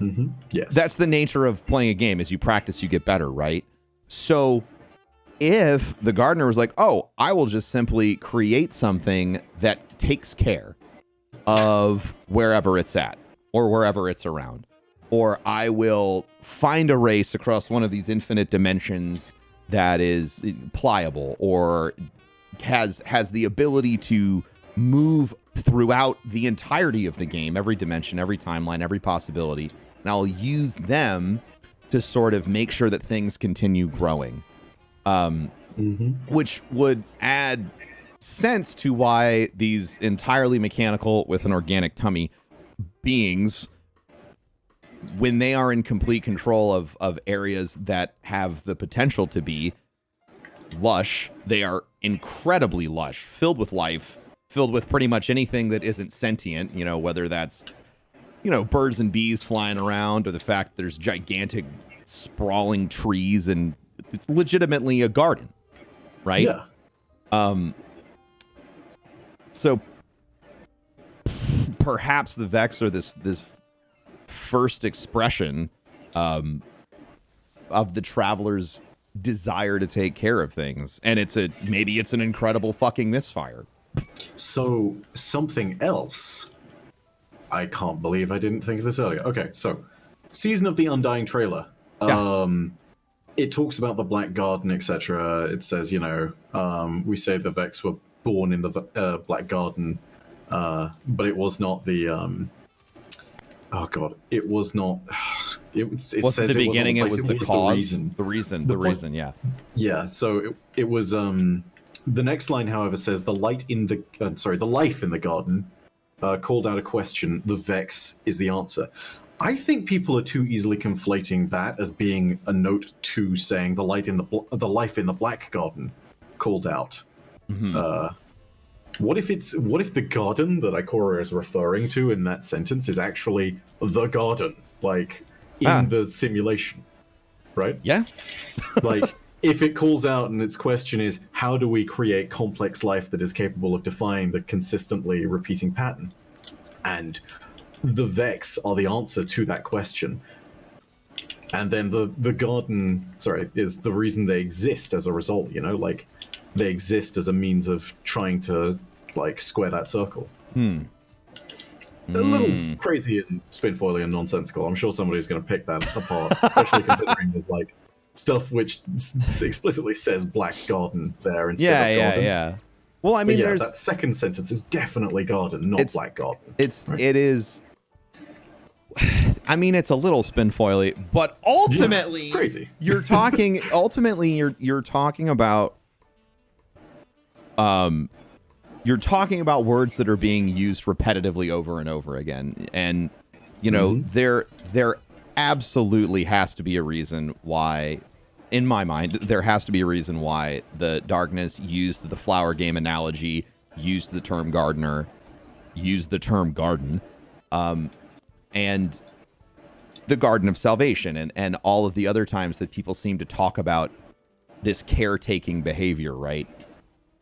Mm-hmm. Yes. That's the nature of playing a game. As you practice, you get better, right? So if the gardener was like, oh, I will just simply create something that takes care of wherever it's at or wherever it's around, or I will find a race across one of these infinite dimensions that is pliable or has the ability to move throughout the entirety of the game, every dimension, every timeline, every possibility, and I'll use them to sort of make sure that things continue growing, which would add sense to why these entirely mechanical with an organic tummy beings, when they are in complete control of areas that have the potential to be lush, they are incredibly lush, filled with life, filled with pretty much anything that isn't sentient, whether that's, birds and bees flying around, or the fact there's gigantic sprawling trees, and it's legitimately a garden, right? Yeah. So perhaps the Vex are this first expression of the Traveler's desire to take care of things, and maybe it's an incredible fucking misfire. So something else. I can't believe I didn't think of this earlier. Okay, so Season of the Undying trailer. Yeah. It talks about the Black Garden, etc. It says, we say the Vex were born in the Black Garden, but it was not the. Oh god, it was not. It says at the beginning it was the cause, the reason. Yeah. Yeah. So it was. The next line, however, says the life in the garden called out a question. The Vex is the answer. I think people are too easily conflating that as being a note to saying the life in the Black Garden called out. Mm-hmm. What if the garden that Ikora is referring to in that sentence is actually the garden, like in the simulation, right? Yeah. Like, if it calls out and its question is, how do we create complex life that is capable of defying the consistently repeating pattern? And the Vex are the answer to that question. And then the garden, is the reason they exist as a result, like they exist as a means of trying to square that circle. A little crazy and spinfoily and nonsensical. I'm sure somebody's going to pick that apart, especially considering there's stuff which explicitly says Black Garden there instead of garden. Yeah. Well, I mean, there's that second sentence is definitely garden, not Black Garden. It is. I mean, it's a little spinfoily, but ultimately, it's crazy. You're talking about you're talking about words that are being used repetitively over and over again, and there absolutely has to be a reason why, in my mind, there has to be a reason why the Darkness used the flower game analogy, used the term gardener, used the term garden, and the Garden of Salvation, and all of the other times that people seem to talk about this caretaking behavior, right?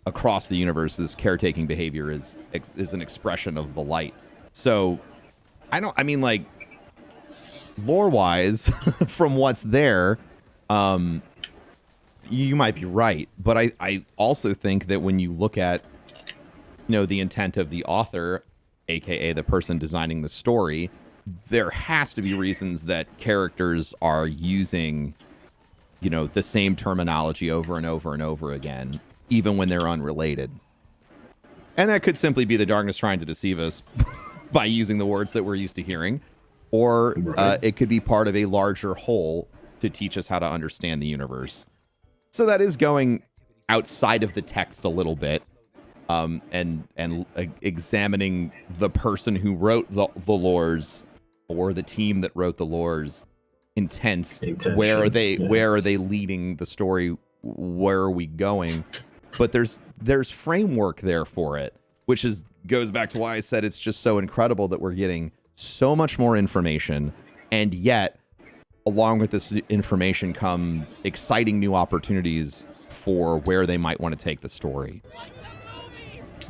Across the universe, this caretaking behavior is an expression of the light. So, lore-wise, from what's there, you might be right. But I also think that when you look at, the intent of the author, aka the person designing the story, there has to be reasons that characters are using, the same terminology over and over and over again, even when they're unrelated. And that could simply be the darkness trying to deceive us by using the words that we're used to hearing. Or it could be part of a larger whole to teach us how to understand the universe. So that is going outside of the text a little bit, and examining the person who wrote the lores, or the team that wrote the lores, intention. Where are they leading the story? Where are we going? But there's framework there for it, which goes back to why I said it's just so incredible that we're getting so much more information, and yet along with this information come exciting new opportunities for where they might want to take the story.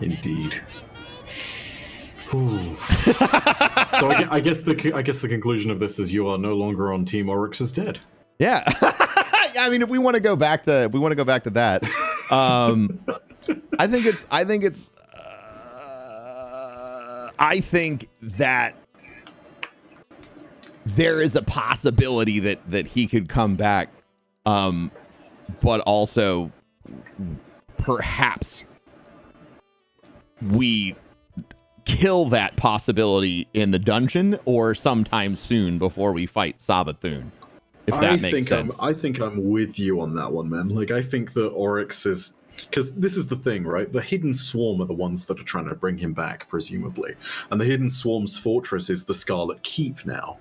Indeed. So I guess the conclusion of this is you are no longer on Team Oryx is dead. Yeah. I mean, if we want to go back to that, I think that there is a possibility that he could come back, but also perhaps we kill that possibility in the dungeon or sometime soon before we fight Savathun, if that makes sense. I think I'm with you on that one, man. Like, I think that Oryx is... Because this is the thing, right? The Hidden Swarm are the ones that are trying to bring him back, presumably. And the Hidden Swarm's fortress is the Scarlet Keep now.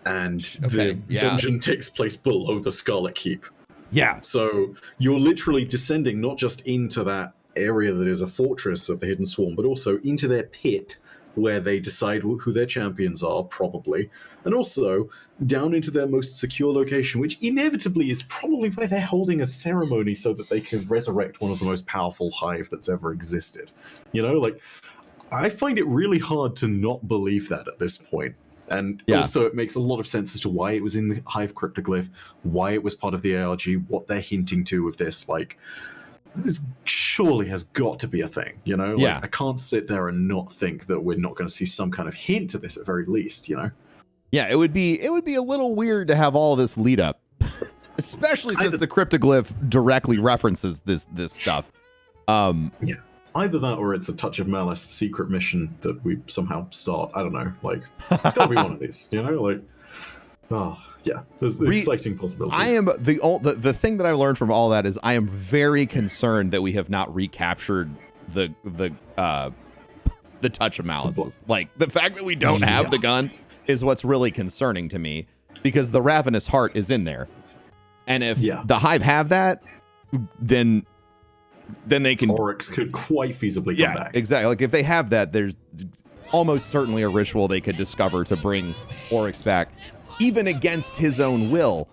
And the dungeon takes place below the Scarlet Keep. Yeah. So you're literally descending not just into that area that is a fortress of the Hidden Swarm, but also into their pit, where they decide who their champions are, probably, and also down into their most secure location, which inevitably is probably where they're holding a ceremony so that they can resurrect one of the most powerful Hive that's ever existed. I find it really hard to not believe that at this point. And also it makes a lot of sense as to why it was in the Hive cryptoglyph, why it was part of the ARG, what they're hinting to with this. This surely has got to be a thing, I can't sit there and not think that we're not going to see some kind of hint to this at very least, Yeah, it would be a little weird to have all of this lead up, especially since the cryptoglyph directly references this stuff. Yeah, either that or it's a Touch of Malice secret mission that we somehow start. I don't know. It's got to be one of these, Oh, yeah. There's exciting possibilities. I am the thing that I learned from all that is I am very concerned that we have not recaptured the Touch of Malice. The fact that we don't have the gun is what's really concerning to me, because the Ravenous Heart is in there. And if the Hive have that, then they can... Oryx could quite feasibly come back. Exactly. If they have that, there's almost certainly a ritual they could discover to bring Oryx back, even against his own will,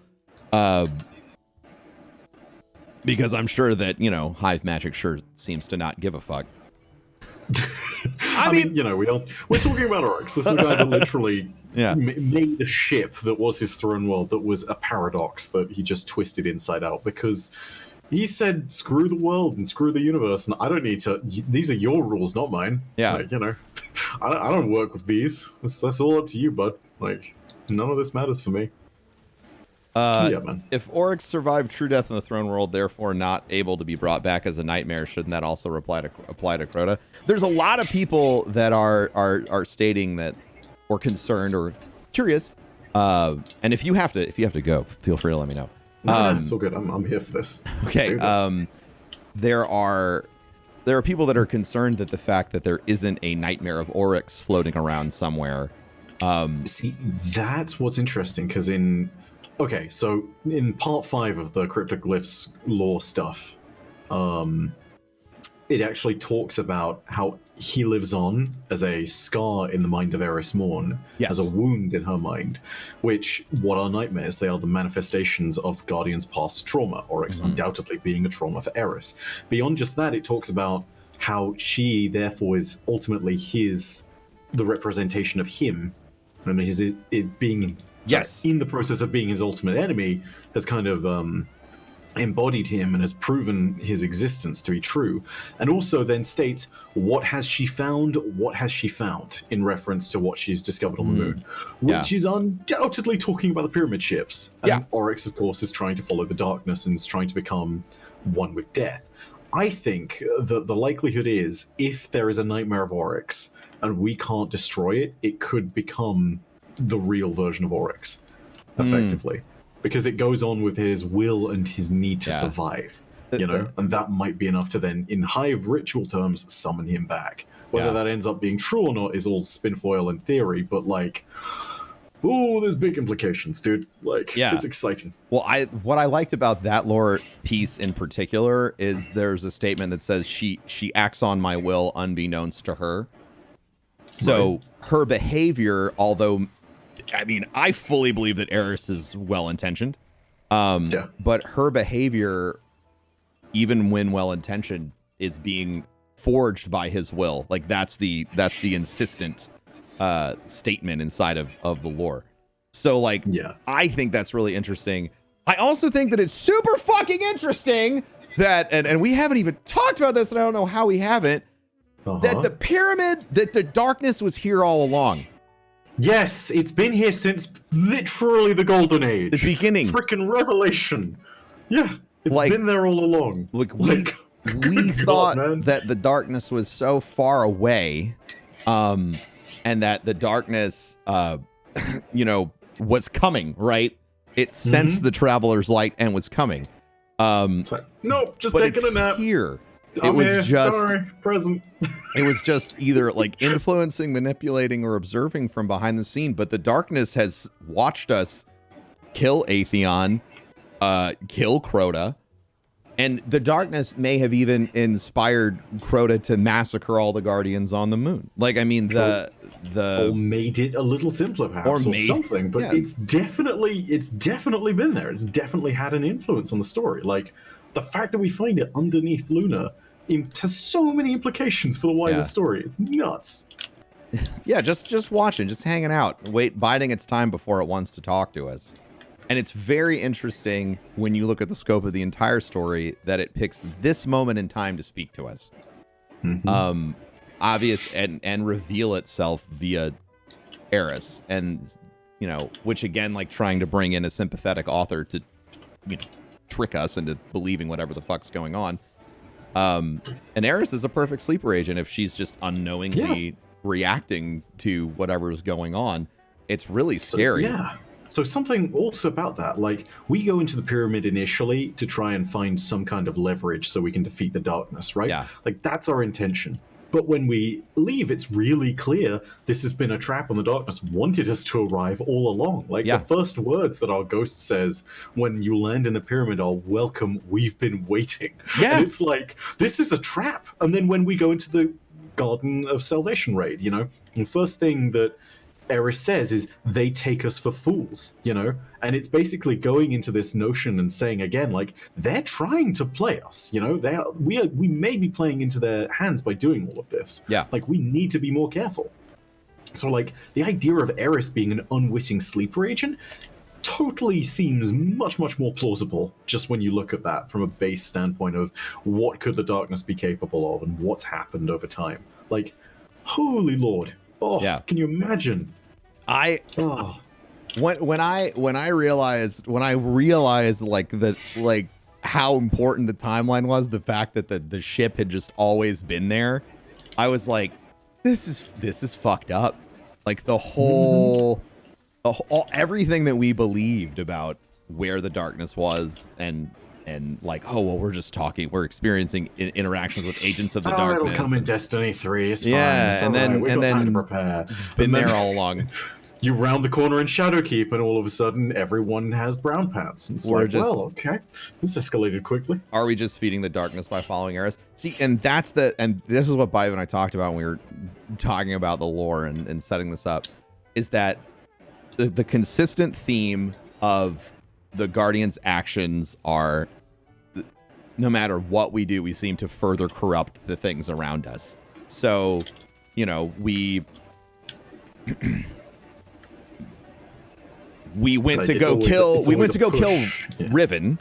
because I'm sure that, Hive magic sure seems to not give a fuck. I mean, we're talking about Oryx. This is a guy that literally made a ship that was his throne world that was a paradox that he just twisted inside out, because he said, screw the world and screw the universe, and I don't need to... These are your rules, not mine. Yeah. I don't work with these. That's all up to you, bud. None of this matters for me. Man. If Oryx survived true death in the throne world, therefore not able to be brought back as a nightmare, shouldn't that also apply to Crota? There's a lot of people that are stating that, or concerned or curious. And if you have to go, feel free to let me know. It's all good. I'm here for this. Okay. There are people that are concerned that the fact that there isn't a nightmare of Oryx floating around somewhere. See, that's what's interesting, because so in part 5 of the Cryptoglyphs lore stuff, it actually talks about how he lives on as a scar in the mind of Eris Morn, Yes. as a wound in her mind, which, what are nightmares? They are the manifestations of Guardian's past trauma, Oryx undoubtedly being a trauma for Eris. Beyond just that, it talks about how she, therefore, is ultimately the representation of him, and it being Yes. in the process of being his ultimate enemy, has kind of embodied him and has proven his existence to be true. And also then states, what has she found in reference to what she's discovered on the moon, which is undoubtedly talking about the pyramid ships. And Oryx, of course, is trying to follow the darkness and is trying to become one with death. I think that the likelihood is, if there is a nightmare of Oryx and we can't destroy it, it could become the real version of Oryx, effectively. Because it goes on with his will and his need to survive, and that might be enough to then, in Hive ritual terms, summon him back. Whether that ends up being true or not is all spinfoil in theory, but there's big implications, dude. It's exciting. Well, what I liked about that lore piece in particular is there's a statement that says she acts on my will unbeknownst to her. So her behavior, although, I mean, I fully believe that Eris is well-intentioned, but her behavior, even when well-intentioned, is being forged by his will. Like that's the insistent statement inside of the lore. So I think that's really interesting. I also think that it's super fucking interesting that, and we haven't even talked about this, and I don't know how we haven't, that the pyramid, that the darkness was here all along. Yes, it's been here since literally the Golden Age. The beginning. Freaking Revelation. Yeah, it's been there all along. We thought that the darkness was so far away, and that the darkness, was coming, right? It sensed the traveler's light and was coming. Nope, just but taking a nap. Here. It was just either influencing, manipulating, or observing from behind the scene. But the darkness has watched us kill Atheon, kill Crota, and the darkness may have even inspired Crota to massacre all the Guardians on the moon. Or made it a little simpler, perhaps, or something. But it's definitely been there. It's definitely had an influence on the story. The fact that we find it underneath Luna has so many implications for the wider story. It's nuts. Yeah, just watching, just hanging out, biding its time before it wants to talk to us. And it's very interesting when you look at the scope of the entire story that it picks this moment in time to speak to us. Obvious and reveal itself via Eris, and which again, trying to bring in a sympathetic author to trick us into believing whatever the fuck's going on. And Eris is a perfect sleeper agent if she's just unknowingly reacting to whatever is going on. It's really scary. So something also about that, we go into the pyramid initially to try and find some kind of leverage so we can defeat the darkness, right? Yeah. That's our intention. But when we leave, it's really clear this has been a trap and the darkness wanted us to arrive all along. The first words that our ghost says when you land in the pyramid are, "Welcome, we've been waiting." Yeah. And it's this is a trap. And then when we go into the Garden of Salvation raid, the first thing that Eris says is, they take us for fools, and it's basically going into this notion and saying again, they're trying to play us, we may be playing into their hands by doing all of this. We need to be more careful. So the idea of Eris being an unwitting sleeper agent totally seems much more plausible just when you look at that from a base standpoint of what could the darkness be capable of and what's happened over time. Holy Lord. Can you imagine? When I realized how important the timeline was, the fact that the ship had just always been there, I was like, this is fucked up. The whole everything that we believed about where the darkness was and we're experiencing interactions with agents of the darkness. It'll come in Destiny 3. It's fine. Yeah, it's and then we've got time to prepare. Been there all along. you round the corner in Shadowkeep, and all of a sudden, everyone has brown pants. And it's We're like, just- well, okay, this escalated quickly. Are we just feeding the darkness by following Eris? See, and this is what Bive and I talked about when we were talking about the lore and setting this up, is that the consistent theme of the Guardians' actions are, no matter what we do, we seem to further corrupt the things around us. So, you know, we went to go kill Yeah. Riven,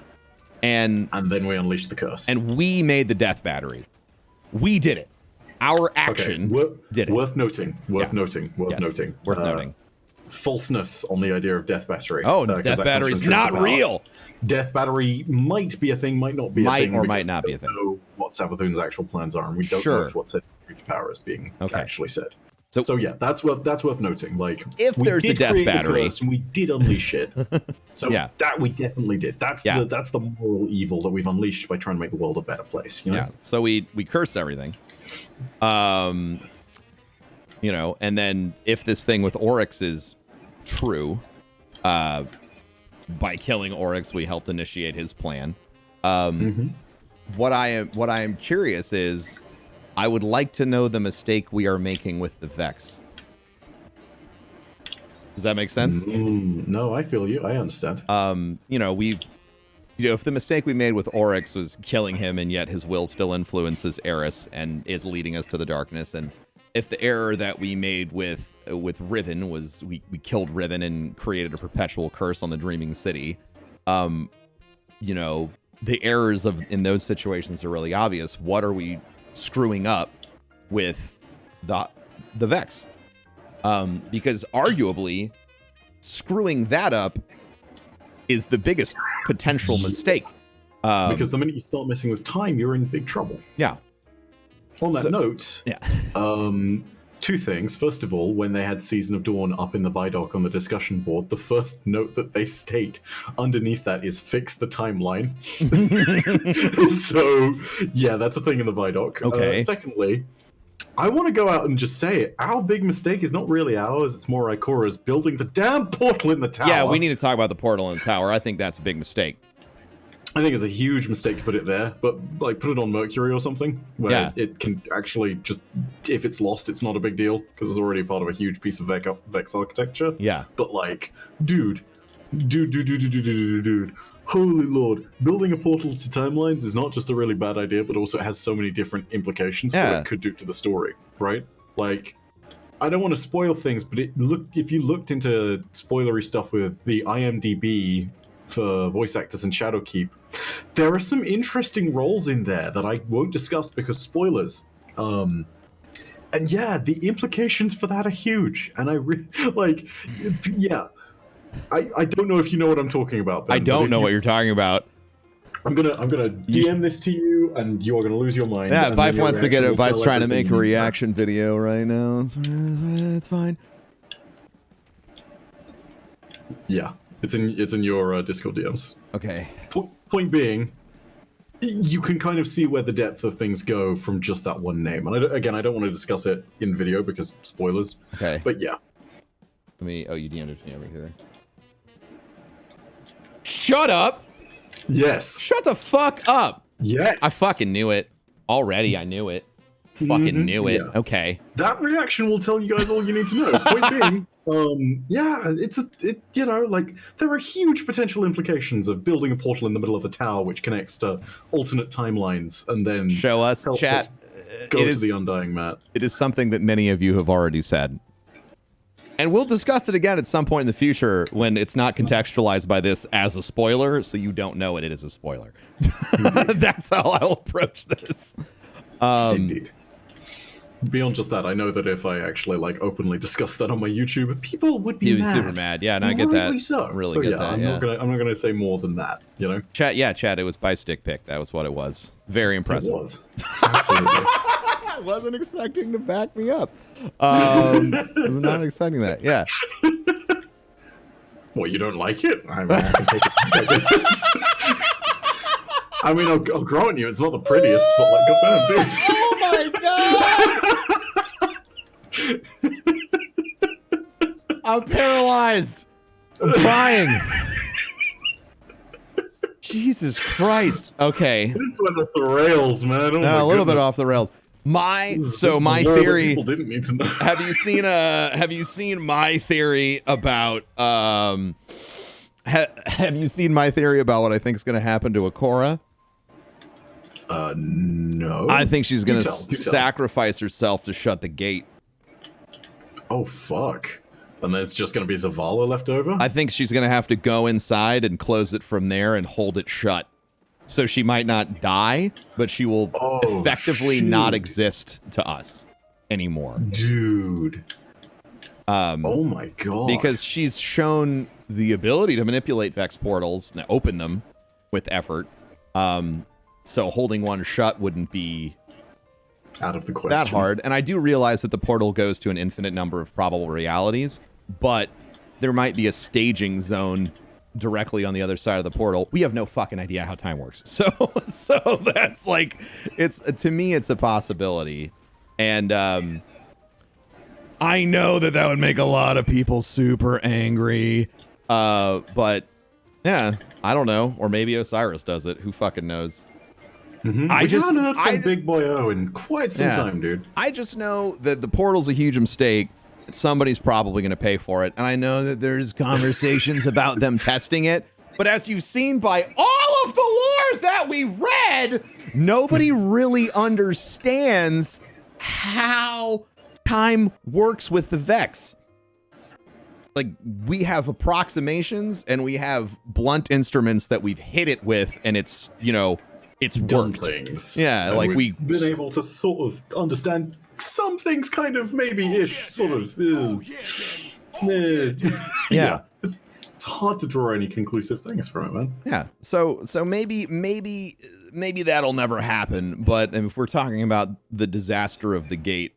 and then we unleashed the curse. and we made the death battery. We did it. Our action did it. Worth noting. Worth noting. Worth noting. Falseness on the idea of death battery. Oh, 'cause death that battery's comes from Truth not of Power. real. Death battery might be a thing, might not be a thing. Might or because might not we be a don't thing. know what Savathun's actual plans are, and we don't know if what's said in Truth of Power is being actually said. So yeah, that's worth noting. Like, If we there's a did death create the battery- curse and we did unleash it. So Yeah. that we definitely did. That's the moral evil that we've unleashed by trying to make the world a better place. You know? Yeah. So we curse everything. You know, and then if this thing with Oryx is true, by killing Oryx, we helped initiate his plan. What I am curious is, I would like to know the mistake we are making with the Vex. Does that make sense? No, I feel you. I understand. You know, if the mistake we made with Oryx was killing him, and yet his will still influences Eris and is leading us to the darkness, and if the error that we made with Riven was we killed Riven and created a perpetual curse on the Dreaming City, you know, the errors in those situations are really obvious. What are we screwing up with the Vex? Because arguably screwing that up is the biggest potential mistake. Because the minute you start messing with time, you're in big trouble. Yeah. On that note, Yeah. two things. First of all, when they had Season of Dawn up in the Vidoc on the discussion board, the first note that they state underneath that is fix the timeline. So, yeah, that's a thing in the Vidoc. Okay. Secondly, I want to go out and just say it. Our big mistake is not really ours, it's more Ikora's building the damn portal in the tower. Yeah, we need to talk about the portal in the tower. I think that's a big mistake. I think it's a huge mistake to put it there, but like put it on Mercury or something, where it can actually just, if it's lost, it's not a big deal because it's already part of a huge piece of Vex architecture. Yeah. But like, dude, holy lord, building a portal to timelines is not just a really bad idea, but also it has so many different implications for what it could do to the story, right? Like, I don't want to spoil things, but if you looked into spoilery stuff with the IMDb for voice actors in Shadowkeep, there are some interesting roles in there that I won't discuss because spoilers. And yeah, the implications for that are huge. And I don't know if you know what I'm talking about, Ben, I don't know what you're talking about. I'm gonna DM this to you, and you are gonna lose your mind. Yeah, and then Bife your wants to get reaction it. will Bife's tell trying to everything make a you need to know. reaction video right now. It's fine. Yeah, it's in your Discord DMs. Okay. Point being, you can kind of see where the depth of things go from just that one name. And I don't want to discuss it in video because spoilers. Okay. But yeah. Let me. Oh, you DM'd it to me over here. Shut up! Yes. Shut the fuck up! Yes. I fucking knew it. Already, I knew it. Fucking knew it. Yeah. Okay. That reaction will tell you guys all you need to know. Point being, yeah, you know, like, there are huge potential implications of building a portal in the middle of a tower which connects to alternate timelines and then Show us, helps chat. us go to the Undying Mat. It is something that many of you have already said. And we'll discuss it again at some point in the future when it's not contextualized by this as a spoiler, so you don't know it is a spoiler. That's how I'll approach this. Indeed. Beyond just that, I know that if I actually like openly discuss that on my YouTube, people would be mad. Super mad. Yeah, and I get that. So. Really so, get yeah, that. I'm Yeah. not gonna say more than that. You know. Chat. It was by stick pick. That was what it was. Very impressive. It was. Absolutely. I wasn't expecting to back me up. Was not expecting that. Yeah. Well, you don't like it? I mean, I can take it. I mean, I'll grant you, it's not the prettiest, but like, goddamn, dude. Oh my god! I'm paralyzed. I'm crying. Jesus Christ. Okay. This went off the rails, man. Oh my A little bit goodness. off the rails. My This is more that theory. people didn't need to know. Have you seen my theory about have you seen my theory about what I think is going to happen to Akora? No. I think she's going to Do tell. sacrifice herself to shut the gate. Oh, fuck. And then it's just going to be Zavala left over? I think she's going to have to go inside and close it from there and hold it shut. So she might not die, but she will effectively not exist to us anymore. Dude. Oh my god. Because she's shown the ability to manipulate Vex portals and open them with effort. So holding one shut wouldn't be out of the question. that hard. And I do realize that the portal goes to an infinite number of probable realities, but there might be a staging zone directly on the other side of the portal. We have no fucking idea how time works. So that's like, to me, it's a possibility. And I know that would make a lot of people super angry. But yeah, I don't know. Or maybe Osiris does it. Who fucking knows? Mm-hmm. I haven't heard from Big Boy O in quite some time, dude. I just know that the portal's a huge mistake. Somebody's probably going to pay for it. And I know that there's conversations about them testing it. But as you've seen by all of the lore that we read, nobody really understands how time works with the Vex. Like, we have approximations and we have blunt instruments that we've hit it with, and it's, it's done worked. things. Yeah, and like we've been able to sort of understand some things, kind of maybe-ish, sort of. Yeah. It's hard to draw any conclusive things from it, man. Yeah. So maybe that'll never happen. But if we're talking about the disaster of the gate,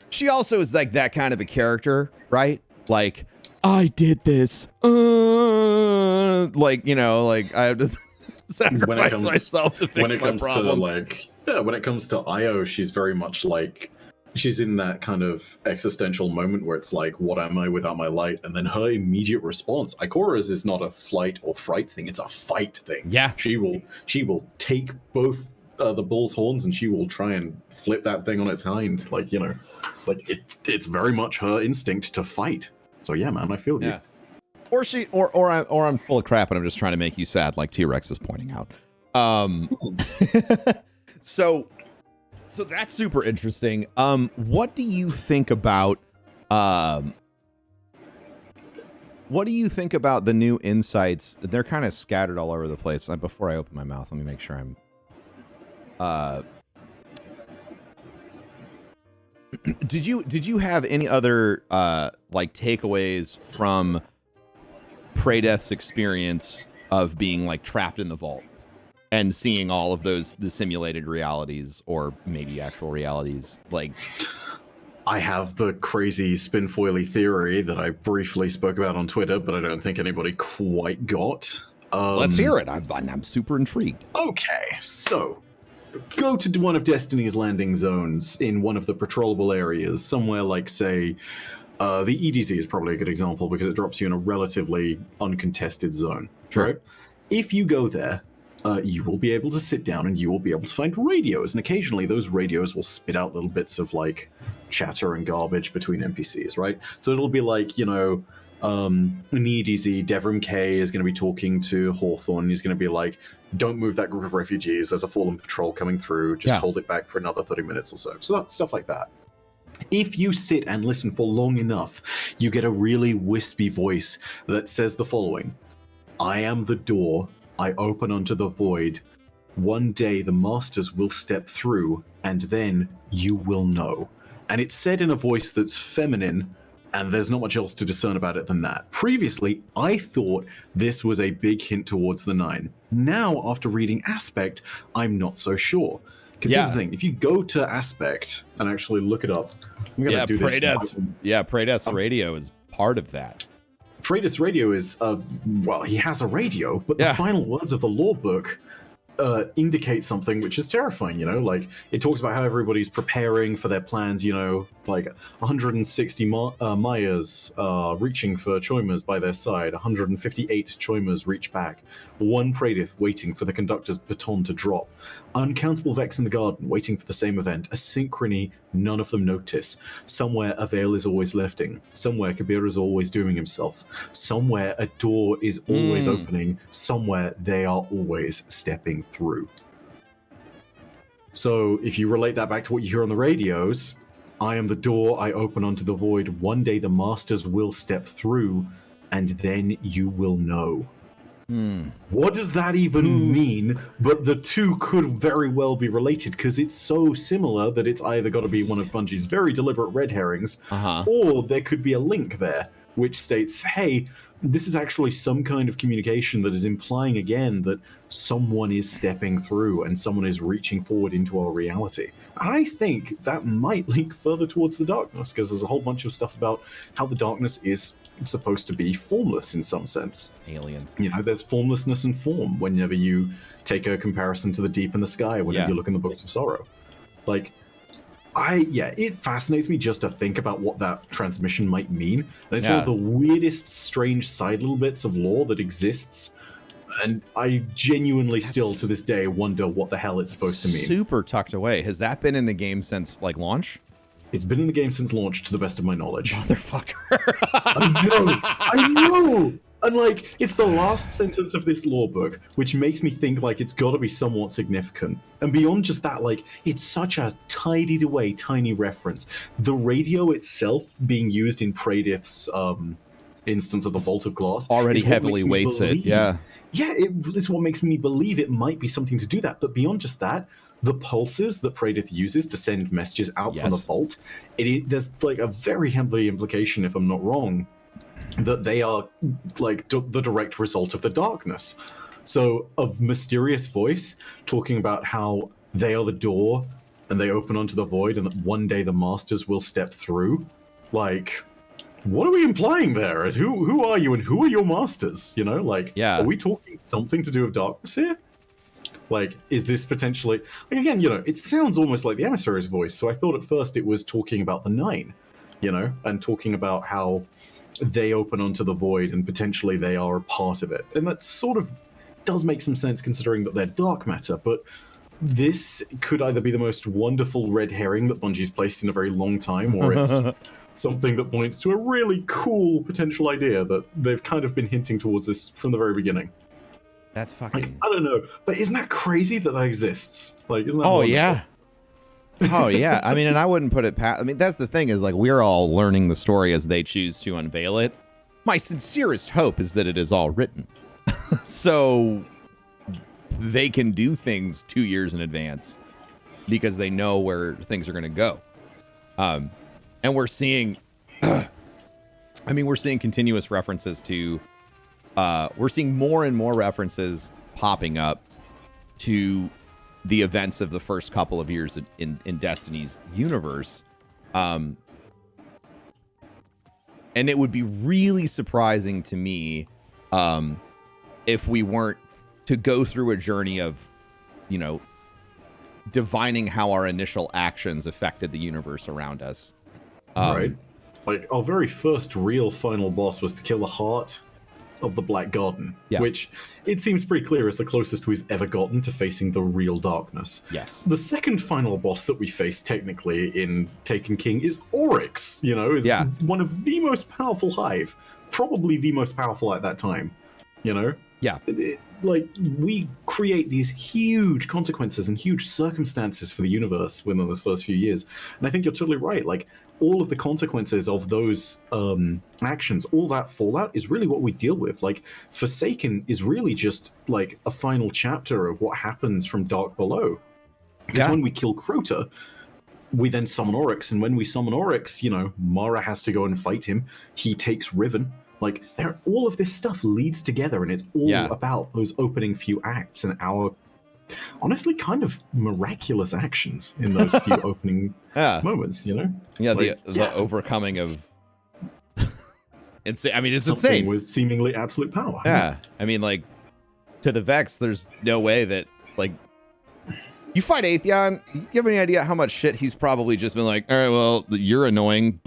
she also is like that kind of a character, right? Like, I did this. Like, I have to sacrifice myself to fix my problem. When it comes to Io, she's very much like, she's in that kind of existential moment where it's like, what am I without my light? And then her immediate response, Ikora's is not a flight or fright thing, it's a fight thing. Yeah. She will take both the bull's horns and she will try and flip that thing on its hind. It's very much her instinct to fight. So yeah, man, I feel you. Or I'm full of crap and I'm just trying to make you sad, like T-Rex is pointing out. So that's super interesting. What do you think about the new insights? They're kind of scattered all over the place. Before I open my mouth, let me make sure I'm Did you have any other takeaways from Pradeath's experience of being like trapped in the vault and seeing all of the simulated realities, or maybe actual realities? Like, I have the crazy spinfoily theory that I briefly spoke about on Twitter, but I don't think anybody quite got. Let's hear it. I'm super intrigued. Okay, so go to one of Destiny's landing zones in one of the patrollable areas, somewhere like, say, the EDZ is probably a good example because it drops you in a relatively uncontested zone. Sure. Right? If you go there, you will be able to sit down and you will be able to find radios, and occasionally those radios will spit out little bits of like chatter and garbage between NPCs, right? So it'll be like, in the EDZ, Devrim K is going to be talking to Hawthorne. He's going to be like, don't move that group of refugees. There's a fallen patrol coming through. Just hold it back for another 30 minutes or so. So stuff like that. If you sit and listen for long enough, you get a really wispy voice that says the following: I am the door. I open unto the void. One day the masters will step through, and then you will know. And it's said in a voice that's feminine, and there's not much else to discern about it than that. Previously, I thought this was a big hint towards the Nine. Now, after reading Aspect, I'm not so sure. Because here's the thing, if you go to Aspect and actually look it up, I'm going to do this. Pradeath's radio is part of that. Pradeath's radio is, he has a radio, but the final words of the lore book indicates something which is terrifying, you know? Like, it talks about how everybody's preparing for their plans, you know, like 160 Mayas reaching for Choimers by their side, 158 Choimers reach back, one Pradith waiting for the conductor's baton to drop, uncountable Vex in the garden waiting for the same event, a synchrony none of them notice. Somewhere a veil is always lifting, somewhere Kabir is always dooming himself, somewhere a door is always opening, somewhere they are always stepping through. So if you relate that back to what you hear on the radios, I am the door, I open onto the void, one day the masters will step through, and then you will know. What does that even mean? But the two could very well be related, because it's so similar that it's either got to be one of Bungie's very deliberate red herrings, or there could be a link there, which states, hey, this is actually some kind of communication that is implying again that someone is stepping through and someone is reaching forward into our reality. I think that might link further towards the darkness, because there's a whole bunch of stuff about how the darkness is supposed to be formless in some sense. Aliens. You know, there's formlessness and form whenever you take a comparison to the deep in the sky, whenever you look in the Books of Sorrow. Like, it fascinates me just to think about what that transmission might mean. And it's one of the weirdest, strange side little bits of lore that exists. And I genuinely still, to this day, wonder what the hell it's supposed to mean. Super tucked away. Has that been in the game since, like, launch? It's been in the game since launch, to the best of my knowledge. Motherfucker. I know! And, like, it's the last sentence of this lore book, which makes me think, like, it's got to be somewhat significant. And beyond just that, like, it's such a tidied away, tiny reference. The radio itself being used in Pradith's instance of the Vault of Glass already heavily weights it, yeah. Yeah, it's what makes me believe it might be something to do that. But beyond just that, the pulses that Pradith uses to send messages out from the vault, there's like a very heavy implication, if I'm not wrong, that they are like the direct result of the darkness. So a mysterious voice talking about how they are the door and they open onto the void and that one day the masters will step through. Like, what are we implying there? Who are you and who are your masters? You know, like, are we talking something to do with darkness here? Like, is this potentially... Like, again, you know, it sounds almost like the emissary's voice, so I thought at first it was talking about the Nine, you know, and talking about how they open onto the void and potentially they are a part of it. And that sort of does make some sense considering that they're dark matter, but this could either be the most wonderful red herring that Bungie's placed in a very long time, or it's something that points to a really cool potential idea that they've kind of been hinting towards this from the very beginning. That's fucking... Like, I don't know, but isn't that crazy that exists? Like, isn't that Oh, wonderful? yeah. Oh, yeah. I mean, and I wouldn't put it past... I mean, that's the thing is, like, we're all learning the story as they choose to unveil it. My sincerest hope is that it is all written. So they can do things 2 years in advance because they know where things are going to go. And we're seeing... I mean, we're seeing continuous references to... we're seeing more and more references popping up to the events of the first couple of years in Destiny's universe. And it would be really surprising to me if we weren't to go through a journey of, you know, divining how our initial actions affected the universe around us. Right. Like, our very first real final boss was to kill the heart of the Black Garden, which it seems pretty clear is the closest we've ever gotten to facing the real darkness. Yes. The second final boss that we face technically in Taken King is Oryx, you know, is one of the most powerful Hive, probably the most powerful at that time, you know? Yeah. Like, we create these huge consequences and huge circumstances for the universe within those first few years. And I think you're totally right. Like, all of the consequences of those actions, all that fallout is really what we deal with. Like, Forsaken is really just like a final chapter of what happens from Dark Below. Because when we kill Crota, we then summon Oryx, and when we summon Oryx, you know, Mara has to go and fight him. He takes Riven. Like, all of this stuff leads together, and it's all about those opening few acts and our, honestly, kind of miraculous actions in those few opening moments, you know? Yeah, like, the overcoming of... I mean, it's something insane. With seemingly absolute power. Yeah. I mean, like, to the Vex, there's no way that like, you fight Atheon, you have any idea how much shit he's probably just been like, all right, well, you're annoying.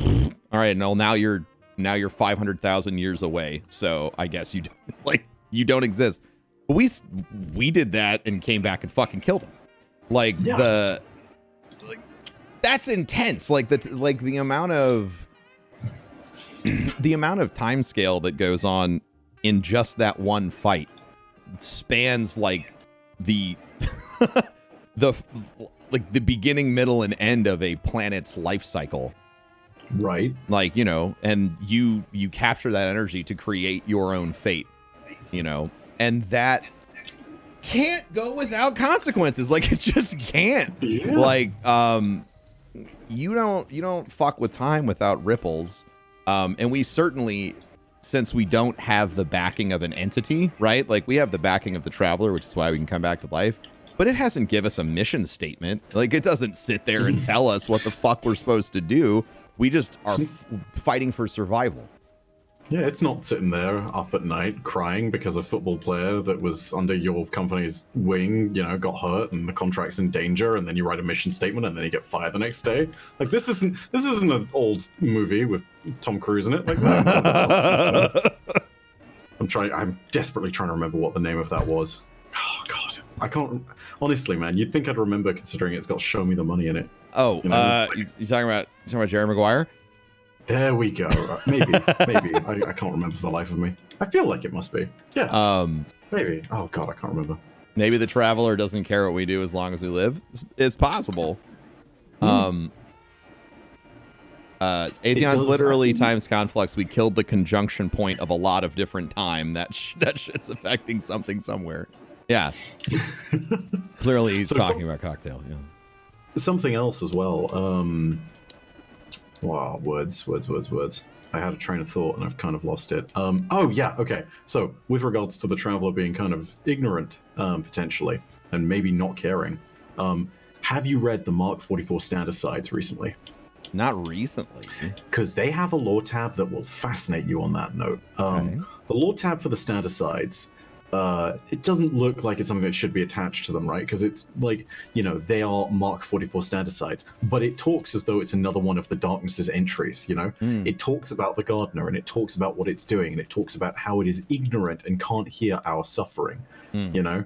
All right, no, now you're 500,000 years away, so I guess you don't, like, you don't exist. But we did that and came back and fucking killed him. Like, that's intense. Like, the amount of time scale that goes on in just that one fight spans like the the beginning, middle, and end of a planet's life cycle. Right. Like, you know, and you capture that energy to create your own fate, you know, and that can't go without consequences. Like, it just can't. Yeah. Like, you don't fuck with time without ripples. And we certainly, since we don't have the backing of an entity, right? Like, we have the backing of the Traveler, which is why we can come back to life. But it hasn't give us a mission statement. Like, it doesn't sit there and tell us what the fuck we're supposed to do. We just are fighting for survival. Yeah, it's not sitting there up at night crying because a football player that was under your company's wing, you know, got hurt and the contract's in danger, and then you write a mission statement and then you get fired the next day. Like, this isn't an old movie with Tom Cruise in it. Like, that. I'm desperately trying to remember what the name of that was. Oh God, I can't. Honestly, man, you'd think I'd remember considering it's got "Show Me the Money" in it. Oh, you know, you talking about Jerry Maguire? There we go. Maybe. I can't remember for the life of me. I feel like it must be. Yeah. Maybe. Oh God, I can't remember. Maybe the Traveler doesn't care what we do as long as we live. It's possible. Atheon's literally times conflux. We killed the conjunction point of a lot of different time. That shit's affecting something somewhere. Yeah. Clearly he's talking about cocktail. Yeah. Something else as well. Wow, words. I had a train of thought and I've kind of lost it. Oh yeah, okay. So with regards to the Traveler being kind of ignorant, potentially, and maybe not caring, have you read the Mark 44 Standasides recently? Not recently. Because they have a lore tab that will fascinate you on that note. Okay. The lore tab for the Standasides, it doesn't look like it's something that should be attached to them, right? Because it's like, you know, they are Mark 44 Standasides, but it talks as though it's another one of the Darkness's entries, you know? It talks about the Gardener, and it talks about what it's doing, and it talks about how it is ignorant and can't hear our suffering, you know?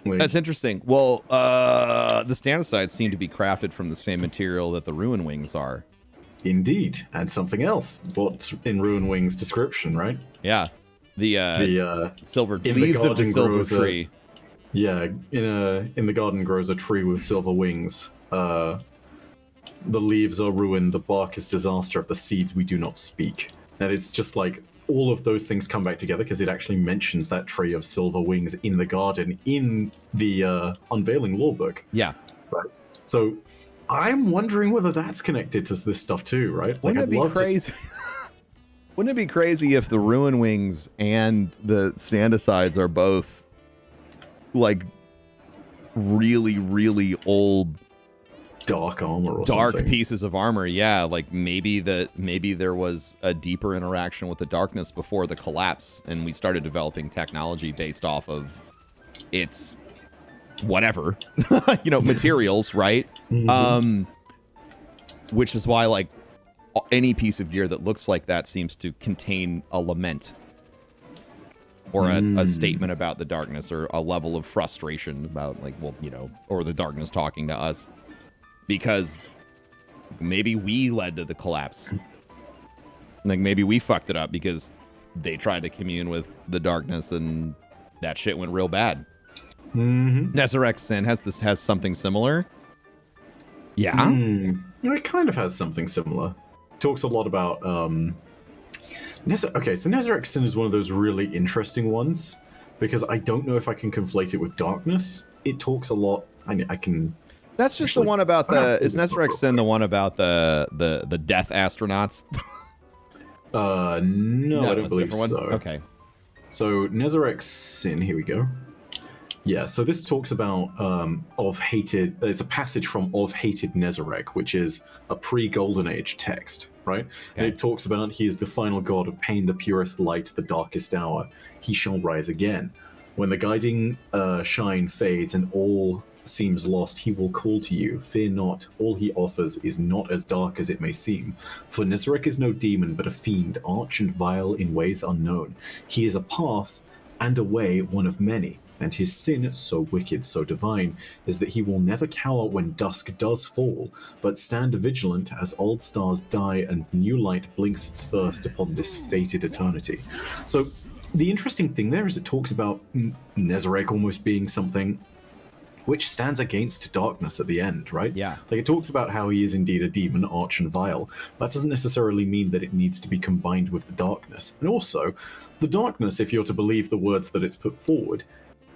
That's interesting. Well, the Standasides seem to be crafted from the same material that the Ruin Wings are. Indeed. And something else. What's in Ruin Wings' description, right? Yeah. The silver leaves of the silver tree. In the garden grows a tree with silver wings. The leaves are ruin, the bark is disaster, of the seeds we do not speak. And it's just like all of those things come back together because it actually mentions that tree of silver wings in the garden in the Unveiling lore book. Yeah. Right. So I'm wondering whether that's connected to this stuff too, right? Like, Wouldn't it be crazy? Wouldn't it be crazy if the Ruin Wings and the Standasides are both like really, really old dark armor or dark something? Pieces of armor? Yeah, like maybe there was a deeper interaction with the darkness before the collapse, and we started developing technology based off of its whatever, you know, materials, right? Which is why, like, any piece of gear that looks like that seems to contain a lament or a statement about the darkness, or a level of frustration about, like, well, you know, or the darkness talking to us, because maybe we led to the collapse. Like, maybe we fucked it up because they tried to commune with the darkness and that shit went real bad. Nezarec Sin has something similar. Yeah. It kind of has something similar. Talks a lot about so Nezarec Sin is one of those really interesting ones because I don't know if I can conflate it with darkness. It talks a lot. I can. That's just the one about the. Is Nezarec Sin the one about the death astronauts? No, I don't believe so. Okay. So Nezarec Sin. Here we go. Yeah, so this talks about Of Hated. It's a passage from Of Hated Nezarec, which is a pre-Golden Age text, right? Okay. And it talks about he is the final god of pain, the purest light, the darkest hour. He shall rise again. When the guiding shine fades and all seems lost, he will call to you. Fear not, all he offers is not as dark as it may seem. For Nezarec is no demon, but a fiend, arch and vile in ways unknown. He is a path and a way, one of many. And his sin, so wicked, so divine, is that he will never cower when dusk does fall, but stand vigilant as old stars die and new light blinks its first upon this fated eternity. So, the interesting thing there is it talks about Nezarec almost being something which stands against darkness at the end, right? Yeah. Like, it talks about how he is indeed a demon, arch and vile. That doesn't necessarily mean that it needs to be combined with the darkness. And also, the darkness, if you're to believe the words that it's put forward,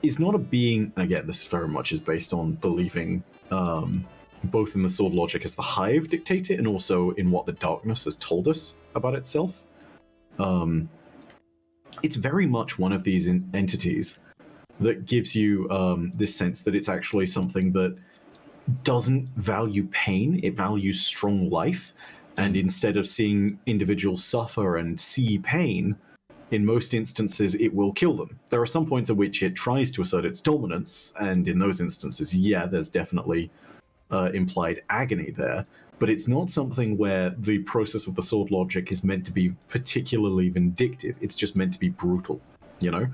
is not a being, again, this very much is based on believing both in the sword logic as the Hive dictate it, and also in what the darkness has told us about itself. It's very much one of these entities that gives you this sense that it's actually something that doesn't value pain, it values strong life, and instead of seeing individuals suffer and see pain, in most instances it will kill them. There are some points at which it tries to assert its dominance, and in those instances, yeah, there's definitely implied agony there, but it's not something where the process of the sword logic is meant to be particularly vindictive, it's just meant to be brutal, you know?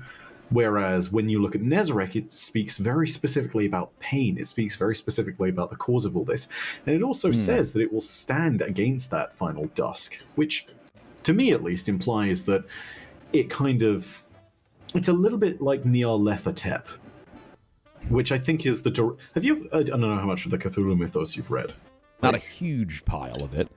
Whereas when you look at Nezarec, it speaks very specifically about pain. It speaks very specifically about the cause of all this. And it also says that it will stand against that final dusk, which, to me at least, implies that it kind of... It's a little bit like Nyarlathotep, which I think is the... Have you... I don't know how much of the Cthulhu mythos you've read. Not a huge pile of it.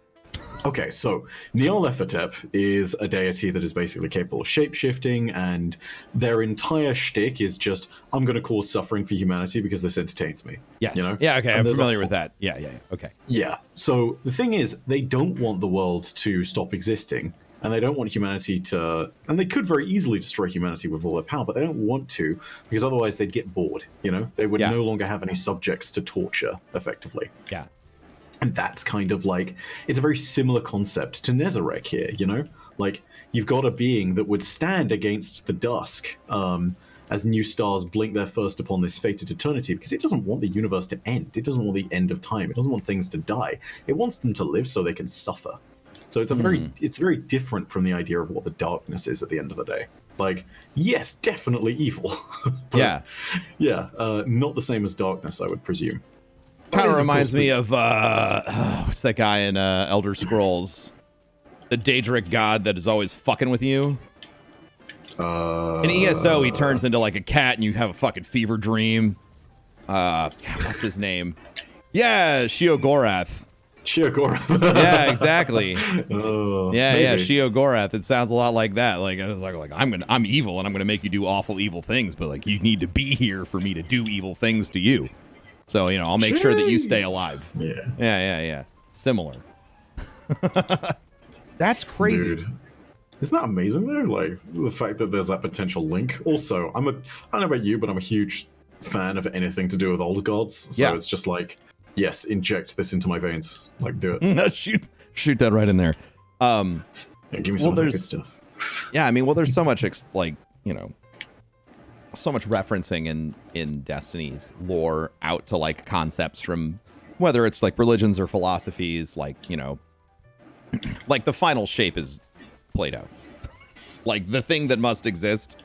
Okay, so Nyarlathotep is a deity that is basically capable of shape-shifting, and their entire shtick is just, I'm going to cause suffering for humanity because this entertains me. Yes. You know? Yeah, okay, And I'm familiar with that. Yeah, okay. Yeah, so the thing is, they don't want the world to stop existing, and they don't want humanity to... And they could very easily destroy humanity with all their power, but they don't want to, because otherwise they'd get bored, you know? They would no longer have any subjects to torture, effectively. Yeah. And that's kind of like, it's a very similar concept to Nezarec here, you know? Like, you've got a being that would stand against the dusk as new stars blink their first upon this fated eternity, because it doesn't want the universe to end. It doesn't want the end of time. It doesn't want things to die. It wants them to live so they can suffer. So it's it's very different from the idea of what the darkness is at the end of the day. Like, yes, definitely evil. But, yeah, not the same as darkness, I would presume. Kind of reminds me of what's that guy in Elder Scrolls, the Daedric god that is always fucking with you. In ESO, he turns into like a cat, and you have a fucking fever dream. God, what's his name? Yeah, Sheogorath. Sheogorath. Yeah, exactly. Yeah, maybe. Sheogorath. It sounds a lot like that. Like I was like I'm evil, and I'm gonna make you do awful evil things, but like you need to be here for me to do evil things to you. So, you know, I'll make sure that you stay alive. Yeah. Similar. That's crazy. Dude. Isn't that amazing, though? Like, the fact that there's that potential link. Also, I don't know about you, but I'm a huge fan of anything to do with old gods. So it's just like, yes, inject this into my veins. Like, do it. shoot that right in there. Give me some of that good stuff. Yeah, I mean, well, there's so much, so much referencing in Destiny's lore out to like concepts from whether it's like religions or philosophies, like, you know, like the final shape is Plato. Like the thing that must exist,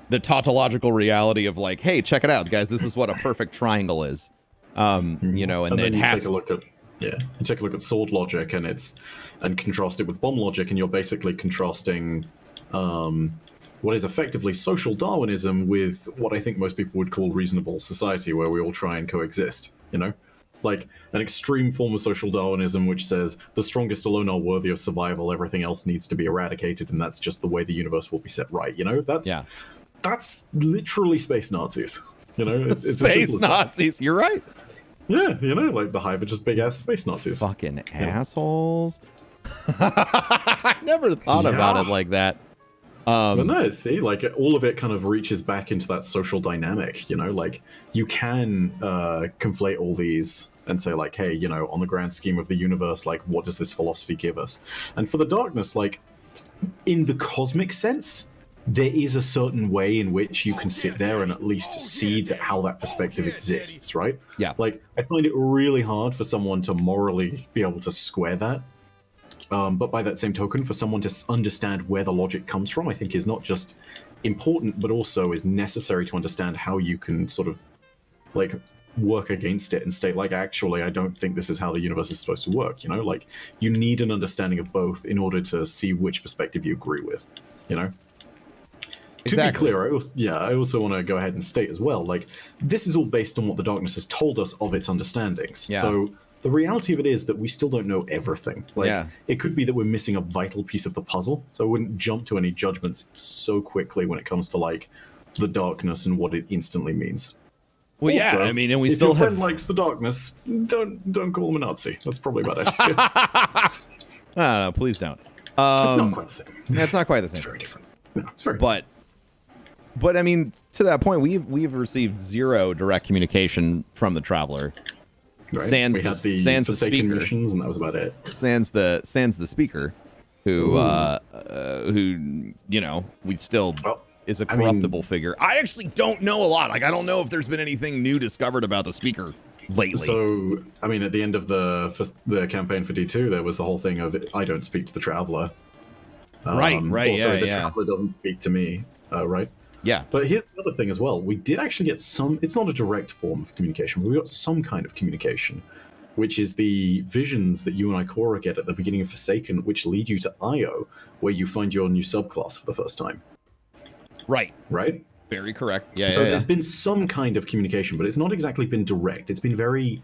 the tautological reality of like, hey, check it out, guys, this is what a perfect triangle is. You know, and then you has take a look at you take a look at sword logic and contrast it with bomb logic, and you're basically contrasting what is effectively social Darwinism with what I think most people would call reasonable society, where we all try and coexist, you know? Like, an extreme form of social Darwinism which says the strongest alone are worthy of survival, everything else needs to be eradicated, and that's just the way the universe will be set right, you know? That's literally space Nazis, you know? It's space Nazis, you're right. Yeah, you know, like the Hive are just big-ass space Nazis. Fucking assholes. I never thought about it like that. But no, see, like all of it kind of reaches back into that social dynamic, you know, like you can conflate all these and say like, hey, you know, on the grand scheme of the universe, like what does this philosophy give us? And for the darkness, like in the cosmic sense, there is a certain way in which you can sit there and at least see how that perspective exists, right? Yeah. Like, I find it really hard for someone to morally be able to square that. But by that same token, for someone to understand where the logic comes from, I think is not just important, but also is necessary to understand how you can sort of, like, work against it and state, like, actually, I don't think this is how the universe is supposed to work, you know? Like, you need an understanding of both in order to see which perspective you agree with, you know? Exactly. To be clear, I also want to go ahead and state as well, like, this is all based on what the darkness has told us of its understandings. Yeah. So the reality of it is that we still don't know everything. Like, it could be that we're missing a vital piece of the puzzle, so I wouldn't jump to any judgments so quickly when it comes to, like, the darkness and what it instantly means. Well, Also, yeah, I mean, and we if still your have... friend likes the darkness, don't call him a Nazi. That's probably a bad idea. No, please don't. It's not quite the same. Yeah, it's not quite the same. It's very different. No, it's very But I mean, to that point, we've received zero direct communication from the Traveler. right. Sans we had the Forsaken speaker. missions, and that was about it. Sans the speaker, who you know, we still is a corruptible figure. I actually don't know a lot. Like, I don't know if there's been anything new discovered about the speaker lately. So, I mean, at the end of the campaign for D2, there was the whole thing of I don't speak to the Traveler. Right, the Traveler doesn't speak to me, right? Yeah. But here's the other thing as well. We did actually get some, it's not a direct form of communication, but we got some kind of communication, which is the visions that you and Ikora get at the beginning of Forsaken, which lead you to Io, where you find your new subclass for the first time. Right. Right? Very correct. Yeah. So there's been some kind of communication, but it's not exactly been direct. It's been very,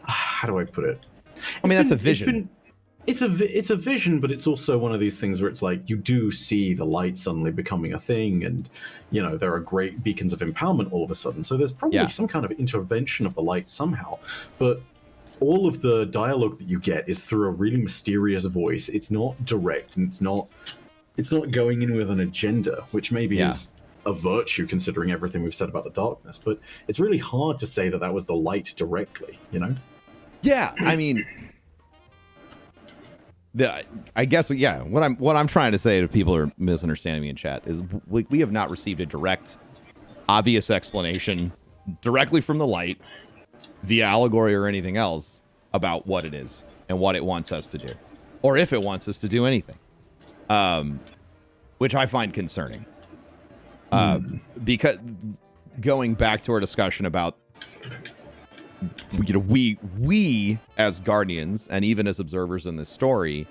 how do I put it? I mean, that's a vision. It's a vision, but it's also one of these things where it's like you do see the light suddenly becoming a thing, and you know there are great beacons of empowerment all of a sudden. So there's probably some kind of intervention of the light somehow, but all of the dialogue that you get is through a really mysterious voice. It's not direct, and it's not going in with an agenda, which maybe is a virtue considering everything we've said about the darkness. But it's really hard to say that was the light directly, you know? Yeah, I mean. I guess what I'm trying to say to people who are misunderstanding me in chat is we have not received a direct, obvious explanation directly from the light, via allegory or anything else, about what it is and what it wants us to do, or if it wants us to do anything, which I find concerning. Because going back to our discussion about, you know, we as guardians and even as observers in this story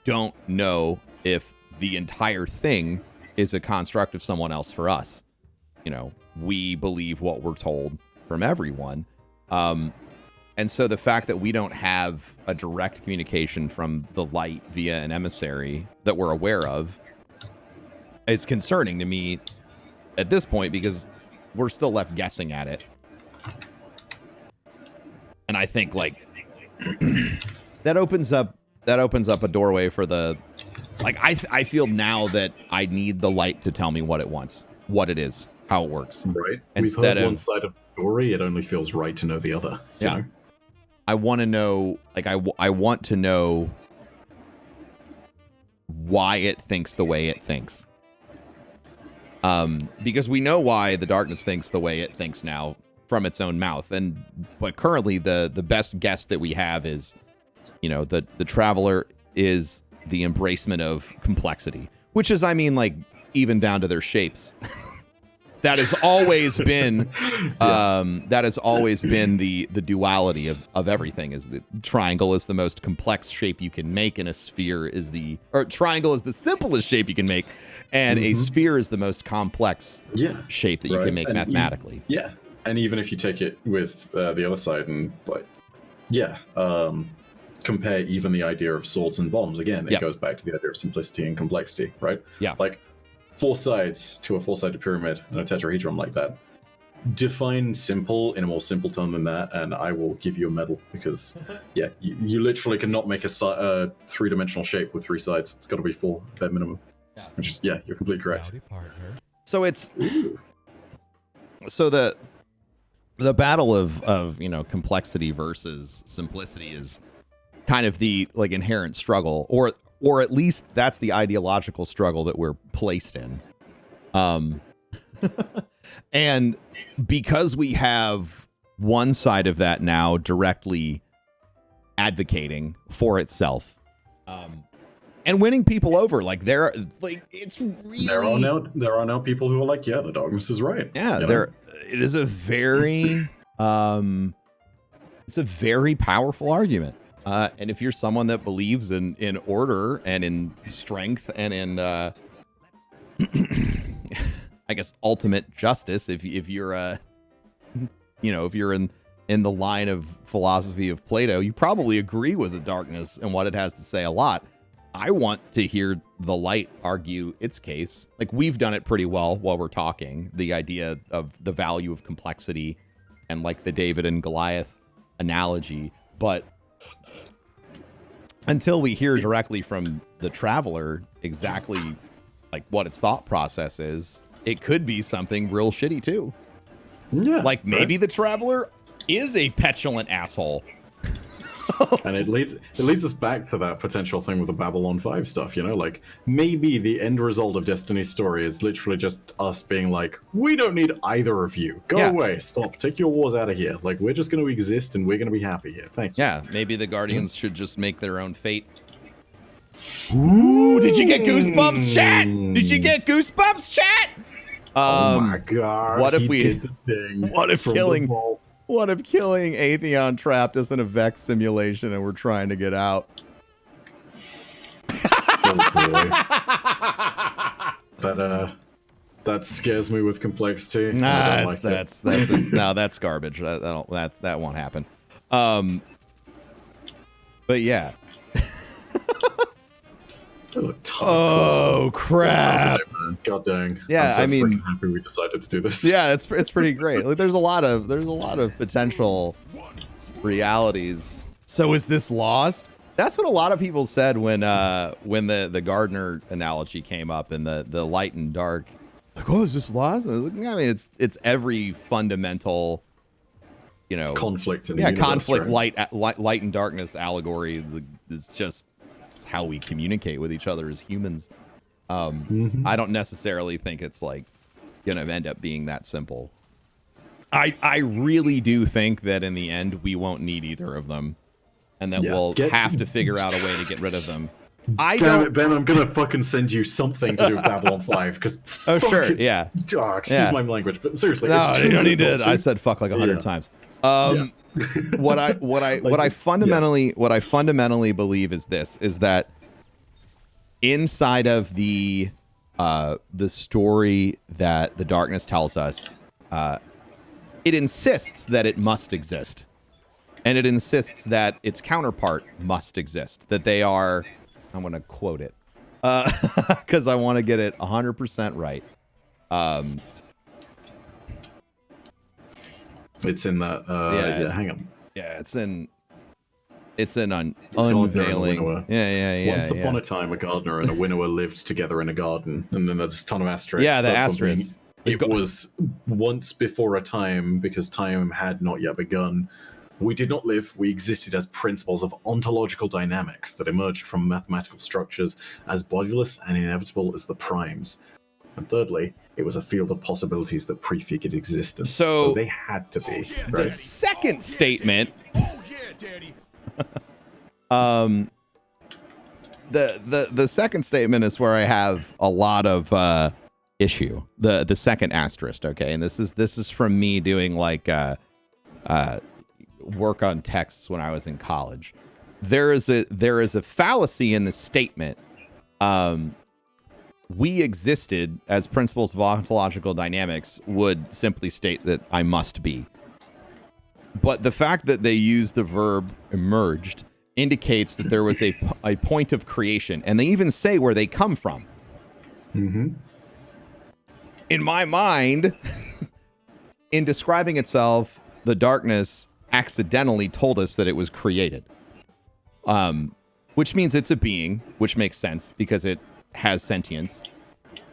don't know if the entire thing is a construct of someone else for us. You know, we believe what we're told from everyone. And so the fact that we don't have a direct communication from the light via an emissary that we're aware of is concerning to me at this point, because we're still left guessing at it. And I think, like, that opens up a doorway for the, like, I feel now that I need the light to tell me what it wants, what it is, how it works. Right. Instead We've heard one side of the story, it only feels right to know the other. You know? I want to know, like, I want to know why it thinks the way it thinks. Because we know why the darkness thinks the way it thinks now, from its own mouth, but currently the best guess that we have is, you know, the Traveler is the embracement of complexity, which is, I mean, like, even down to their shapes. That has always been the duality of everything. Is the triangle is the most complex shape you can make, and a sphere is triangle is the simplest shape you can make, and a sphere is the most complex shape that you can make mathematically. And even if you take it with the other side and, like, compare even the idea of swords and bombs, again, it goes back to the idea of simplicity and complexity, right? Yeah. Like, 4 sides to a 4-sided pyramid and a tetrahedron like that. Define simple in a more simple tone than that, and I will give you a medal, because, you literally cannot make a 3-dimensional shape with 3 sides. It's got to be 4 at minimum. Yeah. Which is, you're completely correct. So it's... So the battle of you know, complexity versus simplicity is kind of the, like, inherent struggle, or or at least that's the ideological struggle that we're placed in. And because we have one side of that now directly advocating for itself, and winning people over, like it's really there are now people who are like, yeah, the darkness is right. Yeah, it is a very it's a very powerful argument. And if you're someone that believes in order and in strength and in I guess ultimate justice, if you're if you're in the line of philosophy of Plato, you probably agree with the darkness and what it has to say a lot. I want to hear the light argue its case. Like, we've done it pretty well while we're talking, the idea of the value of complexity and like the David and Goliath analogy. But until we hear directly from the traveler exactly like what its thought process is, it could be something real shitty too. Yeah, like maybe the traveler is a petulant asshole. And it leads us back to that potential thing with the Babylon 5 stuff, like maybe the end result of Destiny's story is literally just us being like, we don't need either of you. Go away. Stop. Take your wars out of here. Like, we're just going to exist and we're going to be happy here. Thank you. Yeah, maybe the Guardians should just make their own fate. Ooh, did you get goosebumps, chat? Did you get goosebumps, chat? Oh my god. What if What if killing Atheon trapped us in a Vex simulation and we're trying to get out? Oh boy. That scares me with complexity. Nah, that's garbage. That won't happen. But yeah. Oh crap! God dang! Yeah, I'm so freaking happy we decided to do this. Yeah, it's pretty great. Like, there's a lot of potential realities. So is this lost? That's what a lot of people said when the gardener analogy came up and the light and dark. Like, oh, is this lost? And I was like, I mean, it's every fundamental, conflict in the universe, conflict, right? light and darkness allegory is just. How we communicate with each other as humans. I don't necessarily think it's like gonna end up being that simple. I really do think that in the end we won't need either of them, and that we'll have to figure out a way to get rid of them. Damn it, Ben! I'm gonna fucking send you something to do with Babylon 5 because excuse my language, but seriously, no, you don't need to. I said fuck like 100 times. What I fundamentally believe is that inside of the story that the darkness tells us, it insists that it must exist, and it insists that its counterpart must exist. That they are, I'm going to quote it because I want to get it 100% right. It's in that. Hang on. Yeah, it's in unveiling. Yeah. Once upon a time, a gardener and a winnower lived together in a garden, and then there's a ton of asterisks. Yeah, the asterisks. It was once before a time, because time had not yet begun. We did not live. We existed as principles of ontological dynamics that emerged from mathematical structures as bodiless and inevitable as the primes. And thirdly, it was a field of possibilities that prefigured existence. So they had to be. The second statement. The second statement is where I have a lot of issue. The second asterisk. Okay, and this is from me doing like work on texts when I was in college. There is a fallacy in the statement. We existed as principles of ontological dynamics would simply state that I must be. But the fact that they use the verb emerged indicates that there was a point of creation, and they even say where they come from. Mm-hmm. In my mind, in describing itself, the darkness accidentally told us that it was created. Which means it's a being, which makes sense because it has sentience.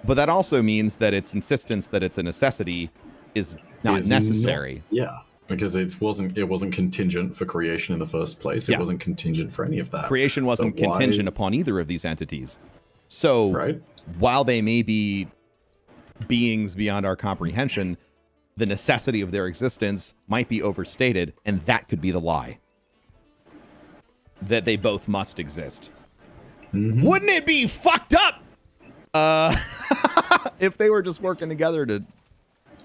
But that also means that its insistence that it's a necessity is not necessary. Because it wasn't contingent for creation in the first place. It wasn't contingent for any of that. Creation wasn't contingent upon either of these entities. So right? while they may be beings beyond our comprehension, the necessity of their existence might be overstated, and that could be the lie. That they both must exist. Wouldn't it be fucked up if they were just working together to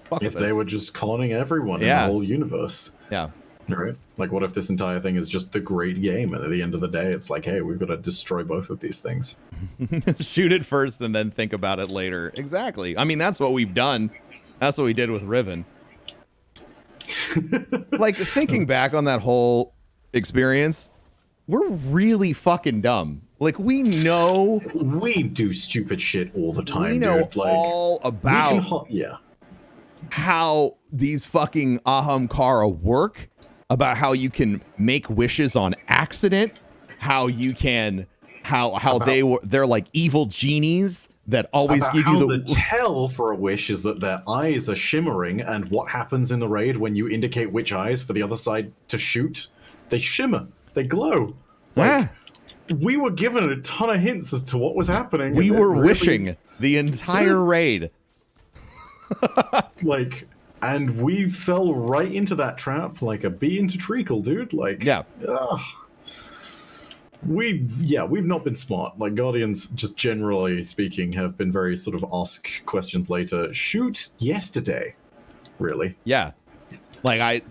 fuck with If they us? were just cloning everyone in the whole universe. Yeah. Right? Like, what if this entire thing is just the great game, and at the end of the day, it's like, hey, we've got to destroy both of these things. Shoot it first and then think about it later. Exactly. I mean, that's what we've done. That's what we did with Riven. Like, thinking back on that whole experience, we're really fucking dumb. Like, we know... We do stupid shit all the time, we know dude. Like, all about how these fucking Ahamkara work, about how you can make wishes on accident, how you can... How they're like evil genies that always give you the tell for a wish is that their eyes are shimmering, and what happens in the raid when you indicate which eyes for the other side to shoot? They shimmer, they glow. Like, we were given a ton of hints as to what was happening. We were wishing the entire raid. Like, and we fell right into that trap like a bee into treacle, dude. Like, we've not been smart. Like, Guardians, just generally speaking, have been very sort of ask questions later. Shoot yesterday, really? Yeah. Like,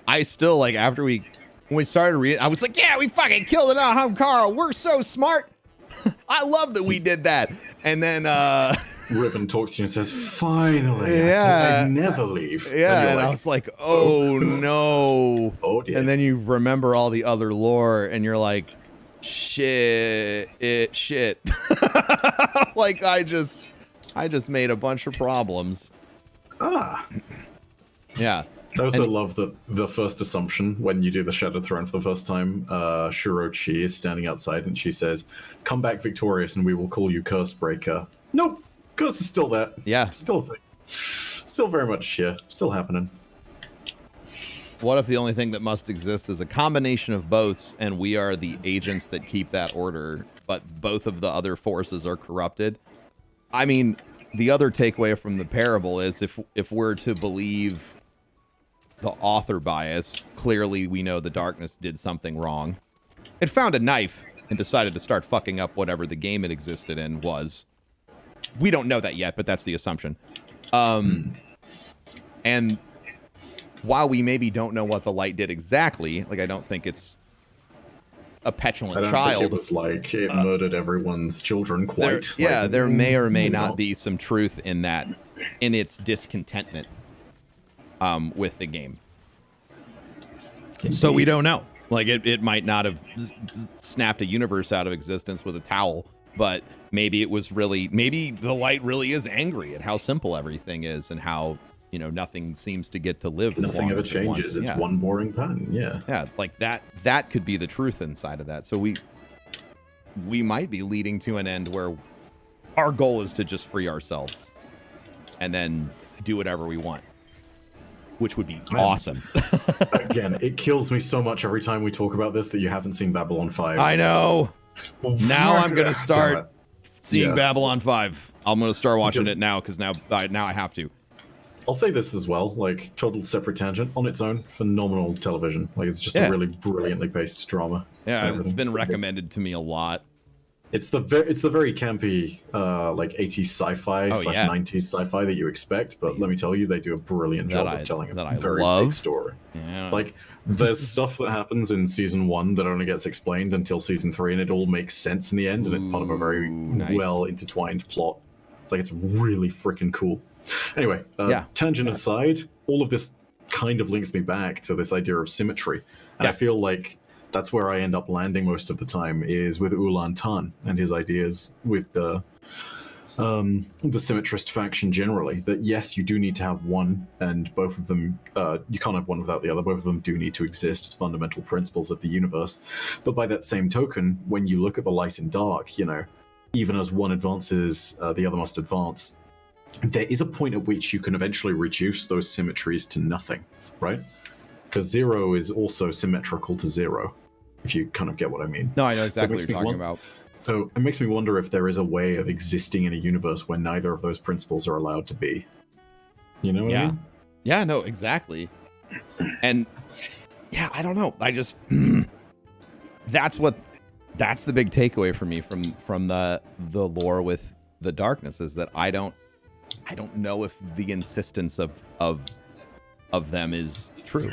I still, like, after when we started reading, I was like, yeah, we fucking killed an Ahamkara. We're so smart. I love that we did that. And then Riven talks to you and says, finally, I never leave. Yeah, and I was like, oh no. Oh dear. And then you remember all the other lore and you're like, shit. Like, I just made a bunch of problems. Yeah. I also love that the first assumption when you do the Shattered Throne for the first time, Shirochi is standing outside and she says, come back victorious and we will call you Cursebreaker. Nope. Curse is still there. Yeah. Still a thing. Still very much here. Still happening. What if the only thing that must exist is a combination of both, and we are the agents that keep that order, but both of the other forces are corrupted? I mean, the other takeaway from the parable is if we're to believe the author bias, clearly we know the darkness did something wrong. It found a knife and decided to start fucking up whatever the game it existed in was. We don't know that yet, but that's the assumption. And while we maybe don't know what the light did exactly, like, I don't think it's a petulant child. I don't think it was like it murdered everyone's children quite. There may or may not be some truth in that, in its discontentment with the game. Indeed. So we don't know. Like, it might not have snapped a universe out of existence with a towel, but maybe it was maybe the light really is angry at how simple everything is and how, you know, nothing seems to get to live. Nothing ever changes. It's one boring pattern. Yeah, like that could be the truth inside of that. So we might be leading to an end where our goal is to just free ourselves and then do whatever we want, which would be awesome. Again, it kills me so much every time we talk about this that you haven't seen Babylon 5. I know. Now I'm going to start seeing Babylon 5. I'm going to start watching it now because now I have to. I'll say this as well, like, total separate tangent on its own, phenomenal television. Like, it's just a really brilliantly paced drama. Yeah, it's been recommended to me a lot. It's the very campy, like, 80s sci-fi / 90s sci-fi that you expect, but let me tell you, they do a brilliant job of telling a very big story. Yeah. Like, there's stuff that happens in season 1 that only gets explained until season 3, and it all makes sense in the end, and it's part of a very well intertwined plot. Like, it's really freaking cool. Anyway, tangent aside, all of this kind of links me back to this idea of symmetry, and I feel like that's where I end up landing most of the time, is with Ulan Tan and his ideas with the symmetrist faction generally. That yes, you do need to have one, and both of them, you can't have one without the other. Both of them do need to exist as fundamental principles of the universe. But by that same token, when you look at the light and dark, you know, even as one advances, the other must advance. there is a point at which you can eventually reduce those symmetries to nothing, right? Because 0 is also symmetrical to 0, if you kind of get what I mean. No, I know exactly So what you're talking about. So it makes me wonder if there is a way of existing in a universe where neither of those principles are allowed to be. You know what I mean? Yeah, no, exactly. And yeah, I don't know. I just that's the big takeaway for me from the lore with the darkness is that I don't know if the insistence of them is true.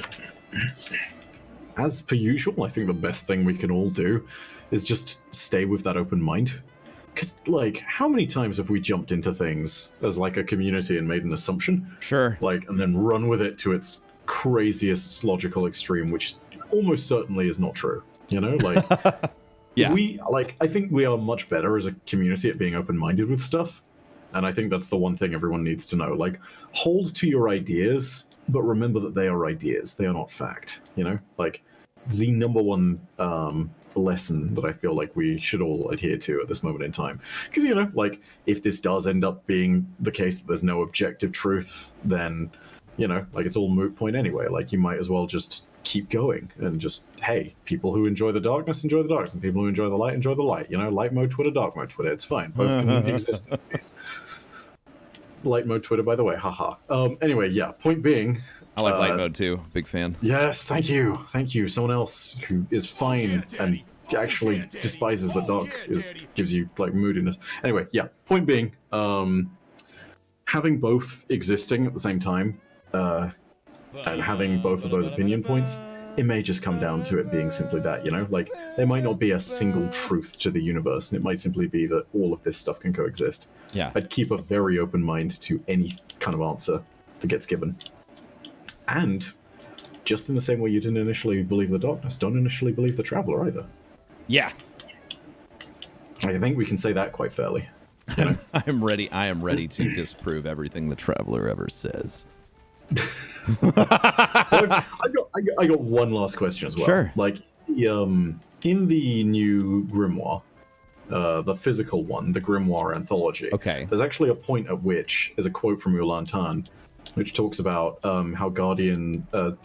As per usual, I think the best thing we can all do is just stay with that open mind. Because, like, how many times have we jumped into things as, like, a community and made an assumption? Sure. Like, and then run with it to its craziest logical extreme, which almost certainly is not true. You know, like, yeah. I think we are much better as a community at being open-minded with stuff. And I think that's the one thing everyone needs to know. Like, hold to your ideas, but remember that they are ideas. They are not fact, you know? Like, the number one lesson that I feel like we should all adhere to at this moment in time. Because, you know, like, if this does end up being the case that there's no objective truth, then, you know, like, it's all moot point anyway. Like, you might as well just keep going and just, hey, people who enjoy the darkness, enjoy the darkness, and people who enjoy the light, enjoy the light. You know, light mode Twitter, dark mode Twitter. It's fine. Both can exist in peace. Light mode Twitter, by the way. Haha. Anyway, yeah, point being... I like light mode too. Big fan. Yes, thank you. Thank you. Someone else who is fine and actually despises the dark gives you, like, moodiness. Anyway, yeah, point being, having both existing at the same time, and having both of those opinion points, it may just come down to it being simply that, you know? Like, there might not be a single truth to the universe, and it might simply be that all of this stuff can coexist. Yeah. I'd keep a very open mind to any kind of answer that gets given. And, just in the same way you didn't initially believe the darkness, don't initially believe the Traveler either. Yeah. I think we can say that quite fairly. You know? I am ready to disprove everything the Traveler ever says. So I got one last question as well. Sure. Like, in the new Grimoire, the physical one, the Grimoire anthology. Okay. There's actually a point at which there's a quote from Ulantan, which talks about how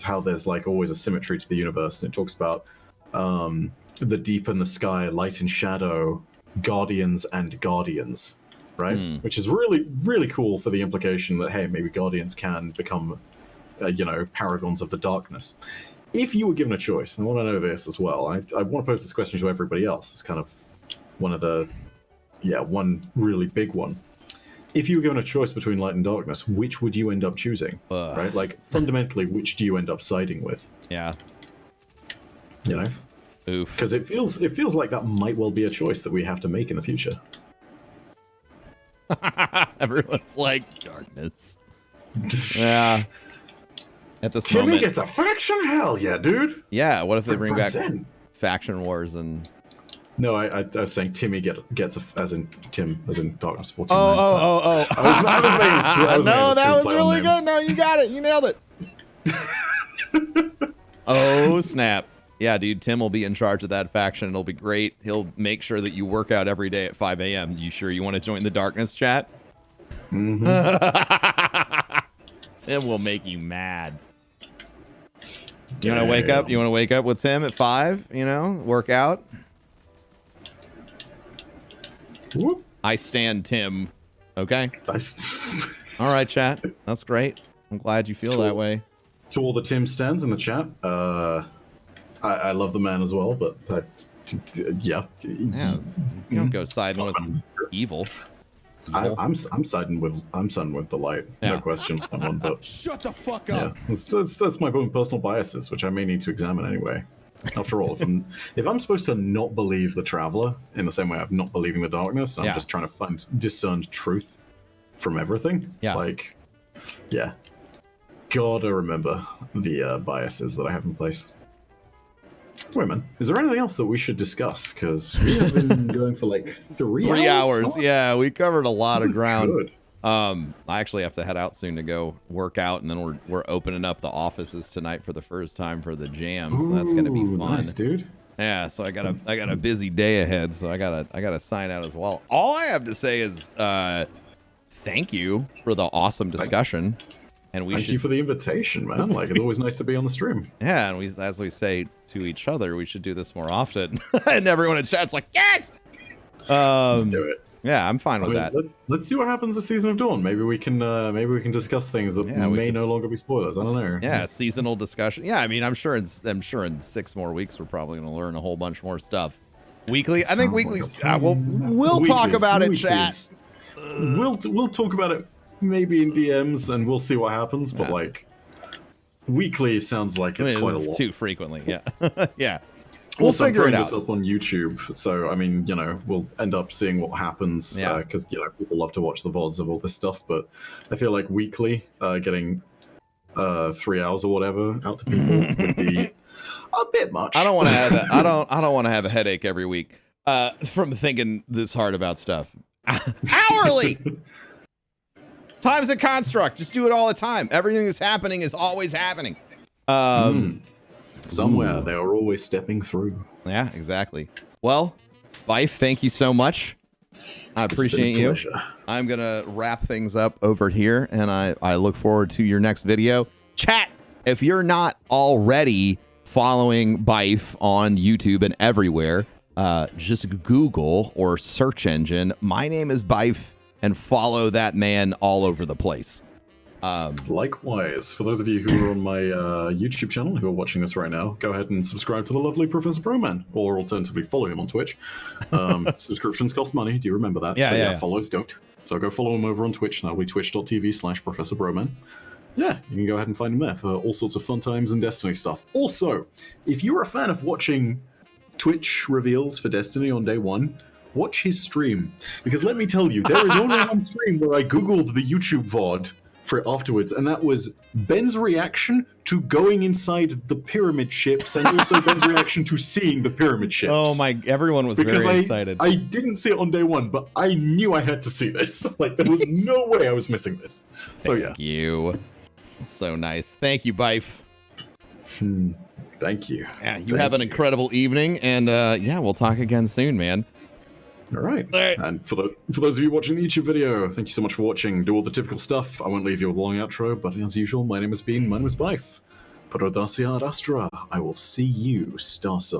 how there's, like, always a symmetry to the universe, and it talks about the deep and the sky, light and shadow, guardians and guardians. Right? Which is really, really cool for the implication that, hey, maybe guardians can become, you know, paragons of the darkness. If you were given a choice, and I want to know this as well, I want to pose this question to everybody else. It's kind of one of the, one really big one. If you were given a choice between light and darkness, which would you end up choosing? Right? Like, fundamentally, which do you end up siding with? Yeah. You know? Oof. Because it feels like that might well be a choice that we have to make in the future. Everyone's like, darkness. Yeah. At this Timmy moment. gets a faction? Hell yeah, dude. Yeah, what if they bring back 100%. faction wars and... No, I was saying Timmy gets as in Tim, as in Darkness 14. Oh. I was No, that was play on really names. good. No, you got it. You nailed it. Oh, snap. Yeah, dude, Tim will be in charge of that faction. It'll be great. He'll make sure that you work out every day at 5 a.m. You sure you want to join the darkness chat? Mm-hmm. Tim will make you mad. You want to wake up? You want to wake up with Tim at 5? You know, work out? Whoop. I stand Tim. Okay? All right, chat. That's great. I'm glad you feel that way. To all the Tim stands in the chat, I love the man as well, but yeah. Yeah, you don't go siding with evil. I'm siding with the light, Yeah. no question. That one, but Shut the fuck yeah, up. that's my own personal biases, which I may need to examine anyway. After all, if I'm supposed to not believe the Traveler in the same way I'm not believing the darkness, I'm Yeah. just trying to discern truth from everything. Yeah. Like, yeah. Gotta remember the biases that I have in place. Wait, man. Is there anything else that we should discuss? Because we have been going for like 3 hours. Yeah, we covered a lot This of is ground. good. I actually have to head out soon to go work out, and then we're opening up the offices tonight for the first time for the jam, so that's gonna be Ooh, fun. nice, dude. Yeah, so I got a busy day ahead, so I gotta sign out as well. All I have to say is thank you for the awesome discussion. And Thank you for the invitation, man. Like, it's always nice to be on the stream. Yeah, and as we say to each other, we should do this more often. And everyone in chat's like, yes! Let's do it. Yeah, I'm fine with that. Let's see what happens this Season of Dawn. Maybe we can discuss things that may no longer be spoilers. I don't know. Yeah, seasonal discussion. Yeah, I mean, I'm sure in 6 more weeks we're probably going to learn a whole bunch more stuff. Weekly, I think weekly's. We'll talk about it, chat. We'll talk about it maybe in DMs, and we'll see what happens. But like, weekly sounds like it's quite a lot. Too frequently, yeah, yeah. Also, I'm throwing this up on YouTube, so I mean, you know, we'll end up seeing what happens because you know people love to watch the VODs of all this stuff. But I feel like weekly, getting 3 hours or whatever out to people would be a bit much. I don't want to have that. I don't want to have a headache every week from thinking this hard about stuff. Hourly. Time's a construct. Just do it all the time. Everything that's happening is always happening. Somewhere they are always stepping through. Yeah, exactly. Well, Bife, thank you so much. I appreciate you. I'm going to wrap things up over here, and I look forward to your next video. Chat, if you're not already following Bife on YouTube and everywhere, just Google or search engine, my name is Bife, and follow that man all over the place. Likewise, for those of you who are on my YouTube channel who are watching this right now, go ahead and subscribe to the lovely ProfessorBroman, or alternatively follow him on Twitch. Subscriptions cost money. Do you remember that? Yeah. Follows don't. So go follow him over on Twitch. That'll be twitch.tv/ProfessorBroman. Yeah, you can go ahead and find him there for all sorts of fun times and Destiny stuff. Also, if you're a fan of watching Twitch reveals for Destiny on day one, watch his stream. Because let me tell you, there is only one stream where I googled the YouTube VOD for it afterwards, and that was Ben's reaction to going inside the pyramid ships, and also Ben's reaction to seeing the pyramid ships. Oh my, everyone was very excited. I didn't see it on day one, but I knew I had to see this. Like, there was no way I was missing this. So Thank you. So nice. Thank you, Bife. Thank you. Yeah, you have an incredible evening, and yeah, we'll talk again soon, man. All right. And for those of you watching the YouTube video, thank you so much for watching. Do all the typical stuff. I won't leave you with a long outro, but as usual, my name is Bean. My name is Bife. Prodacia ad Astra. I will see you, Starside.